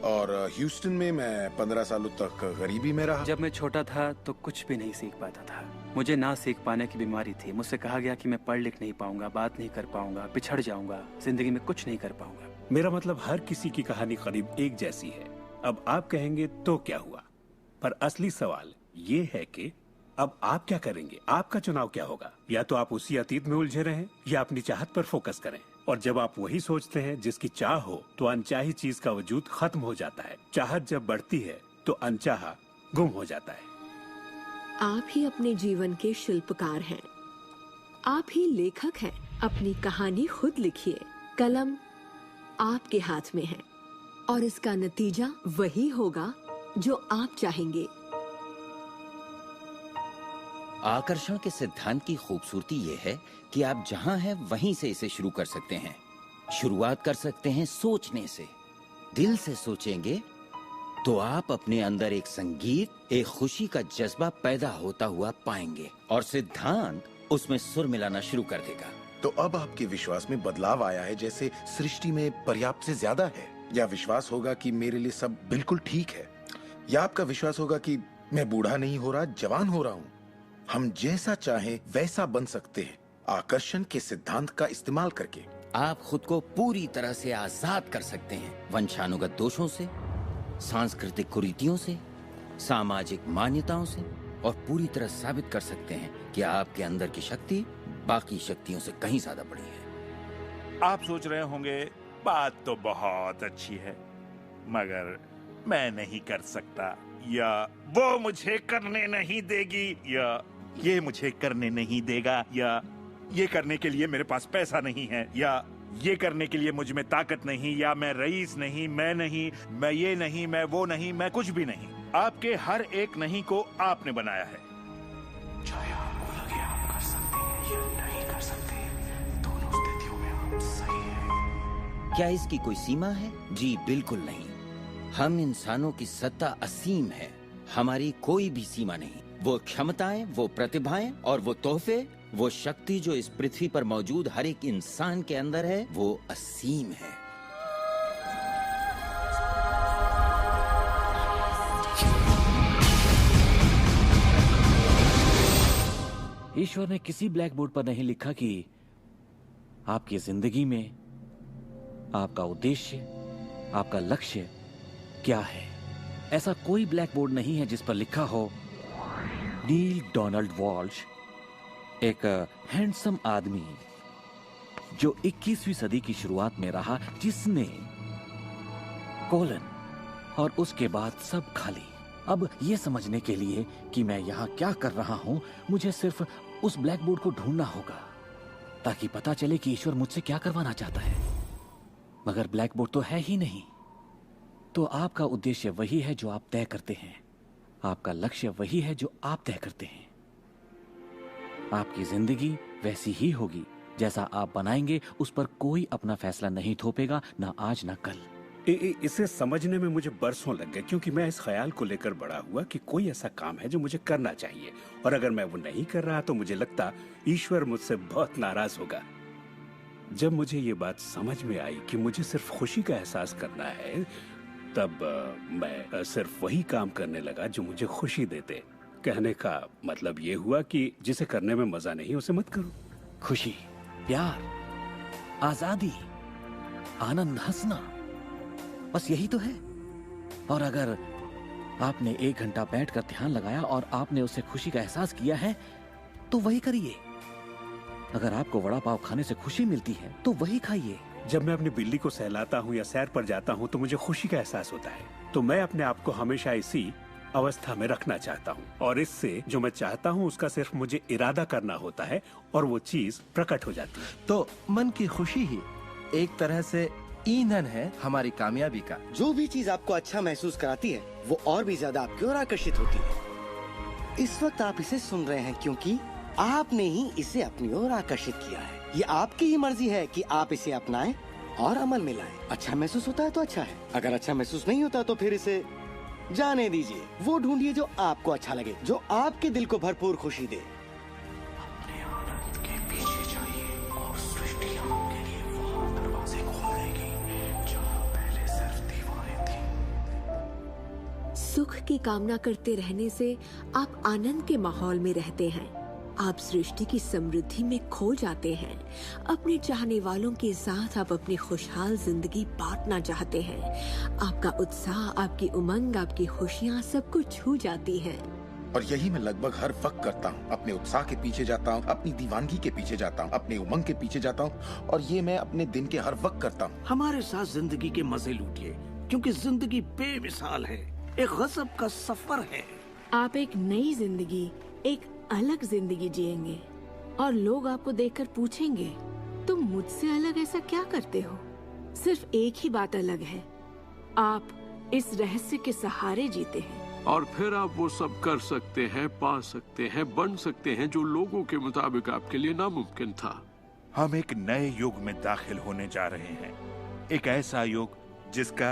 और ह्यूस्टन में मैं 15 सालों तक गरीबी में रहा। जब मैं छोटा था तो कुछ भी नहीं सीख पाता था। मुझे ना सीख पाने की बीमारी थी। मुझसे कहा गया कि मैं पढ़ लिख नहीं पाऊंगा, बात नहीं कर पाऊंगा, पिछड़ जाऊंगा, जिंदगी में कुछ नहीं कर पाऊंगा। मेरा मतलब हर किसी की कहानी करीब एक जैसी है। अब आप कहेंगे तो क्या हुआ, पर असली सवाल ये है कि अब आप क्या करेंगे? आपका चुनाव क्या होगा? या तो आप उसी अतीत में उलझे रहें या अपनी चाहत पर फोकस करें। और जब आप वही सोचते हैं जिसकी चाह हो, तो अनचाही चीज का वजूद खत्म हो जाता है। चाहत जब बढ़ती है तो अनचाहा गुम हो जाता है। आप ही अपने जीवन के शिल्पकार हैं। आप ही लेखक हैं। अपनी कहानी खुद लिखिए। कलम आपके हाथ में है और इसका नतीजा वही होगा जो आप चाहेंगे। आकर्षण के सिद्धांत की खूबसूरती ये है कि आप जहां हैं वहीं से इसे शुरू कर सकते हैं। शुरुआत कर सकते हैं सोचने से। दिल से सोचेंगे तो आप अपने अंदर एक संगीत, एक खुशी का जज्बा पैदा होता हुआ पाएंगे और सिद्धांत उसमें सुर मिलाना शुरू कर देगा। तो अब आपके विश्वास में बदलाव आया है, जैसे सृष्टि में पर्याप्त से ज्यादा है, या विश्वास होगा कि मेरे लिए सब बिल्कुल ठीक है, या आपका विश्वास होगा कि मैं बूढ़ा नहीं हो रहा, जवान हो रहा हूँ। हम जैसा चाहें वैसा बन सकते हैं आकर्षण के सिद्धांत का इस्तेमाल करके। आप खुद को पूरी तरह से आजाद कर सकते हैं वंशानुगत दोषों से, सांस्कृतिक कुरीतियों से, सामाजिक मान्यताओं से, और पूरी तरह साबित कर सकते हैं कि आपके अंदर की शक्ति बाकी शक्तियों से कहीं ज्यादा बड़ी है। आप सोच रहे होंगे बात तो बहुत अच्छी है, मगर मैं नहीं कर सकता, या वो मुझे करने नहीं देगी, या ये मुझे करने नहीं देगा, या ये करने के लिए मेरे पास पैसा नहीं है, या ये करने के लिए मुझ में ताकत नहीं, या मैं रईस नहीं, मैं नहीं, मैं ये नहीं, मैं वो नहीं, मैं कुछ भी नहीं। आपके हर एक नहीं को आपने बनाया है। चाहे आपको लगे आप कर सकते हैं या नहीं कर सकते, दोनों स्थितियों में आप सही हैं। क्या इसकी कोई सीमा है? जी बिल्कुल नहीं। हम इंसानों की सत्ता असीम है। हमारी कोई भी सीमा नहीं। वो क्षमताएं, वो प्रतिभाएं और वो तोहफे, वो शक्ति जो इस पृथ्वी पर मौजूद हर एक इंसान के अंदर है, वो असीम है। ईश्वर ने किसी ब्लैक बोर्ड पर नहीं लिखा कि आपकी जिंदगी में आपका उद्देश्य, आपका लक्ष्य क्या है। ऐसा कोई ब्लैक बोर्ड नहीं है जिस पर लिखा हो नील डोनाल्ड वॉल्श, एक हैंडसम आदमी जो 21वीं सदी की शुरुआत में रहा, जिसने कोलन और उसके बाद सब खाली। अब यह समझने के लिए कि मैं यहां क्या कर रहा हूं, मुझे सिर्फ उस ब्लैक बोर्ड को ढूंढना होगा ताकि पता चले कि ईश्वर मुझसे क्या करवाना चाहता है। मगर ब्लैक बोर्ड तो है ही नहीं। तो आपका उद्देश्य वही है जो आप तय करते हैं, आपका लक्ष्य वही है जो आप तय करते हैं। आपकी जिंदगी वैसी ही होगी जैसा आप बनाएंगे, उस पर कोई अपना फैसला नहीं थोपेगा, ना आज ना कल। इसे समझने में मुझे बरसों लग गए, क्योंकि मैं इस ख्याल को लेकर बड़ा हुआ कि कोई ऐसा काम है जो मुझे करना चाहिए, और अगर मैं वो नहीं कर रहा तो मुझे लगता ईश्वर मुझसे बहुत नाराज होगा। जब मुझे ये बात समझ में आई कि मुझे सिर्फ खुशी का एहसास करना है, तब मैं सिर्फ वही काम करने लगा जो मुझे खुशी देते। कहने का मतलब ये हुआ कि जिसे करने में मजा नहीं उसे मत करो। खुशी, प्यार, आजादी, आनंद, हंसना, बस यही तो है। और अगर आपने 1 घंटा बैठकर ध्यान लगाया और आपने उससे खुशी का एहसास किया है तो वही करिए। अगर आपको वड़ा पाव खाने से खुशी मिलती है तो वही खाइए। जब मैं अपनी बिल्ली को सहलाता हूँ या सैर पर जाता हूँ तो मुझे खुशी का एहसास होता है। तो मैं अपने आप को हमेशा इसी अवस्था में रखना चाहता हूँ, और इससे जो मैं चाहता हूँ उसका सिर्फ मुझे इरादा करना होता है और वो चीज प्रकट हो जाती है। तो मन की खुशी ही एक तरह से ईंधन है हमारी कामयाबी का। जो भी चीज आपको अच्छा महसूस कराती है वो और भी ज्यादा आपकी ओर आकर्षित होती है। इस वक्त आप इसे सुन रहे हैं क्योंकि आपने ही इसे अपनी ओर आकर्षित किया है। ये आपकी ही मर्जी है कि आप इसे अपनाएं और अमल में लाएं। अच्छा महसूस होता है तो अच्छा है, अगर अच्छा महसूस नहीं होता तो फिर इसे जाने दीजिए। वो ढूंढिए जो आपको अच्छा लगे, जो आपके दिल को भरपूर खुशी दे। अपने आनंद के पीछे जाइए और सृष्टि आपके लिए वहां दरवाजे खोल देगी जहां पहले सिर्फ दीवारें थीं। सुख की कामना करते रहने से आप आनंद के माहौल में रहते हैं। आप सृष्टि की समृद्धि में खो जाते हैं। अपने चाहने वालों के साथ आप अपनी खुशहाल जिंदगी बांटना चाहते हैं। आपका उत्साह, आपकी उमंग, आपकी खुशियाँ सब कुछ छू जाती हैं। और यही मैं लगभग हर वक्त करता हूँ। अपने उत्साह के पीछे जाता हूँ, अपनी दीवानगी के पीछे जाता हूँ, अपने उमंग के पीछे जाता हूँ, और ये मैं अपने दिन के हर वक्त करता हूँ। हमारे साथ जिंदगी के मजे लूटिए, क्योंकि जिंदगी बेमिसाल है, एक गजब का सफर है। आप एक नई जिंदगी, एक अलग जिंदगी जिएंगे, और लोग आपको देखकर पूछेंगे तुम मुझसे अलग ऐसा क्या करते हो। सिर्फ एक ही बात अलग है, आप इस रहस्य के सहारे जीते हैं। और फिर आप वो सब कर सकते हैं, पा सकते हैं, बन सकते हैं जो लोगों के मुताबिक आपके लिए नामुमकिन था। हम एक नए युग में दाखिल होने जा रहे हैं, एक ऐसा युग जिसका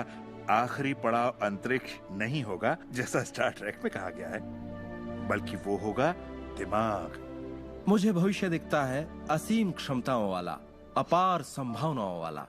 आखिरी पड़ाव अंतरिक्ष नहीं होगा जैसा स्टार ट्रेक में कहा गया है, बल्कि वो होगा दिमाग। मुझे भविष्य दिखता है असीम क्षमताओं वाला, अपार संभावनाओं वाला।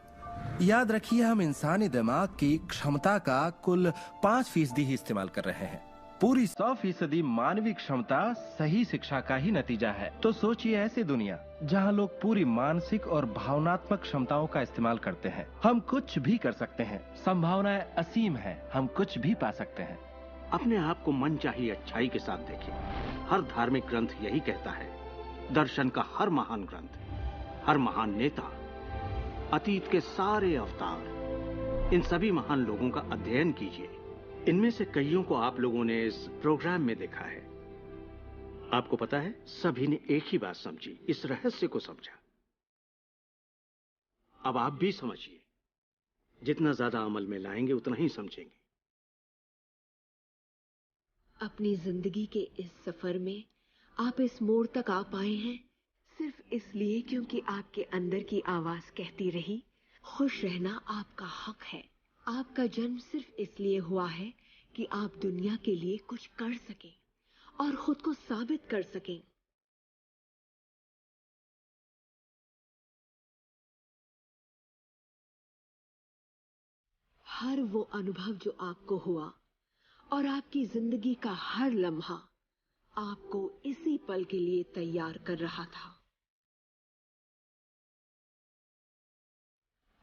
याद रखिए, हम इंसानी दिमाग की क्षमता का कुल 5% ही इस्तेमाल कर रहे हैं। पूरी 100% मानवीय क्षमता सही शिक्षा का ही नतीजा है। तो सोचिए ऐसी दुनिया जहां लोग पूरी मानसिक और भावनात्मक क्षमताओं का इस्तेमाल करते हैं। हम कुछ भी कर सकते हैं, संभावनाएं असीम है, हम कुछ भी पा सकते हैं। अपने आप को मनचाही अच्छाई के साथ देखें। हर धार्मिक ग्रंथ यही कहता है। दर्शन का हर महान ग्रंथ, हर महान नेता, अतीत के सारे अवतार, इन सभी महान लोगों का अध्ययन कीजिए। इनमें से कईयों को आप लोगों ने इस प्रोग्राम में देखा है। आपको पता है, सभी ने एक ही बात समझी, इस रहस्य को समझा। अब आप भी समझिए। जितना ज्यादा अमल में लाएंगे उतना ही समझेंगे। अपनी जिंदगी के इस सफर में आप इस मोड़ तक आ पाए हैं सिर्फ इसलिए क्योंकि आपके अंदर की आवाज कहती रही, खुश रहना आपका हक है। आपका जन्म सिर्फ इसलिए हुआ है कि आप दुनिया के लिए कुछ कर सकें और खुद को साबित कर सकें। हर वो अनुभव जो आपको हुआ और आपकी जिंदगी का हर लम्हा आपको इसी पल के लिए तैयार कर रहा था।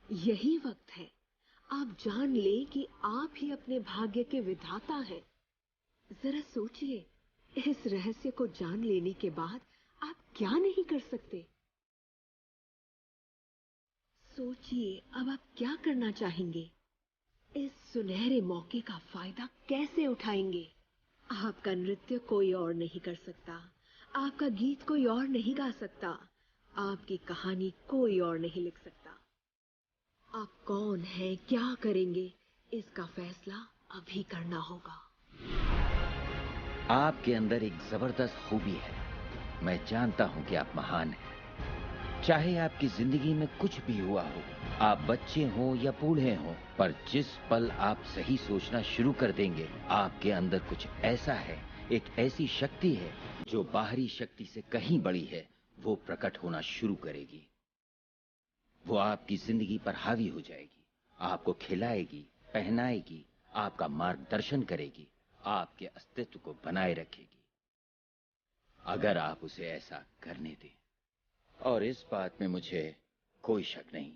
यही वक्त है आप जान लें कि आप ही अपने भाग्य के विधाता हैं। जरा सोचिए, इस रहस्य को जान लेने के बाद आप क्या नहीं कर सकते। सोचिए, अब आप क्या करना चाहेंगे? इस सुनहरे मौके का फायदा कैसे उठाएंगे? आपका नृत्य कोई और नहीं कर सकता, आपका गीत कोई और नहीं गा सकता, आपकी कहानी कोई और नहीं लिख सकता। आप कौन हैं, क्या करेंगे, इसका फैसला अभी करना होगा। आपके अंदर एक जबरदस्त खूबी है। मैं जानता हूं कि आप महान हैं। चाहे आपकी जिंदगी में कुछ भी हुआ हो, आप बच्चे हों या बूढ़े हों, पर जिस पल आप सही सोचना शुरू कर देंगे, आपके अंदर कुछ ऐसा है, एक ऐसी शक्ति है जो बाहरी शक्ति से कहीं बड़ी है, वो प्रकट होना शुरू करेगी। वो आपकी जिंदगी पर हावी हो जाएगी, आपको खिलाएगी, पहनाएगी, आपका मार्गदर्शन करेगी, आपके अस्तित्व को बनाए रखेगी, अगर आप उसे ऐसा करने दें। और इस बात में मुझे कोई शक नहीं।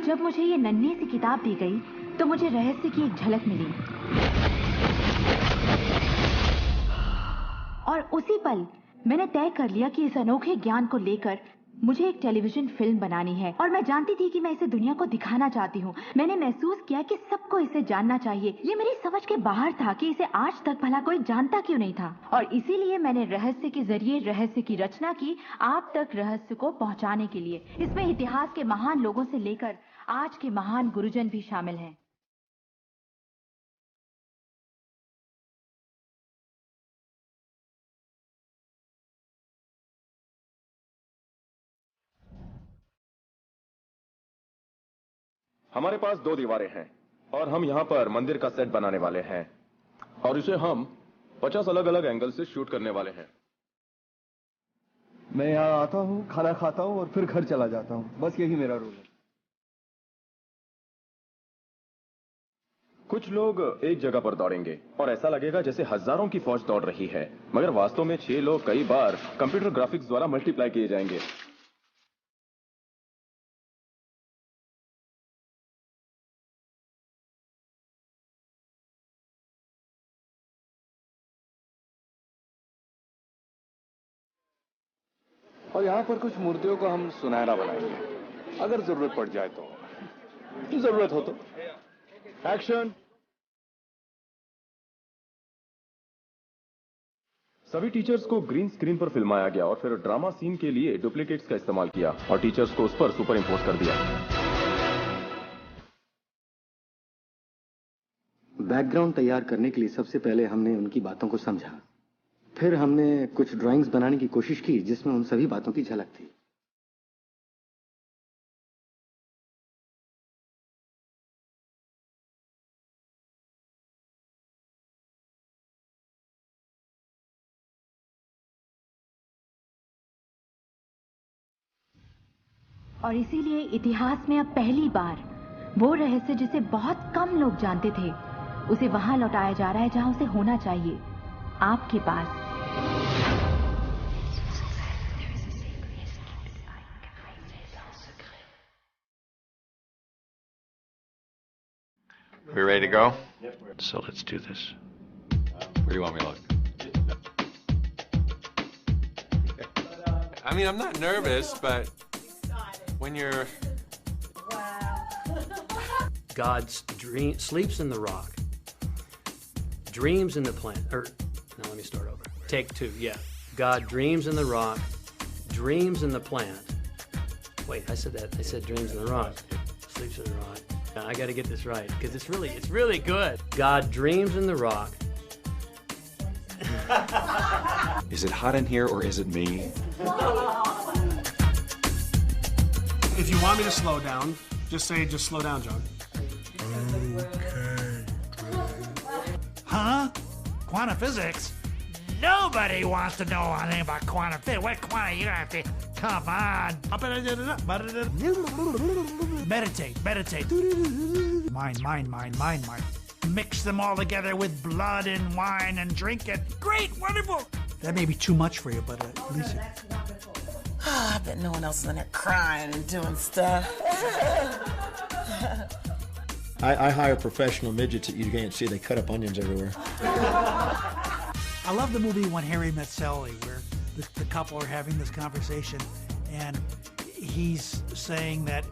जब मुझे ये नन्ही सी किताब दी गई तो मुझे रहस्य की एक झलक मिली और उसी पल मैंने तय कर लिया कि इस अनोखे ज्ञान को लेकर मुझे एक टेलीविजन फिल्म बनानी है। और मैं जानती थी कि मैं इसे दुनिया को दिखाना चाहती हूँ। मैंने महसूस किया कि सबको इसे जानना चाहिए। ये मेरी समझ के बाहर था कि इसे आज तक भला कोई जानता क्यों नहीं था। और इसीलिए मैंने रहस्य के जरिए रहस्य की रचना की, आप तक रहस्य को पहुँचाने के लिए। इसमें इतिहास के महान लोगों से लेकर आज के महान गुरुजन भी शामिल हैं। हमारे पास 2 दीवारें हैं और हम यहाँ पर मंदिर का सेट बनाने वाले हैं और इसे हम 50 अलग अलग एंगल से शूट करने वाले हैं। मैं यहाँ आता हूँ, खाना खाता हूँ और फिर घर चला जाता हूँ। बस यही मेरा रूल है। कुछ लोग एक जगह पर दौड़ेंगे और ऐसा लगेगा जैसे हजारों की फौज दौड़ रही है, मगर वास्तव में 6 लोग कई बार कंप्यूटर ग्राफिक्स द्वारा मल्टीप्लाई किए जाएंगे। और यहाँ पर कुछ मूर्तियों को हम सुनहरा बनाएंगे, अगर जरूरत पड़ जाए तो। जरूरत हो तो। एक्शन। सभी टीचर्स को ग्रीन स्क्रीन पर फिल्माया गया और फिर ड्रामा सीन के लिए डुप्लीकेट्स का इस्तेमाल किया और टीचर्स को उस पर सुपर इम्पोज कर दिया। बैकग्राउंड तैयार करने के लिए सबसे पहले हमने उनकी बातों को समझा, फिर हमने कुछ ड्राइंग्स बनाने की कोशिश की जिसमें उन सभी बातों की झलक थी। और इसीलिए इतिहास में अब पहली बार वो रहस्य जिसे बहुत कम लोग जानते थे, उसे वहां लौटाया जा रहा है जहां उसे होना चाहिए, आपके पास। We ready to go? So let's do this. Where do you want me to look? I mean, I'm not nervous, but when you're... God sleeps in the rock, dreams in the plant. Now let me start over. Take 2, yeah. God dreams in the rock, dreams in the plant. Wait, I said that. I said dreams in the rock, sleeps in the rock. I got to get this right because it's really good. God dreams in the rock. Is it hot in here or is it me? If you want me to slow down, just slow down, John. Okay. Huh? Quantum physics? Nobody wants to know anything about quantum physics. What quantum? You have to come on. Meditate. Mind. Mix them all together with blood and wine and drink it. Great, wonderful. That may be too much for you, but at least. I bet no one else is in there crying and doing stuff. I hire professional midgets that you can't see. They cut up onions everywhere. I love the movie When Harry Met Sally, where the couple are having this conversation, and he's saying that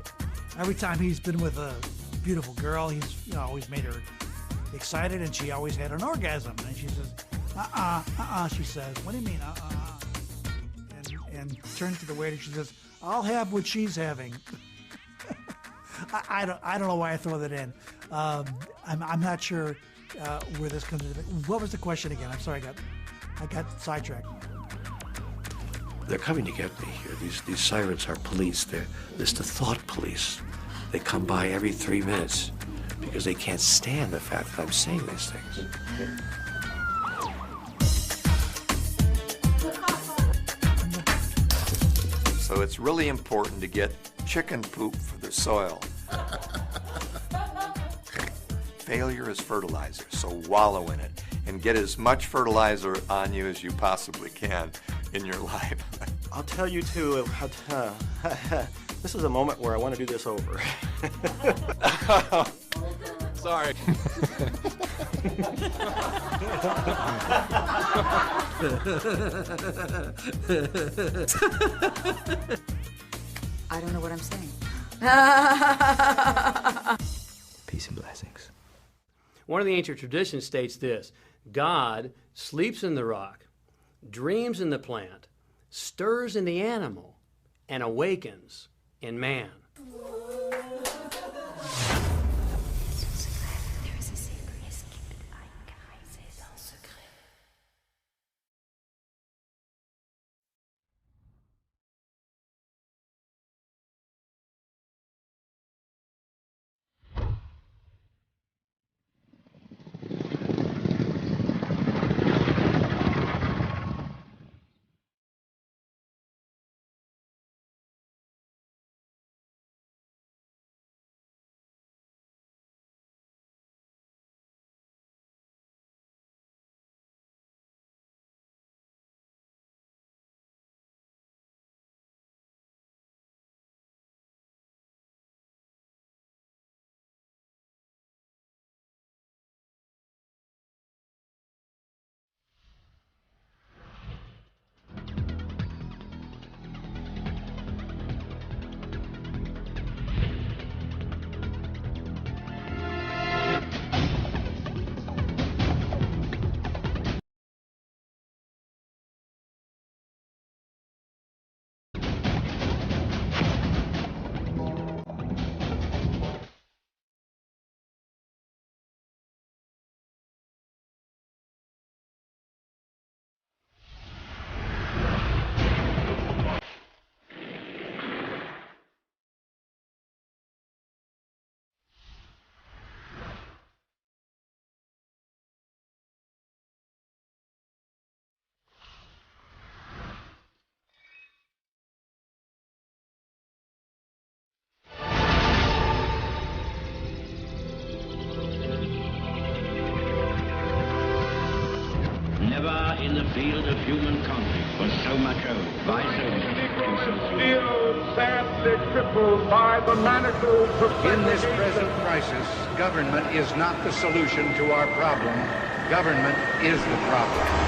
every time he's been with a beautiful girl, he's always made her excited, and she always had an orgasm. And she says, she says, what do you mean, and turns to the waiter, she says, I'll have what she's having. I don't know why I throw that in. I'm not sure where this comes in. What was the question again? I'm sorry, I got sidetracked. They're coming to get me here. These sirens are police. It's the thought police. They come by every 3 minutes because they can't stand the fact that I'm saying these things. So it's really important to get chicken poop for the soil. Failure is fertilizer, so wallow in it and get as much fertilizer on you as you possibly can in your life. I'll tell you too, this is a moment where I want to do this over. Sorry. I don't know what I'm saying. Peace and blessings. One of the ancient traditions states this: God sleeps in the rock, dreams in the plant, stirs in the animal, and awakens in man. Never in the field of human conflict was so much owed by so many. Still sadly crippled by the manacles. In this present crisis, government is not the solution to our problem. Government is the problem.